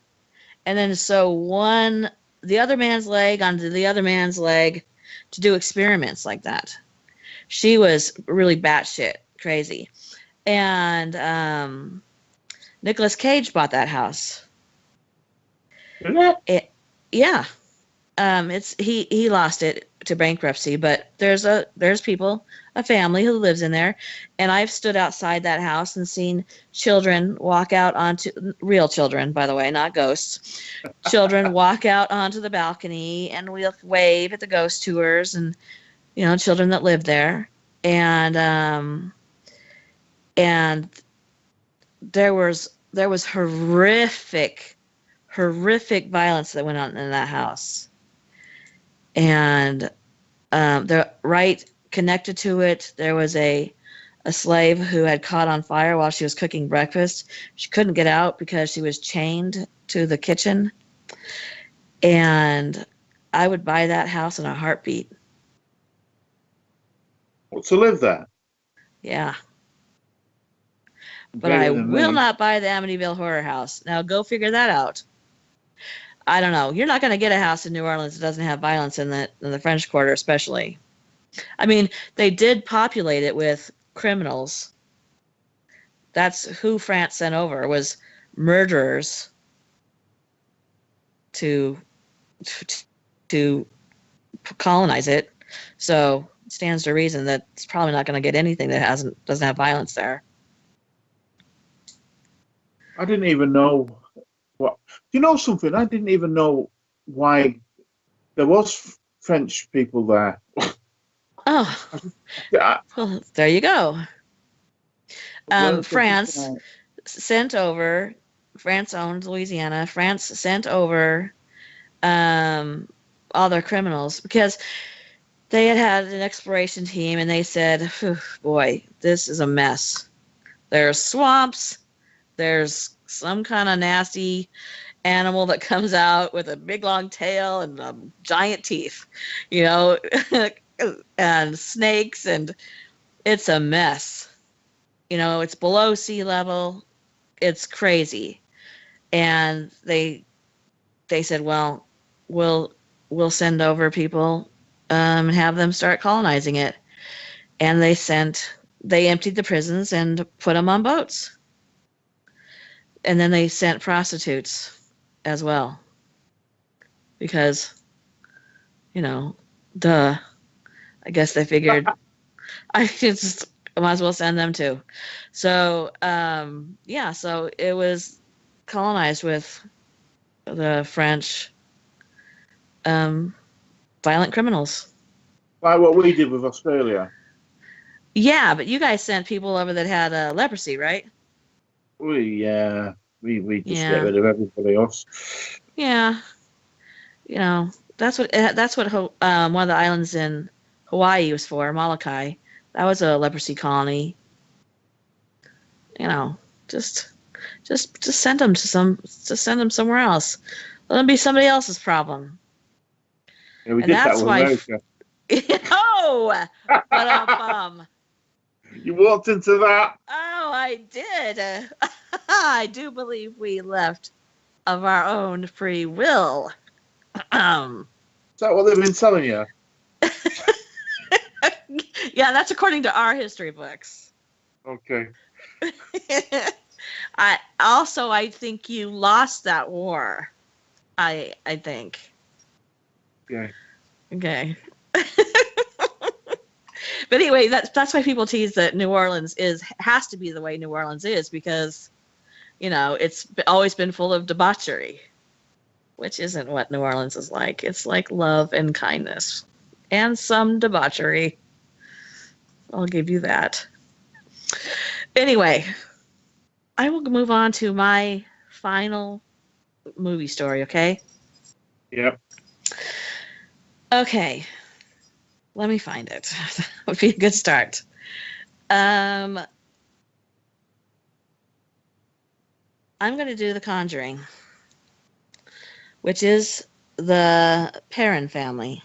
C: and then sew the other man's leg onto the other man's leg to do experiments like that. She was really batshit crazy. And Nicolas Cage bought that house. Yeah. He lost it to bankruptcy, but there's a family who lives in there, and I've stood outside that house and seen children walk out onto, real children, by the way, not ghosts, children walk out onto the balcony, and we'll wave at the ghost tours, and you know, children that live there, and there was horrific horrific violence that went on in that house. And the right connected to it, there was a slave who had caught on fire while she was cooking breakfast. She couldn't get out because she was chained to the kitchen. And I would buy that house in a heartbeat.
E: What, to live there?
C: Yeah. But
E: Better
C: I
E: than
C: will
E: me.
C: not buy the Amytiville Horror House. Now go figure that out. I don't know. You're not going to get a house in New Orleans that doesn't have violence in the French Quarter, especially. I mean, they did populate it with criminals. That's who France sent over, was murderers to colonize it. So it stands to reason that it's probably not going to get anything that doesn't have violence there.
E: I didn't even know what. You know something? I didn't even know why there was French people there.
C: Oh,
E: I-
C: well, there you go.
E: Well,
C: France sent over. France owned Louisiana. France sent over all their criminals because they had an exploration team, and they said, "Boy, this is a mess. There's swamps. There's some kind of nasty animal that comes out with a big long tail and giant teeth, you know, and snakes, and it's a mess. You know, it's below sea level. It's crazy." And they said, "Well, we'll send over people and have them start colonizing it." And they emptied the prisons and put them on boats. And then they sent prostitutes as well. Because, you know, duh. I guess they figured I might as well send them too. So, yeah, so it was colonized with the French violent criminals.
E: like what we did with Australia.
C: Yeah, but you guys sent people over that had leprosy, right?
E: We just
C: Yeah.
E: get rid of everybody else.
C: Yeah, you know, that's what one of the islands in Hawaii was for, Molokai. That was a leprosy colony. You know, just send them send them somewhere else. Let them be somebody else's problem.
E: Yeah, we
C: And
E: did that
C: that's
E: with
C: why
E: America.
C: Oh, but
E: You walked into that.
C: oh, I did. I do believe we left of our own free will.
E: Is that what they've been telling you?
C: Yeah, that's according to our history books.
E: Okay.
C: I think you lost that war. I think.
E: Yeah.
C: Okay. But anyway, that's why people tease that New Orleans has to be the way New Orleans is, because, you know, it's always been full of debauchery, which isn't what New Orleans is like. It's like love and kindness and some debauchery. I'll give you that. Anyway, I will move on to my final movie story, okay?
E: Yep.
C: Okay. Let me find it. That would be a good start. I'm going to do The Conjuring, which is the Perron family.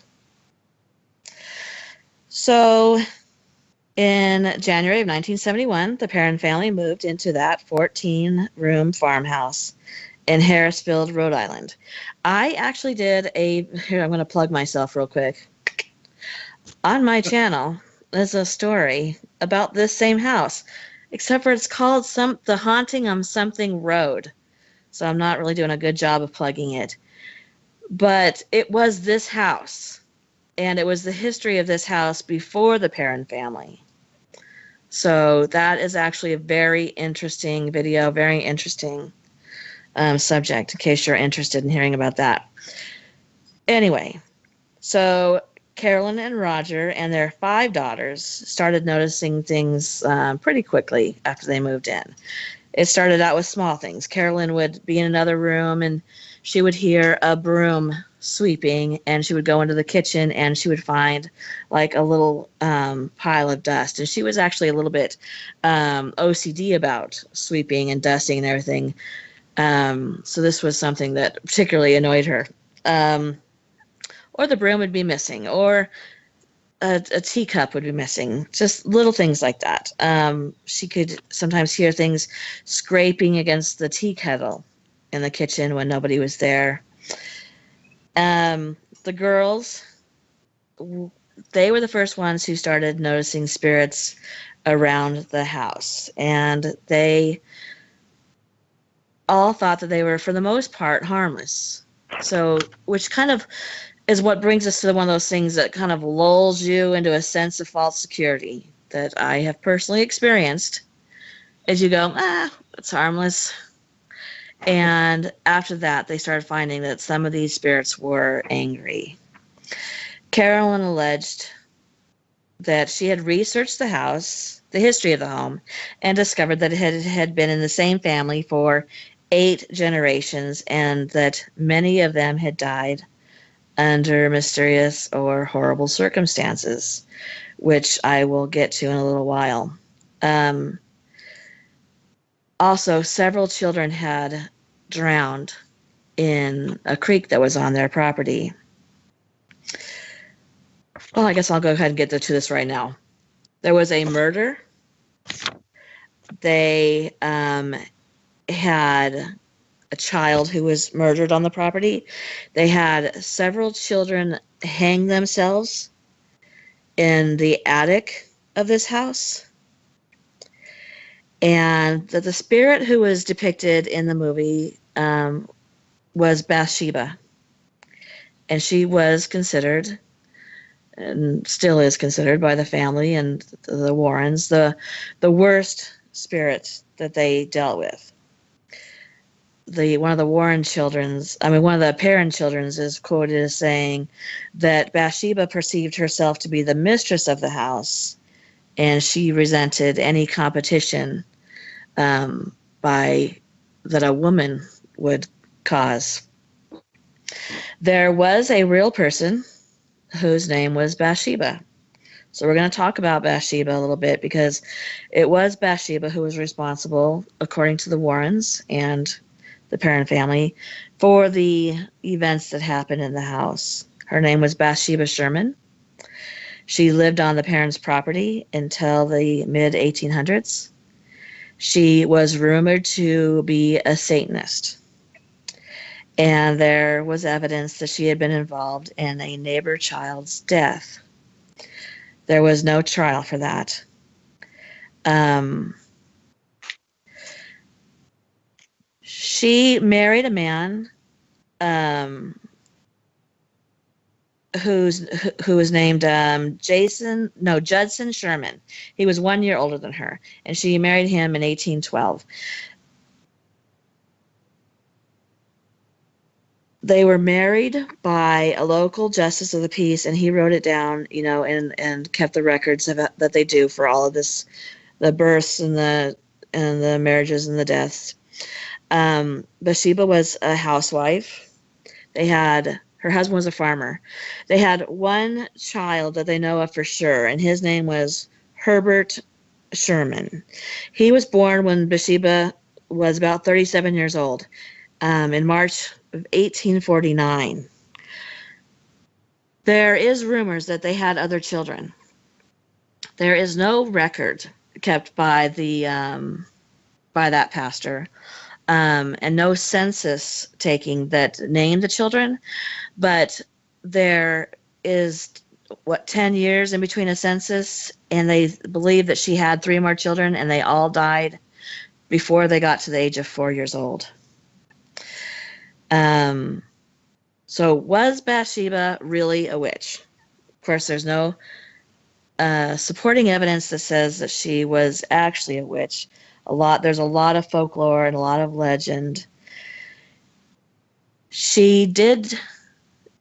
C: So, in January of 1971, the Perron family moved into that 14-room farmhouse in Harrisfield, Rhode Island. I actually did here, I'm going to plug myself real quick. On my channel, there's a story about this same house, except for it's called The Haunting on Something Road. So I'm not really doing a good job of plugging it. But it was this house, and it was the history of this house before the Perron family. So that is actually a very interesting video, very interesting subject, in case you're interested in hearing about that. Anyway, so Carolyn and Roger and their 5 daughters started noticing things pretty quickly after they moved in. It started out with small things. Carolyn would be in another room and she would hear a broom sweeping, and she would go into the kitchen and she would find like a little pile of dust. And she was actually a little bit OCD about sweeping and dusting and everything. So this was something that particularly annoyed her. Or the broom would be missing, or a teacup would be missing, just little things like that. She could sometimes hear things scraping against the tea kettle in the kitchen when nobody was there. The girls, they were the first ones who started noticing spirits around the house, and they all thought that they were, for the most part, harmless. So, which kind of is what brings us to one of those things that kind of lulls you into a sense of false security that I have personally experienced. As you go, it's harmless. And after that, they started finding that some of these spirits were angry. Carolyn alleged that she had researched the house, the history of the home, and discovered that it had been in the same family for 8 generations, and that many of them had died under mysterious or horrible circumstances, which I will get to in a little while. Also, several children had drowned in a creek that was on their property. Well, I guess I'll go ahead and get to this right now. There was a murder. They had a child who was murdered on the property. They had several children hang themselves in the attic of this house. And that the spirit who was depicted in the movie was Bathsheba. And she was considered, and still is considered by the family and the Warrens, the worst spirit that they dealt with. One of the Perrin children's is quoted as saying that Bathsheba perceived herself to be the mistress of the house, and she resented any competition that a woman would cause. There was a real person whose name was Bathsheba. So we're going to talk about Bathsheba a little bit, because it was Bathsheba who was responsible, according to the Warrens and the Perrin family, for the events that happened in the house. Her name was Bathsheba Sherman. She lived on the Perrins' property until the mid-1800s. She was rumored to be a Satanist. And there was evidence that she had been involved in a neighbor child's death. There was no trial for that. She married a man who was named Judson Sherman. He was 1 year older than her, and she married him in 1812. They were married by a local justice of the peace, and he wrote it down, and kept the records of it, that they do for all of this, the births and the marriages and the deaths. Bathsheba was a housewife. Her husband was a farmer. They had one child that they know of for sure, and his name was Herbert Sherman. He was born when Bathsheba was about 37 years old, in March of 1849. There is rumors that they had other children. There is no record kept by that pastor, and no census taking that named the children, but there is 10 years in between a census, and they believe that she had 3 more children, and they all died before they got to the age of 4 years old. So was Bathsheba really a witch? Of course, there's no supporting evidence that says that she was actually a witch. There's a lot of folklore and a lot of legend. She did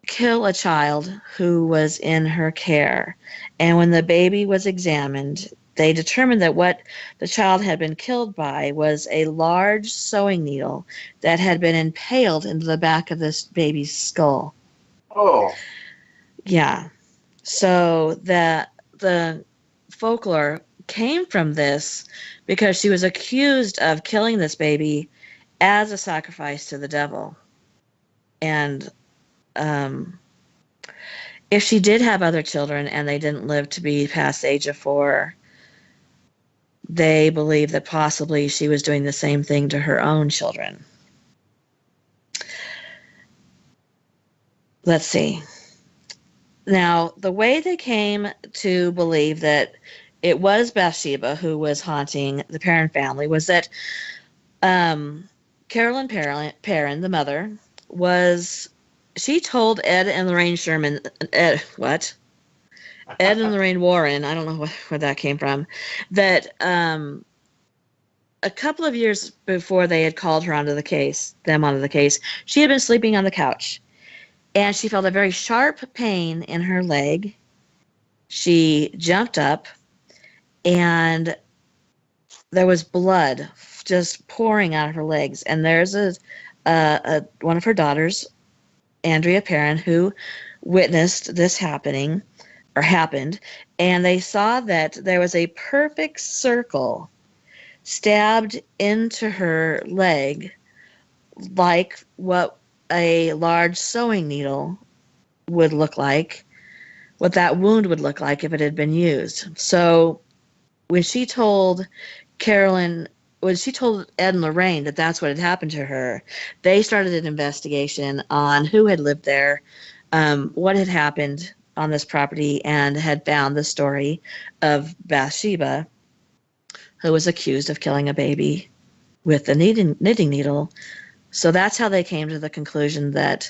C: kill a child who was in her care, and when the baby was examined, they determined that what the child had been killed by was a large sewing needle that had been impaled into the back of this baby's skull.
D: Oh,
C: Yeah. So the folklore came from this because she was accused of killing this baby as a sacrifice to the devil. And if she did have other children and they didn't live to be past the age of 4, they believe that possibly she was doing the same thing to her own children. Let's see. Now, the way they came to believe that it was Bathsheba who was haunting the Perrin family was that Carolyn Perrin, the mother, she told Ed and Lorraine Ed and Lorraine Warren, I don't know where that came from, that a couple of years before they had called her onto the case, she had been sleeping on the couch. And she felt a very sharp pain in her leg. She jumped up, and there was blood just pouring out of her legs. And there's one of her daughters, Andrea Perrin, who witnessed this happened, and they saw that there was a perfect circle stabbed into her leg, like what a large sewing needle would look like, what that wound would look like if it had been used. So when she told Ed and Lorraine that that's what had happened to her, they started an investigation on who had lived there, what had happened on this property, and had found the story of Bathsheba, who was accused of killing a baby with a knitting needle. So that's how they came to the conclusion that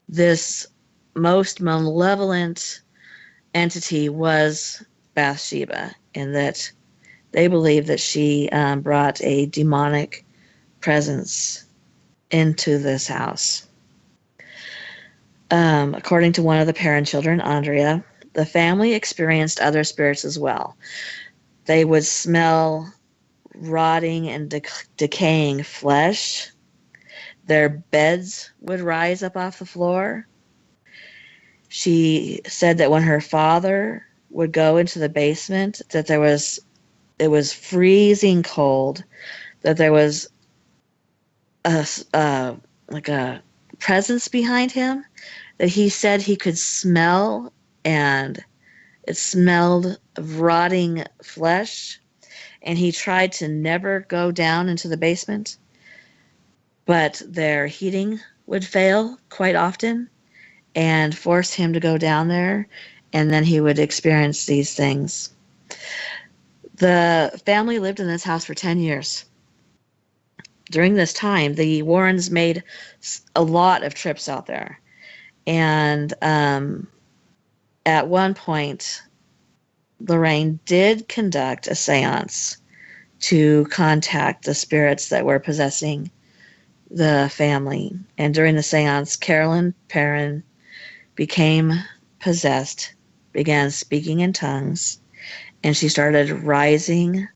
C: this most malevolent entity was Bathsheba, and that they believed that she brought a demonic presence into this house. According to one of the Perrin children, Andrea, the family experienced other spirits as well. They would smell rotting and decaying flesh. Their beds would rise up off the floor. She said that when her father would go into the basement, that it was freezing cold, that there was like a presence behind him, that he said he could smell, and it smelled of rotting flesh, and he tried to never go down into the basement. But their heating would fail quite often and force him to go down there, and then he would experience these things. The family lived in this house for 10 years. During this time, the Warrens made a lot of trips out there. And at one point, Lorraine did conduct a seance to contact the spirits that were possessing the family. And during the seance, Carolyn Perrin became possessed, began speaking in tongues, and she started rising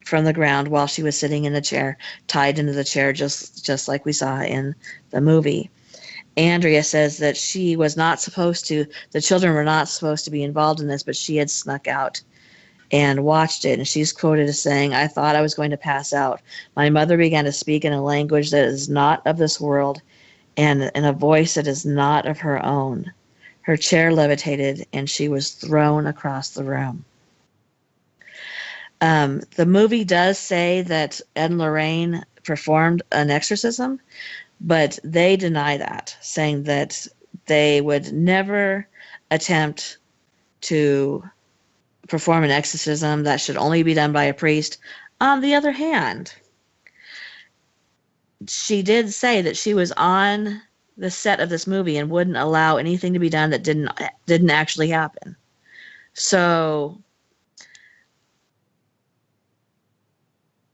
C: from the ground while she was sitting in the chair, tied into the chair, just like we saw in the movie. Andrea says that the children were not supposed to be involved in this, but she had snuck out and watched it, and she's quoted as saying, "I thought I was going to pass out. My mother began to speak in a language that is not of this world, and in a voice that is not of her own. Her chair levitated, and she was thrown across the room." The movie does say that Ed and Lorraine performed an exorcism, but they deny that, saying that they would never attempt to perform an exorcism. That should only be done by a priest. On the other hand, she did say that she was on the set of this movie and wouldn't allow anything to be done that didn't actually happen. So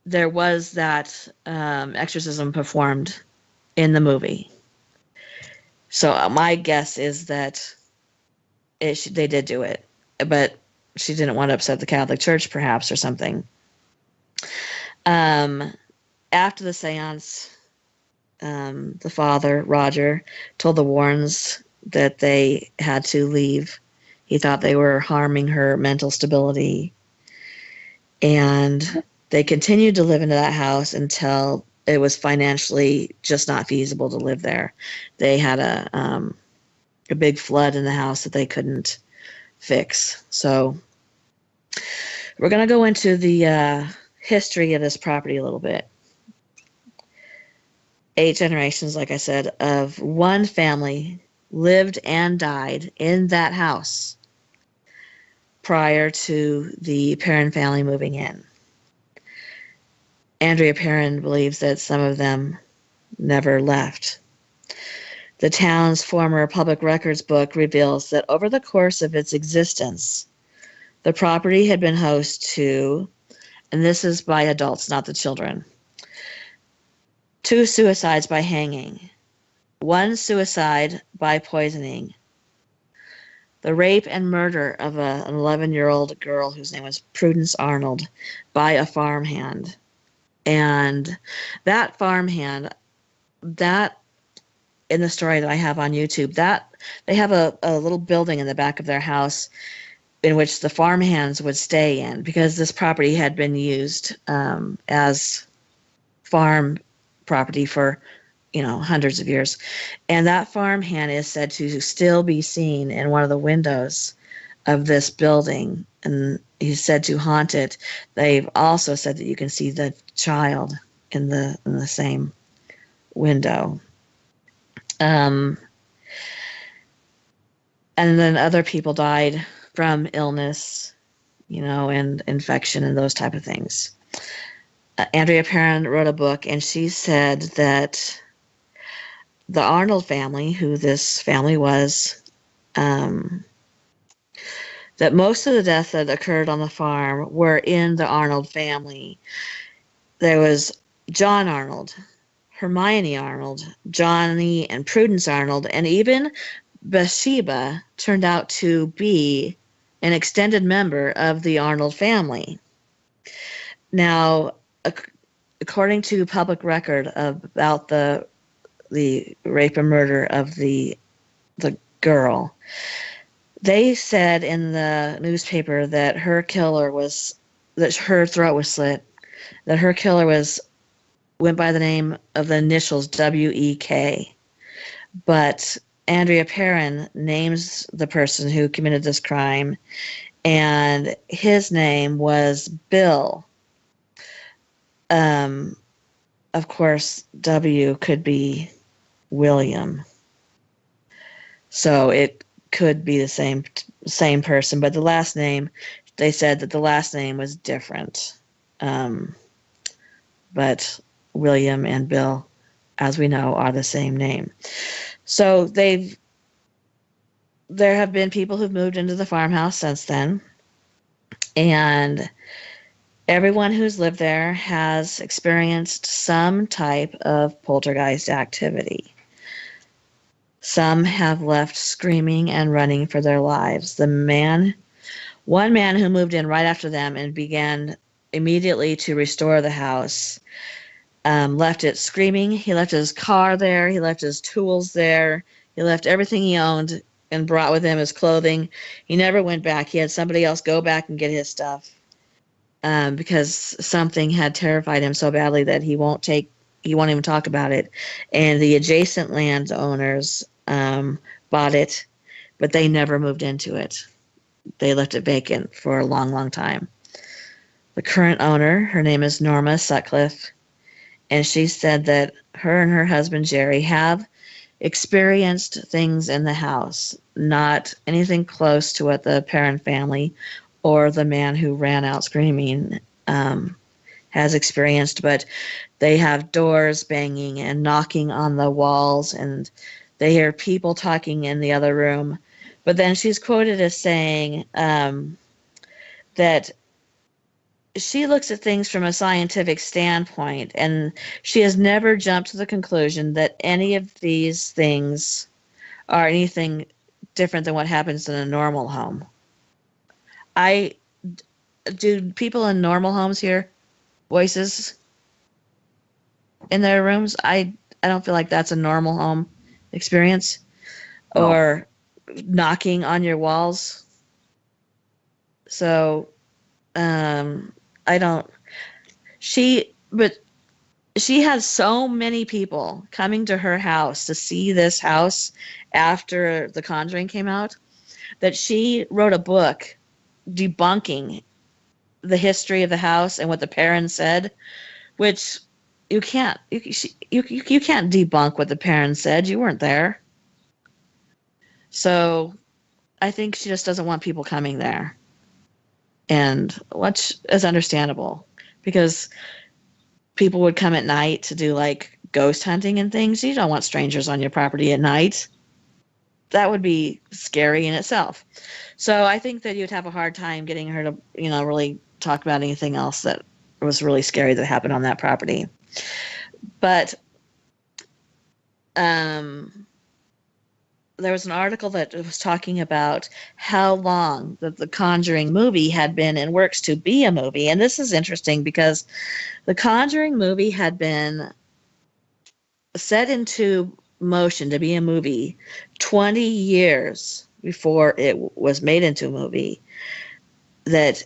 C: there was that exorcism performed in the movie. So my guess is that they did do it, but she didn't want to upset the Catholic Church, perhaps, or something. After the seance, the father, Roger, told the Warrens that they had to leave. He thought they were harming her mental stability. And they continued to live into that house until it was financially just not feasible to live there. They had a big flood in the house that they couldn't fix. So we're going to go into the history of this property a little bit. 8 generations, like I said, of one family lived and died in that house prior to the Perrin family moving in. Andrea Perrin believes that some of them never left. The town's former public records book reveals that over the course of its existence, the property had been host to, and this is by adults, not the children, 2 suicides by hanging, 1 suicide by poisoning, the rape and murder of an 11-year-old girl whose name was Prudence Arnold by a farmhand. And that farmhand, that in the story that I have on YouTube, that they have a little building in the back of their house in which the farmhands would stay in, because this property had been used as farm property for hundreds of years. And that farmhand is said to still be seen in one of the windows of this building, and he's said to haunt it. They've also said that you can see the child in the same window. And then other people died from illness, and infection and those type of things. Andrea Perrin wrote a book, and she said that the Arnold family, who this family was, that most of the deaths that occurred on the farm were in the Arnold family. There was John Arnold, Hermione Arnold, Johnny and Prudence Arnold, and even Bathsheba turned out to be an extended member of the Arnold family. Now, according to public record about the rape and murder of the girl, they said in the newspaper that her throat was slit, that her killer went by the name of the initials W.E.K. But Andrea Perrin names the person who committed this crime, and his name was Bill. Of course, W could be William. So it could be the same person, but the last name, they said that the last name was different. But William and Bill, as we know, are the same name. So there have been people who've moved into the farmhouse since then, and everyone who's lived there has experienced some type of poltergeist activity. Some have left screaming and running for their lives. One man who moved in right after them and began immediately to restore the house, left it screaming. He left his car there. He left his tools there. He left everything he owned and brought with him his clothing. He never went back. He had somebody else go back and get his stuff, because something had terrified him so badly that he won't even talk about it. And the adjacent landowners bought it, but they never moved into it. They left it vacant for a long, long time. The current owner, her name is Norma Sutcliffe, and she said that her and her husband Jerry have experienced things in the house, not anything close to what the Perrin family or the man who ran out screaming has experienced, but they have doors banging and knocking on the walls, and they hear people talking in the other room. But then she's quoted as saying that she looks at things from a scientific standpoint, and she has never jumped to the conclusion that any of these things are anything different than what happens in a normal home. I do people in normal homes hear voices in their rooms? I don't feel like that's a normal home experience.
E: No.
C: Or knocking on your walls. So I don't. But she has so many people coming to her house to see this house after The Conjuring came out that she wrote a book debunking the history of the house and what the parents said, which you can't you can't debunk what the parents said. You weren't there. So I think she just doesn't want people coming there. And which is understandable because people would come at night to do like ghost hunting and things. You don't want strangers on your property at night. That would be scary in itself. So I think that you'd have a hard time getting her to, really talk about anything else that was really scary that happened on that property. But there was an article that was talking about how long the Conjuring movie had been in works to be a movie. And this is interesting because the Conjuring movie had been set into motion to be a movie 20 years before it was made into a movie. That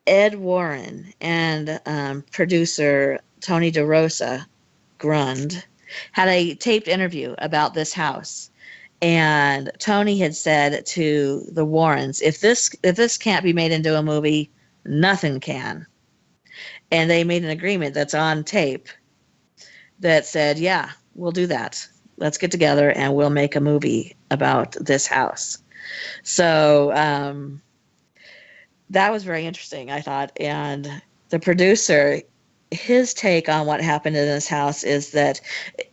C: Ed Warren and producer Tony DeRosa Grund had a taped interview about this house. And Tony had said to the Warrens, if this can't be made into a movie, nothing can. And they made an agreement that's on tape that said, yeah, we'll do that. Let's get together and we'll make a movie about this house. So that was very interesting, I thought. And the producer, his take on what happened in this house is that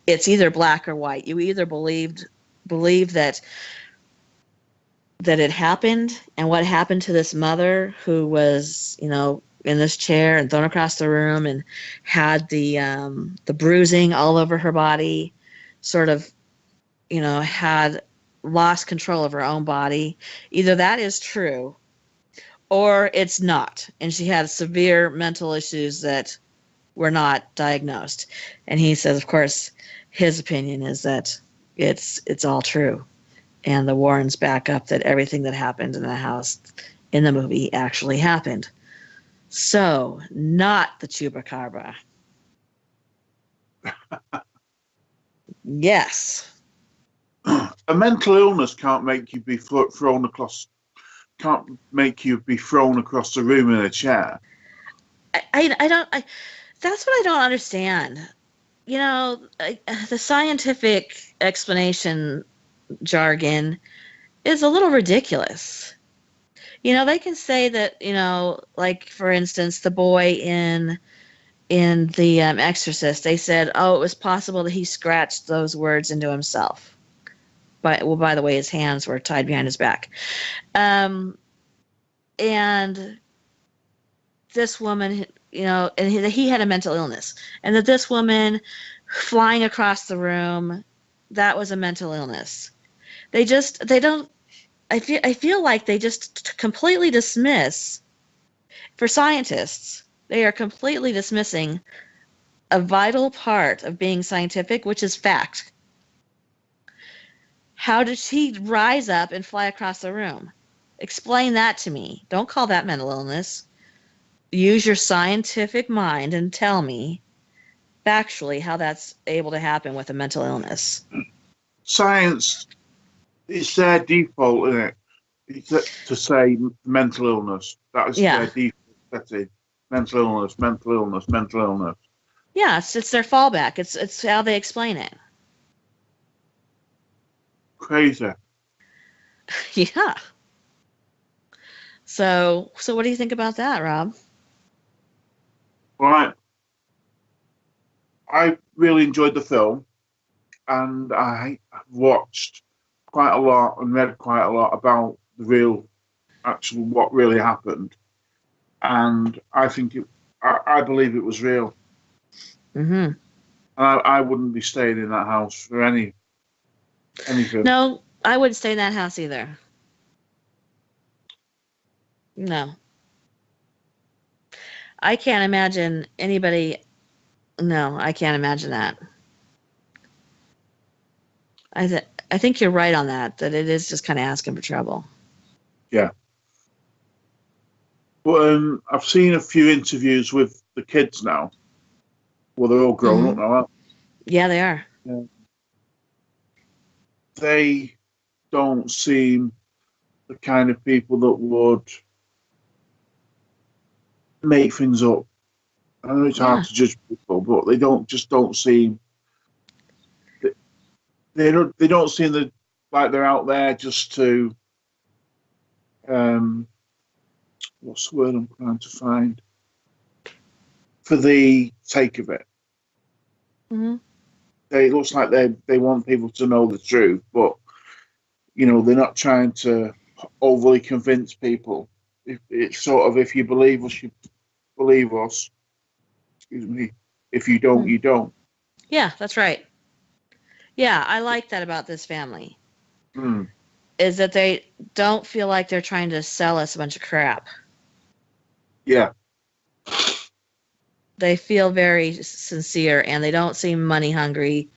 C: it's either black or white. You either believe that it happened, and what happened to this mother who was, in this chair and thrown across the room and had the bruising all over her body, sort of, had lost control of her own body. Either that is true or it's not. And she had severe mental issues that were not diagnosed. And he says, of course, his opinion is that it's all true. And the Warrens back up that everything that happened in the house in the movie actually happened. So, not the Chupacabra. Yes.
E: A mental illness can't make you be thrown across the room in a chair.
C: That's what I don't understand. The scientific explanation jargon is a little ridiculous. They can say that, like, for instance, the boy in the Exorcist, they said, oh, it was possible that he scratched those words into himself. By the way, his hands were tied behind his back. And this woman, and he had a mental illness. And that this woman flying across the room, that was a mental illness. I feel like they just completely dismiss, for scientists, they are completely dismissing a vital part of being scientific, which is fact. How did she rise up and fly across the room? Explain that to me. Don't call that mental illness. Use your scientific mind and tell me factually how that's able to happen with a mental illness.
E: Science, it's their default, isn't it? To say mental illness. That is their default setting. Mental illness, mental illness, mental illness.
C: Yeah, it's their fallback. It's how they explain it.
E: Crazy.
C: Yeah. So what do you think about that, Rob?
E: Right. I really enjoyed the film, and I watched quite a lot and read quite a lot about the what really happened, and I think I believe it was real.
C: Mm-hmm.
E: I wouldn't be staying in that house for anything.
C: No, I wouldn't stay in that house either. No. I can't imagine anybody. No, I can't imagine that. I think you're right on that it is just kind of asking for trouble.
E: Yeah. But I've seen a few interviews with the kids now. Well, they're all grown up now, aren't
C: Yeah, they are.
E: they? Yeah. They don't seem the kind of people that would make things up. I know it's hard to judge people, but they don't seem. They don't seem like they're out there just to. What's the word I'm trying to find? For the sake of it.
C: Mm-hmm.
E: It looks like they want people to know the truth, but they're not trying to overly convince people. It's sort of, if you believe us, you believe us. Excuse me. If you don't, you don't.
C: Yeah, that's right. Yeah, I like that about this family. Is that they don't feel like they're trying to sell us a bunch of crap.
E: Yeah.
C: They feel very sincere, and they don't seem money hungry.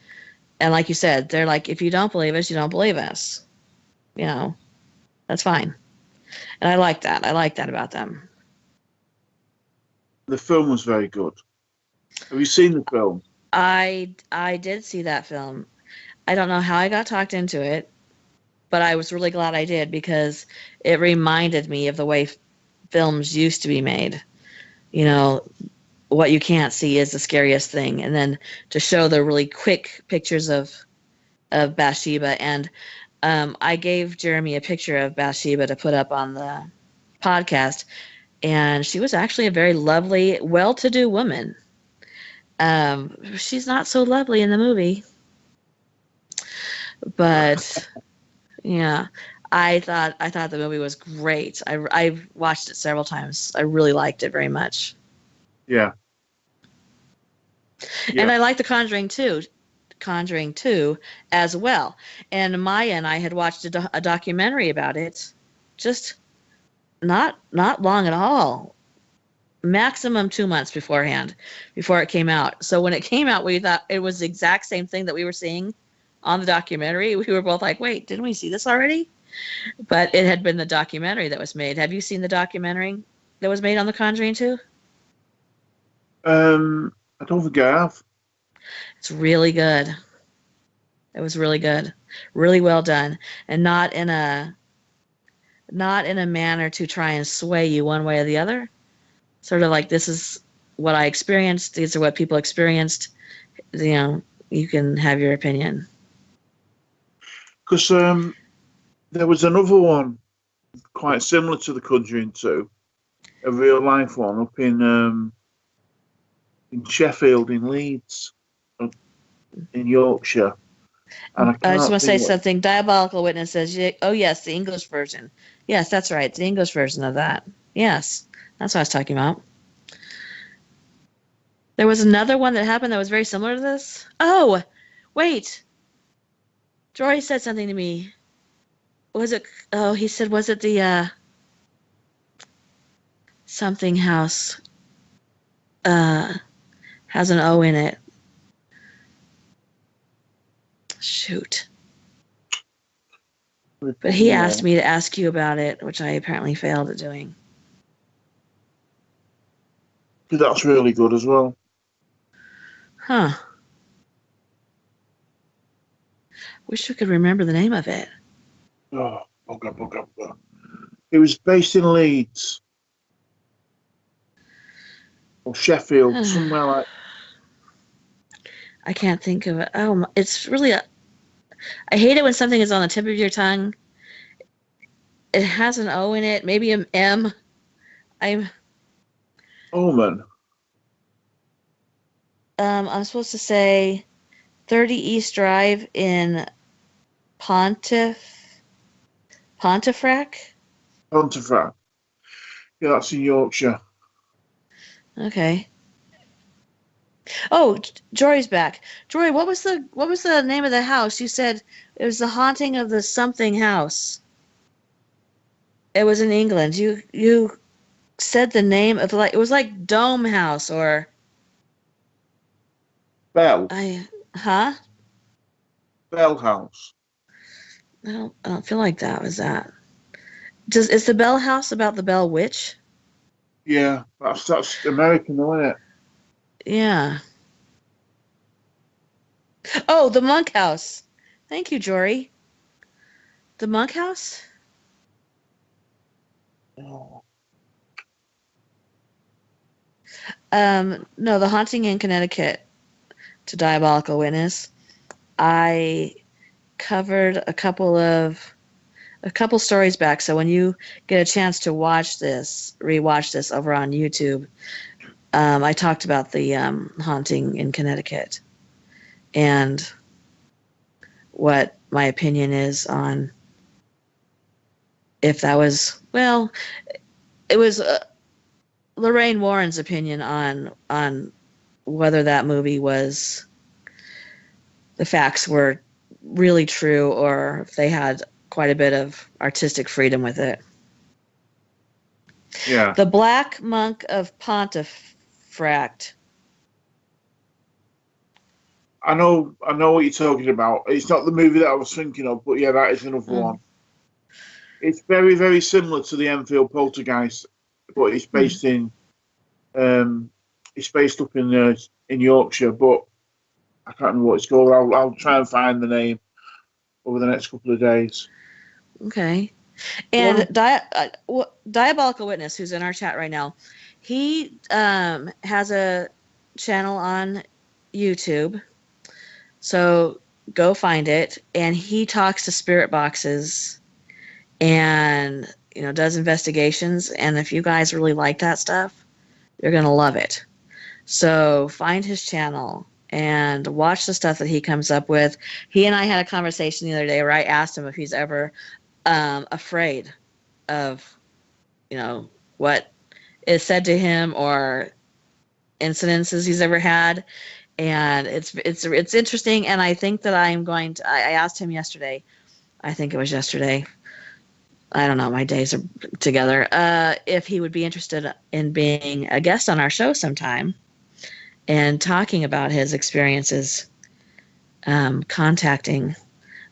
C: And like you said, they're like, if you don't believe us, you don't believe us. That's fine. And I like that. I like that about them.
E: The film was very good. Have you seen the film?
C: I did see that film. I don't know how I got talked into it, but I was really glad I did, because it reminded me of the way films used to be made. What you can't see is the scariest thing. And then to show the really quick pictures of Bathsheba. And I gave Jeremy a picture of Bathsheba to put up on the podcast. And she was actually a very lovely, well-to-do woman. She's not so lovely in the movie. But yeah, I thought the movie was great. I've watched it several times. I really liked it very much.
E: Yeah.
C: And I like the Conjuring 2 as well. And Maya and I had watched a documentary about it, just not long at all. Maximum 2 months before it came out. So when it came out, we thought it was the exact same thing that we were seeing on the documentary. We were both like, wait, didn't we see this already? But it had been the documentary that was made. Have you seen the documentary that was made on the Conjuring 2?
E: I don't think I have.
C: It's really good. It was really good. Really well done. And not in a manner to try and sway you one way or the other. Sort of like, this is what I experienced. These are what people experienced. You can have your opinion.
E: Because there was another one quite similar to the Conjuring 2, a real life one up in Sheffield, in Leeds, in Yorkshire. And
C: I just want to say something. Diabolical Witness says, oh, yes, the English version. Yes, that's right. The English version of that. Yes, that's what I was talking about. There was another one that happened that was very similar to this. Oh, wait. Jory said something to me. He said, was it the something house? Has an O in it. Shoot. But he asked me to ask you about it, which I apparently failed at doing.
E: That's really good as well.
C: Huh. Wish I could remember the name of it.
E: Oh, bugger. It was based in Leeds. Or Sheffield, somewhere like.
C: I can't think of it. Oh, it's really I hate it when something is on the tip of your tongue. It has an O in it, maybe an M.
E: Omen.
C: I'm supposed to say 30 East Drive in Pontefract.
E: Pontefract. Yeah, that's in Yorkshire.
C: Okay. Oh, Jory's back. Jory, what was the name of the house? You said it was the haunting of the something house. It was in England. You said the name of it was like Dome House or
E: Bell
C: huh?
E: Bell House.
C: I don't feel like that was that. Is the Bell House about the Bell Witch?
E: Yeah, that's American, though, isn't it?
C: Yeah. Oh, the Monk House. Thank you, Jory. The Monk House?
E: Oh.
C: No, the Haunting in Connecticut to Diabolical Witness. I covered a couple stories back. So when you get a chance to rewatch this over on YouTube, I talked about the haunting in Connecticut and what my opinion is on if that was it was Lorraine Warren's opinion on whether that movie was the facts were really true or if they had quite a bit of artistic freedom with it.
E: Yeah.
C: The Black Monk of Pontefract.
E: I know what you're talking about. It's not the movie that I was thinking of, but yeah, that is another one. It's very, very similar to the Enfield Poltergeist, but it's based it's based up in Yorkshire, but I can't remember what it's called. I'll try and find the name over the next couple of days.
C: Okay. And Diabolical Witness, who's in our chat right now, he has a channel on YouTube. So go find it. And he talks to spirit boxes and, does investigations. And if you guys really like that stuff, you're going to love it. So find his channel and watch the stuff that he comes up with. He and I had a conversation the other day where I asked him if he's ever afraid of, what is said to him or incidences he's ever had. And it's interesting. And I think that I asked him yesterday, I think it was yesterday, I don't know, my days are together, if he would be interested in being a guest on our show sometime and talking about his experiences contacting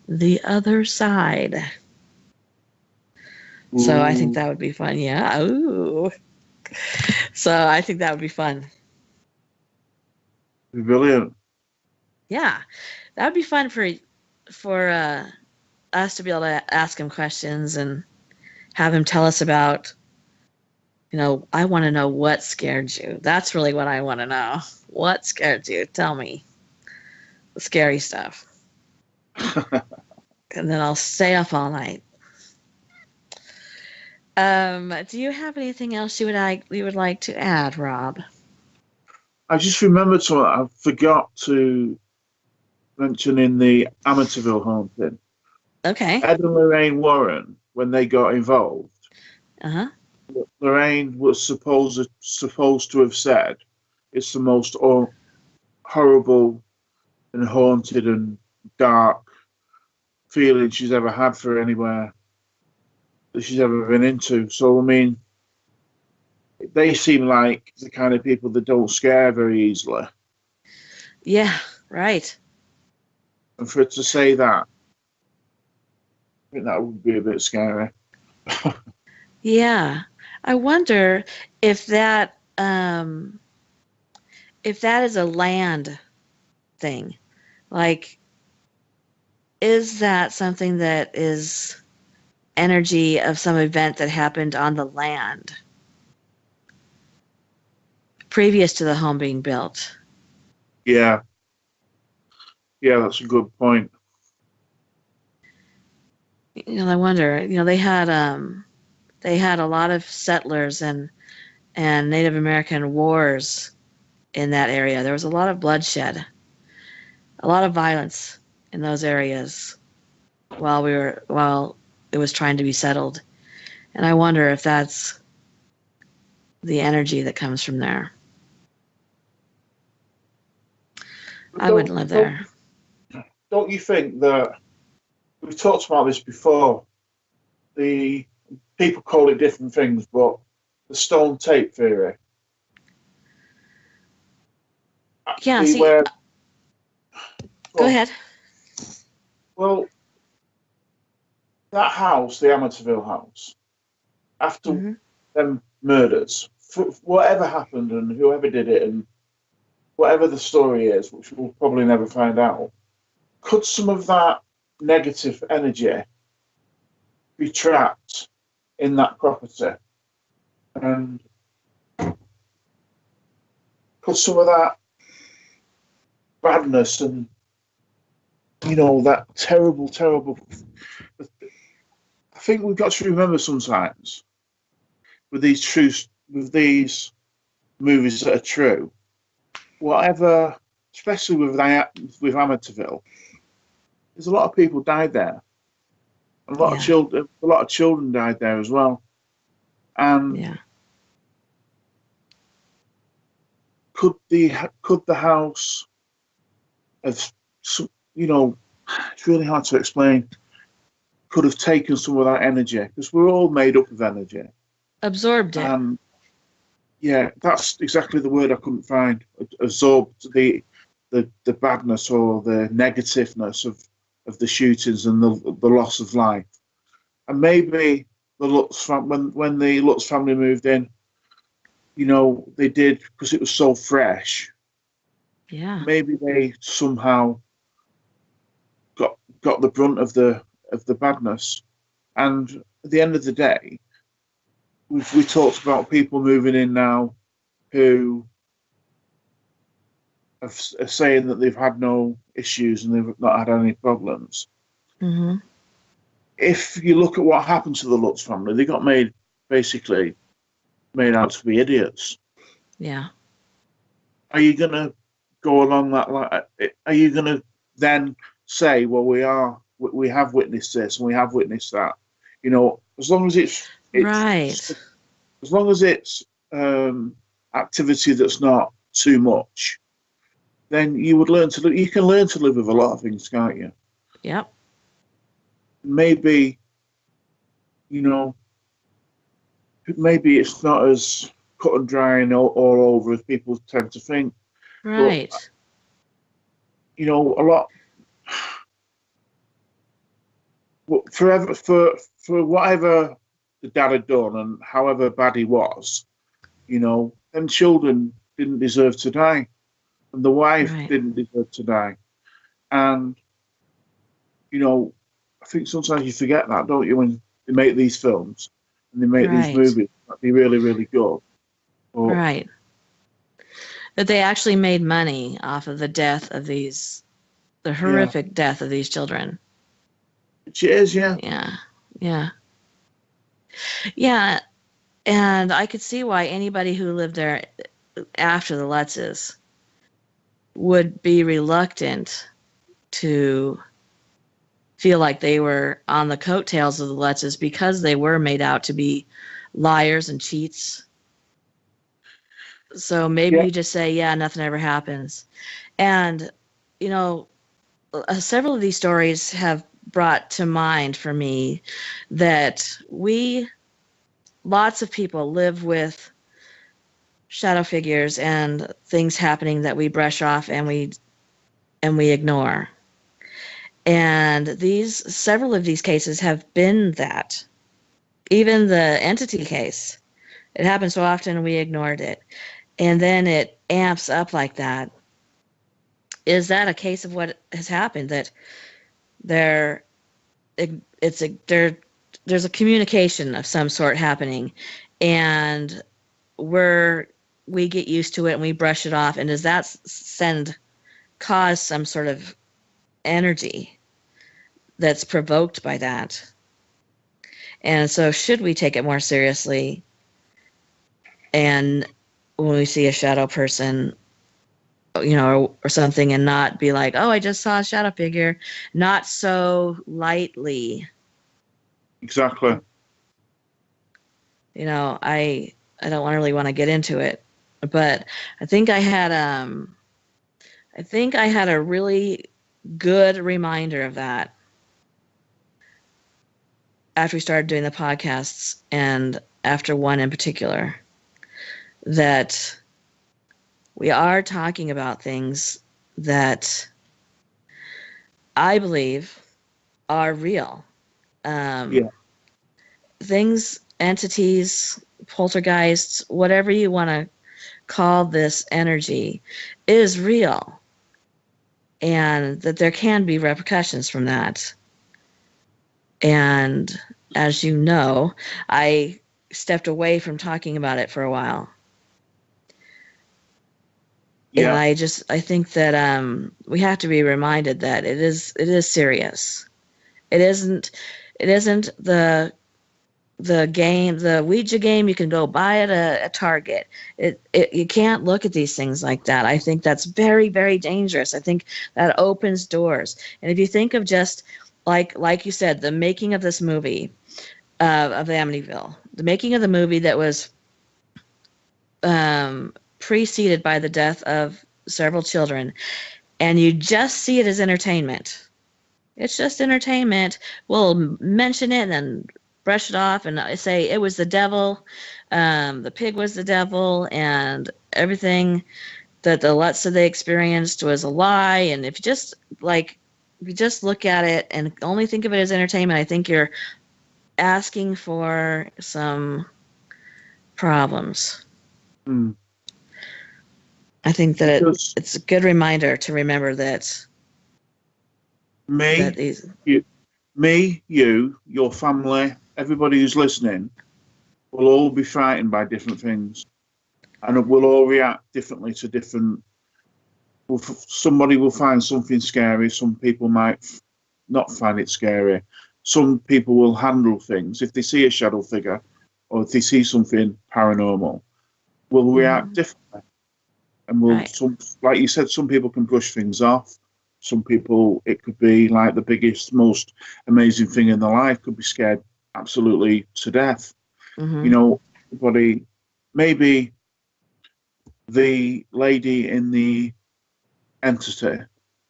C: the other side.
E: Ooh.
C: So I think that would be fun. Yeah. Ooh. So I think that would be fun.
E: Brilliant.
C: Yeah. That would be fun for us to be able to ask him questions and have him tell us about, I want to know what scared you. That's really what I want to know. What scared you? Tell me the scary stuff. And then I'll stay up all night. Do you have anything else you would like to add, Rob?
E: I just remembered something I forgot to mention in the Amytiville haunting.
C: Okay.
E: Ed and Lorraine Warren, when they got involved, Lorraine was supposed to have said it's the most horrible and haunted and dark feeling she's ever had for anywhere that she's ever been into. So, I mean, they seem like the kind of people that don't scare very easily.
C: Yeah, right.
E: And for it to say that, I think that would be a bit scary.
C: Yeah. I wonder if that is a land thing. Like, is that something that is energy of some event that happened on the land previous to the home being built?
E: Yeah. Yeah, that's a good point.
C: I wonder, they had a lot of settlers and Native American wars in that area. There was a lot of bloodshed, a lot of violence in those areas while it was trying to be settled. And I wonder if that's the energy that comes from there. I wouldn't live there.
E: Don't you think that we've talked about this before? The people call it different things, but the stone tape theory.
C: Yeah, see, go ahead.
E: Well, that house, the Amytiville house, after them murders, whatever happened and whoever did it and whatever the story is, which we'll probably never find out, could some of that negative energy be trapped in that property? And could some of that badness and, you know, that terrible, terrible... I think we've got to remember sometimes with these movies that are true, whatever, especially with Amytiville, there's a lot of people died there. A lot of children died there as well. And could the house have, you know, it's really hard to explain, could have taken some of that energy, because we're all made up of energy.
C: Absorbed it.
E: Yeah, that's exactly the word I couldn't find. Absorbed the badness or the negativeness of the shootings and the loss of life. And maybe the Lutz when the Lutz family moved in, you know, they did, because it was so fresh.
C: Yeah.
E: Maybe they somehow got the brunt of the badness. And at the end of the day, we talked about people moving in now who are saying that they've had no issues and they've not had any problems.
C: Mm-hmm.
E: If you look at what happened to the Lutz family, they got basically made out to be idiots.
C: Yeah.
E: Are you going to go along that line? Are you going to then say, well, we have witnessed this and we have witnessed that? You know, as long as it's
C: right.
E: As long as it's activity that's not too much, then you can learn to live with a lot of things, can't you?
C: Yep.
E: Maybe, you know, maybe it's not as cut and dry and all over as people tend to think.
C: Right.
E: But, you know, a lot. For whatever the dad had done and however bad he was, you know, them children didn't deserve to die, and the wife didn't deserve to die. And, you know, I think sometimes you forget that, don't you, when they make these films and they make these movies that be really, really good. But,
C: right. That they actually made money off of the death of the horrific death of these children.
E: It is, yeah.
C: Yeah. Yeah. Yeah. And I could see why anybody who lived there after the Lutzes would be reluctant to feel like they were on the coattails of the Lutzes, because they were made out to be liars and cheats. So maybe you just say, yeah, nothing ever happens. And, you know, several of these stories have brought to mind for me that lots of people live with shadow figures and things happening that we brush off and we ignore. And several of these cases have been that. Even the entity case, it happened so often we ignored it. And then it amps up like that. Is that a case of what has happened? That there's a communication of some sort happening, and we get used to it and we brush it off. And does that cause some sort of energy that's provoked by that? And so should we take it more seriously? And when we see a shadow person, you know, or something, and not be like, oh, I just saw a shadow figure, not so lightly.
E: Exactly.
C: You know, I don't really want to get into it, but I think I had a really good reminder of that. after we started doing the podcasts, and after one in particular, that we are talking about things that I believe are real.
E: Yeah.
C: Things, entities, poltergeists, whatever you want to call this energy, is real. And that there can be repercussions from that. And as you know, I stepped away from talking about it for a while.
E: Yeah.
C: And I think that we have to be reminded that it is serious. It isn't the game, the Ouija game you can go buy at a Target. You can't look at these things like that. I think that's very, very dangerous. I think that opens doors. And if you think of just like you said, the making of this movie of Amityville, the making of the movie that was preceded by the death of several children, and you just see it as entertainment. It's just entertainment. We'll mention it and then brush it off and say it was the devil, the pig was the devil, and everything that the Lutza they experienced was a lie. And if you just look at it and only think of it as entertainment, I think you're asking for some problems.
E: Mm.
C: I think that
E: Because
C: it's a good reminder to remember that.
E: me, you, your family, everybody who's listening, will all be frightened by different things, and we'll all react differently to different. Somebody will find something scary. Some people might not find it scary. Some people will handle things if they see a shadow figure or if they see something paranormal, will react differently. And like you said, some people can brush things off. Some people, it could be like the biggest, most amazing thing in their life, could be scared absolutely to death.
C: Mm-hmm.
E: You know, maybe the lady in the entity,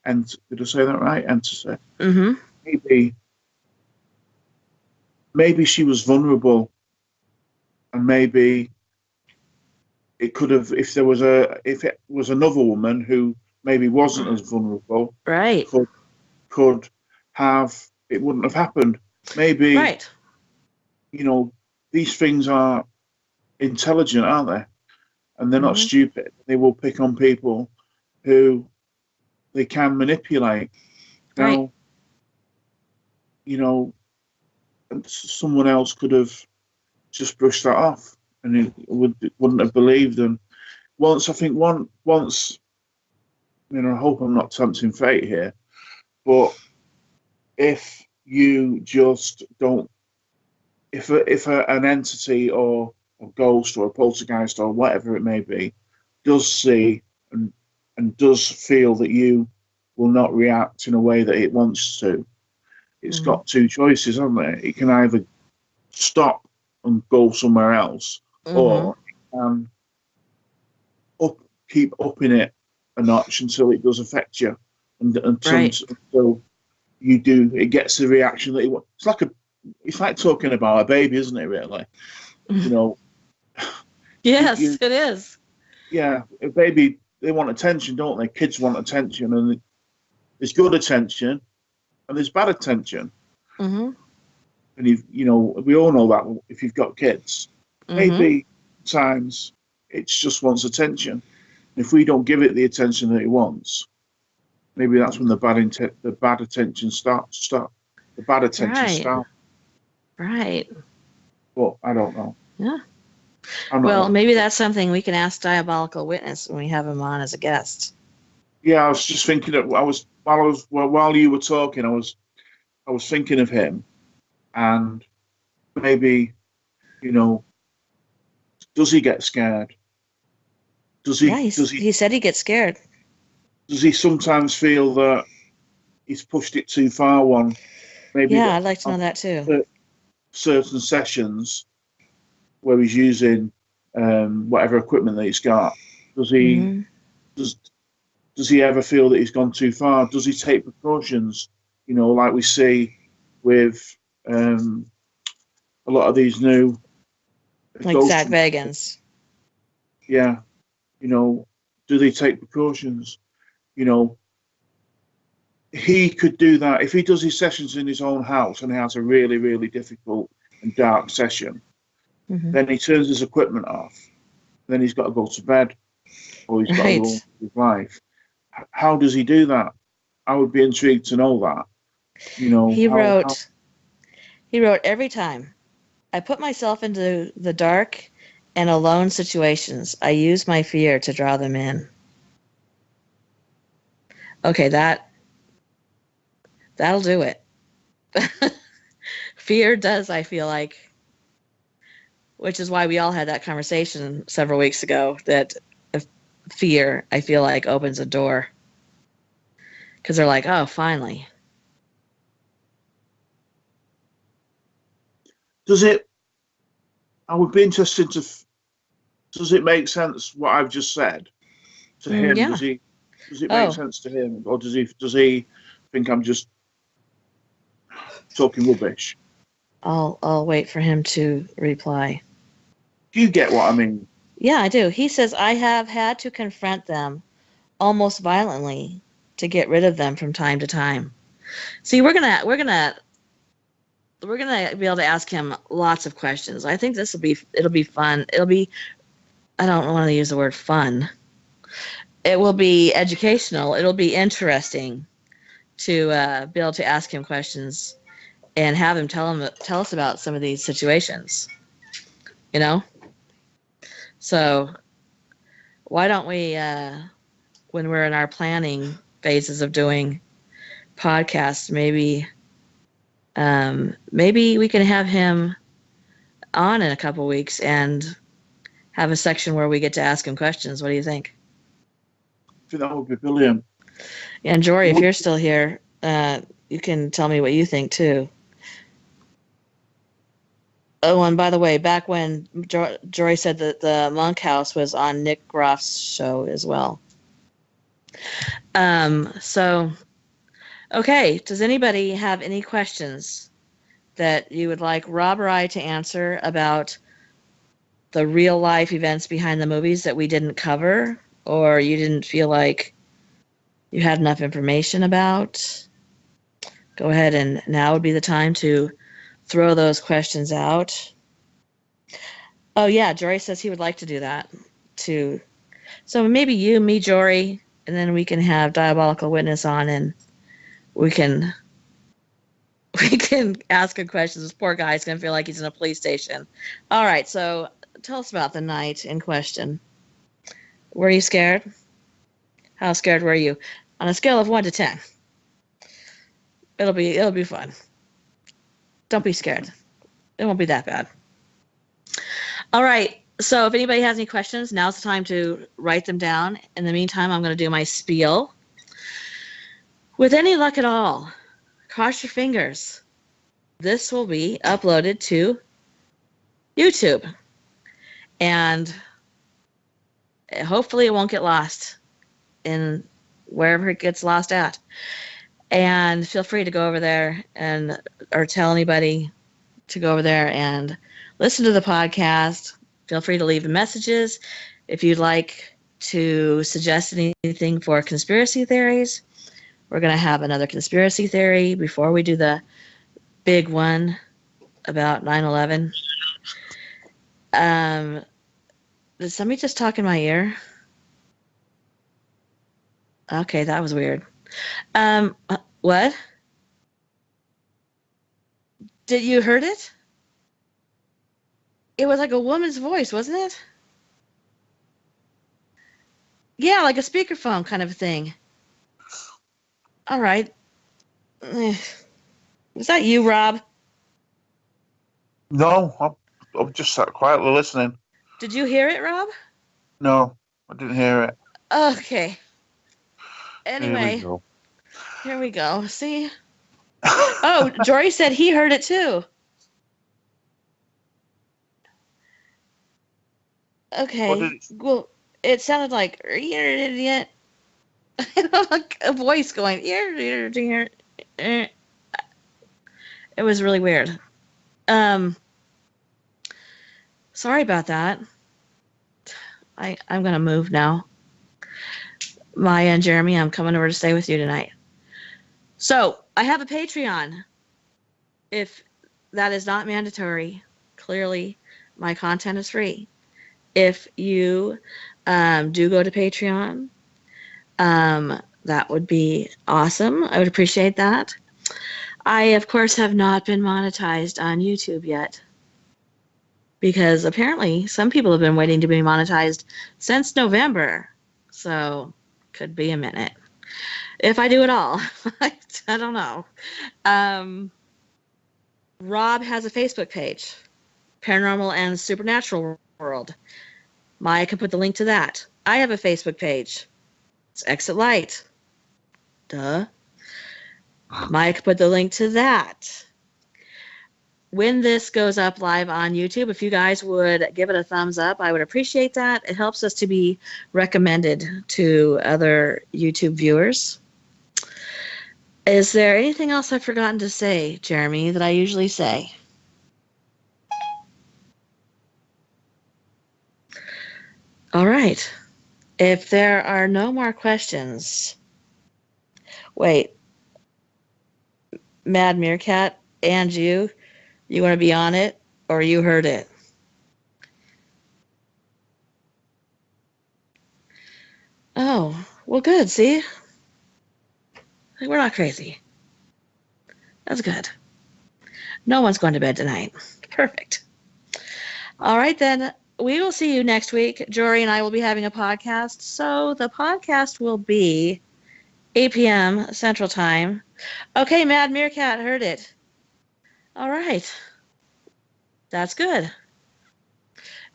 E: and did I say that right? Entity.
C: Mm-hmm.
E: Maybe she was vulnerable, and maybe it could have, if it was another woman who maybe wasn't as vulnerable,
C: right,
E: could have, it wouldn't have happened. Maybe,
C: right.
E: You know, these things are intelligent, aren't they? And they're not stupid. They will pick on people who they can manipulate.
C: Right.
E: Now, you know, someone else could have just brushed that off, and it wouldn't have believed them. Once, you know, I hope I'm not tempting fate here, but if you just don't, if an entity or a ghost or a poltergeist or whatever it may be does see and does feel that you will not react in a way that it wants to, it's got two choices, hasn't it? It can either stop and go somewhere else, or it can keep upping it a notch until it does affect you, and until you do, it gets the reaction that it wants. It's like talking about a baby, isn't it? Really, you know.
C: Yes, it is.
E: Yeah, a baby, they want attention, don't they? Kids want attention, and there's good attention and there's bad attention.
C: Mm-hmm.
E: And you know, we all know that if you've got kids, maybe times it just wants attention. If we don't give it the attention that it wants, maybe that's when the bad attention starts. The bad attention starts.
C: Right.
E: Well, I don't know.
C: Yeah. Well, maybe that's something we can ask Diabolical Witness when we have him on as a guest.
E: Yeah, I was just thinking that while you were talking, I was thinking of him, and maybe, you know, does he get scared? Does he?
C: Yeah, he said he gets scared.
E: Does he sometimes feel that he's pushed it too far? Maybe.
C: Yeah, I'd like to know that too.
E: Certain sessions where he's using whatever equipment that he's got, does he does he ever feel that he's gone too far? Does he take precautions? You know, like we see with a lot of these new
C: Like
E: ghost
C: Zach
E: hunters,
C: Bagans.
E: yeah, you know, do they take precautions? You know, he could do that if he does his sessions in his own house and he has a really, really difficult and dark session.
C: Hmm.
E: Then he turns his equipment off. Then he's got to go to bed, or he's got to go on
C: Right.
E: with his life. How does he do that? I would be intrigued to know that. You know,
C: He
E: how
C: wrote, he wrote, every time I put myself into the dark and alone situations, I use my fear to draw them in. Okay, that'll do it. Fear does, I feel like, which is why we all had that conversation several weeks ago, that fear, I feel like, opens a door. Because they're like, oh, finally.
E: does it? I would be interested to. Does it make sense what I've just said to him?
C: Yeah.
E: Does he? Does it make
C: Oh,
E: sense to him, or does he? Does he think I'm just talking rubbish?
C: I'll wait for him to reply.
E: Do you get what I mean?
C: Yeah, I do. He says, I have had to confront them almost violently to get rid of them from time to time. See, we're gonna be able to ask him lots of questions. I think it'll be fun. I don't want to use the word fun. It will be educational. It'll be interesting to be able to ask him questions and have him tell us about some of these situations. You know? So why don't we when we're in our planning phases of doing podcasts, maybe we can have him on in a couple weeks and have a section where we get to ask him questions. What do you think?
E: I think that would be brilliant.
C: And Jory, if you're still here, you can tell me what you think too. Oh, and by the way, back when Jory said that the Monk House was on Nick Groff's show as well. So, okay, does anybody have any questions that you would like Rob or I to answer about the real life events behind the movies that we didn't cover, or you didn't feel like you had enough information about? Go ahead, and now would be the time to throw those questions out. Oh yeah, Jory says he would like to do that too. So maybe you, me, Jory, and then we can have Diabolical Witness on, and we can ask him questions. This poor guy's gonna feel like he's in a police station. All right, so tell us about the night in question. Were you scared? How scared were you? On a scale of 1 to 10. It'll be fun. Don't be scared. It won't be that bad. All right. So if anybody has any questions, now's the time to write them down. In the meantime, I'm going to do my spiel. With any luck at all, cross your fingers. This will be uploaded to YouTube. And hopefully it won't get lost in wherever it gets lost at. And feel free to go over there or tell anybody to go over there and listen to the podcast. Feel free to leave messages if you'd like to suggest anything for conspiracy theories. We're going to have another conspiracy theory before we do the big one about 9/11. Did somebody just talk in my ear? Okay, that was weird. What? Did you heard it? It was like a woman's voice, wasn't it? Yeah, like a speakerphone kind of thing. All right. Was that you, Rob?
E: No, I'm just sat quietly listening.
C: Did you hear it, Rob?
E: No, I didn't hear it.
C: Okay. Anyway,
E: Here
C: here we go. See? Oh, Jory said he heard it too. Okay. Well, it sounded like you're an idiot. Like a voice going. It was really weird. Sorry about that. I'm going to move now. Maya and Jeremy, I'm coming over to stay with you tonight. So I have a Patreon. If that is not mandatory, clearly my content is free. If you do go to Patreon, that would be awesome. I would appreciate that. I, of course, have not been monetized on YouTube yet, because apparently some people have been waiting to be monetized since November. So could be a minute. If I do it all. I don't know. ROBB has a Facebook page, Paranormal and Supernatural World. Maya can put the link to that. I have a Facebook page. It's Exit Light. Duh. Maya can put the link to that. When this goes up live on YouTube, if you guys would give it a thumbs up, I would appreciate that. It helps us to be recommended to other YouTube viewers. Is there anything else I've forgotten to say, Jeremy, that I usually say? All right. If there are no more questions, wait. Mad Meerkat and you want to be on it, or you heard it? Oh, well, good. See? We're not crazy. That's good. No one's going to bed tonight. Perfect. All right, then. We will see you next week. Jory and I will be having a podcast. So the podcast will be 8 p.m. Central Time. Okay, Mad Meerkat heard it. All right. That's good.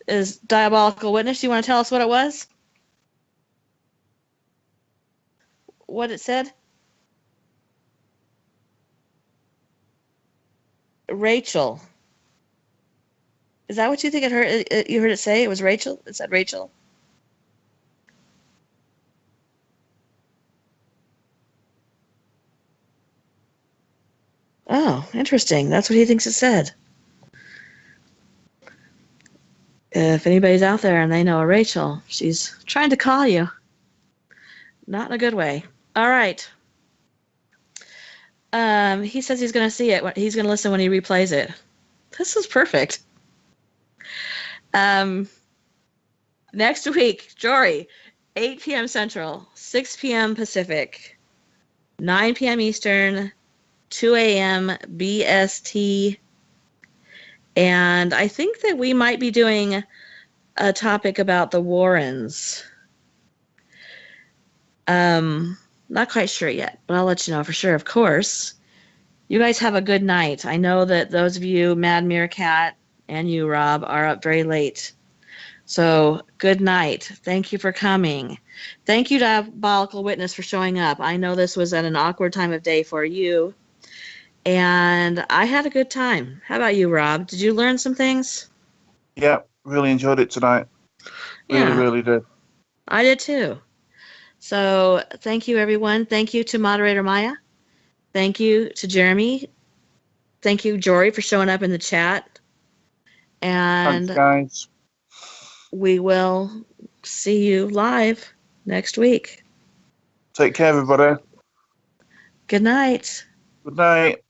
C: Is Diabolical Witness, do you want to tell us what it was? What it said? Rachel. Is that what you think it heard? You heard it say? It was Rachel? It said Rachel? Oh, interesting. That's what he thinks it said. If anybody's out there and they know a Rachel, she's trying to call you. Not in a good way. All right. He says he's going to see it. He's going to listen when he replays it. This is perfect. Next week, Jory, 8 p.m. Central, 6 p.m. Pacific, 9 p.m. Eastern, 2 a.m. BST. And I think that we might be doing a topic about the Warrens. Not quite sure yet, but I'll let you know for sure, of course. You guys have a good night. I know that those of you, Mad Meerkat and you, Rob, are up very late. So good night. Thank you for coming. Thank you, Diabolical Witness, for showing up. I know this was at an awkward time of day for you. And I had a good time. How about you, Rob? Did you learn some things?
E: Yeah, really enjoyed it tonight. Really did.
C: I did too. So thank you, everyone. Thank you to Moderator Maya. Thank you to Jeremy. Thank you, Jory, for showing up in the chat. And
E: thanks, guys.
C: We will see you live next week.
E: Take care, everybody.
C: Good night.
E: Good night.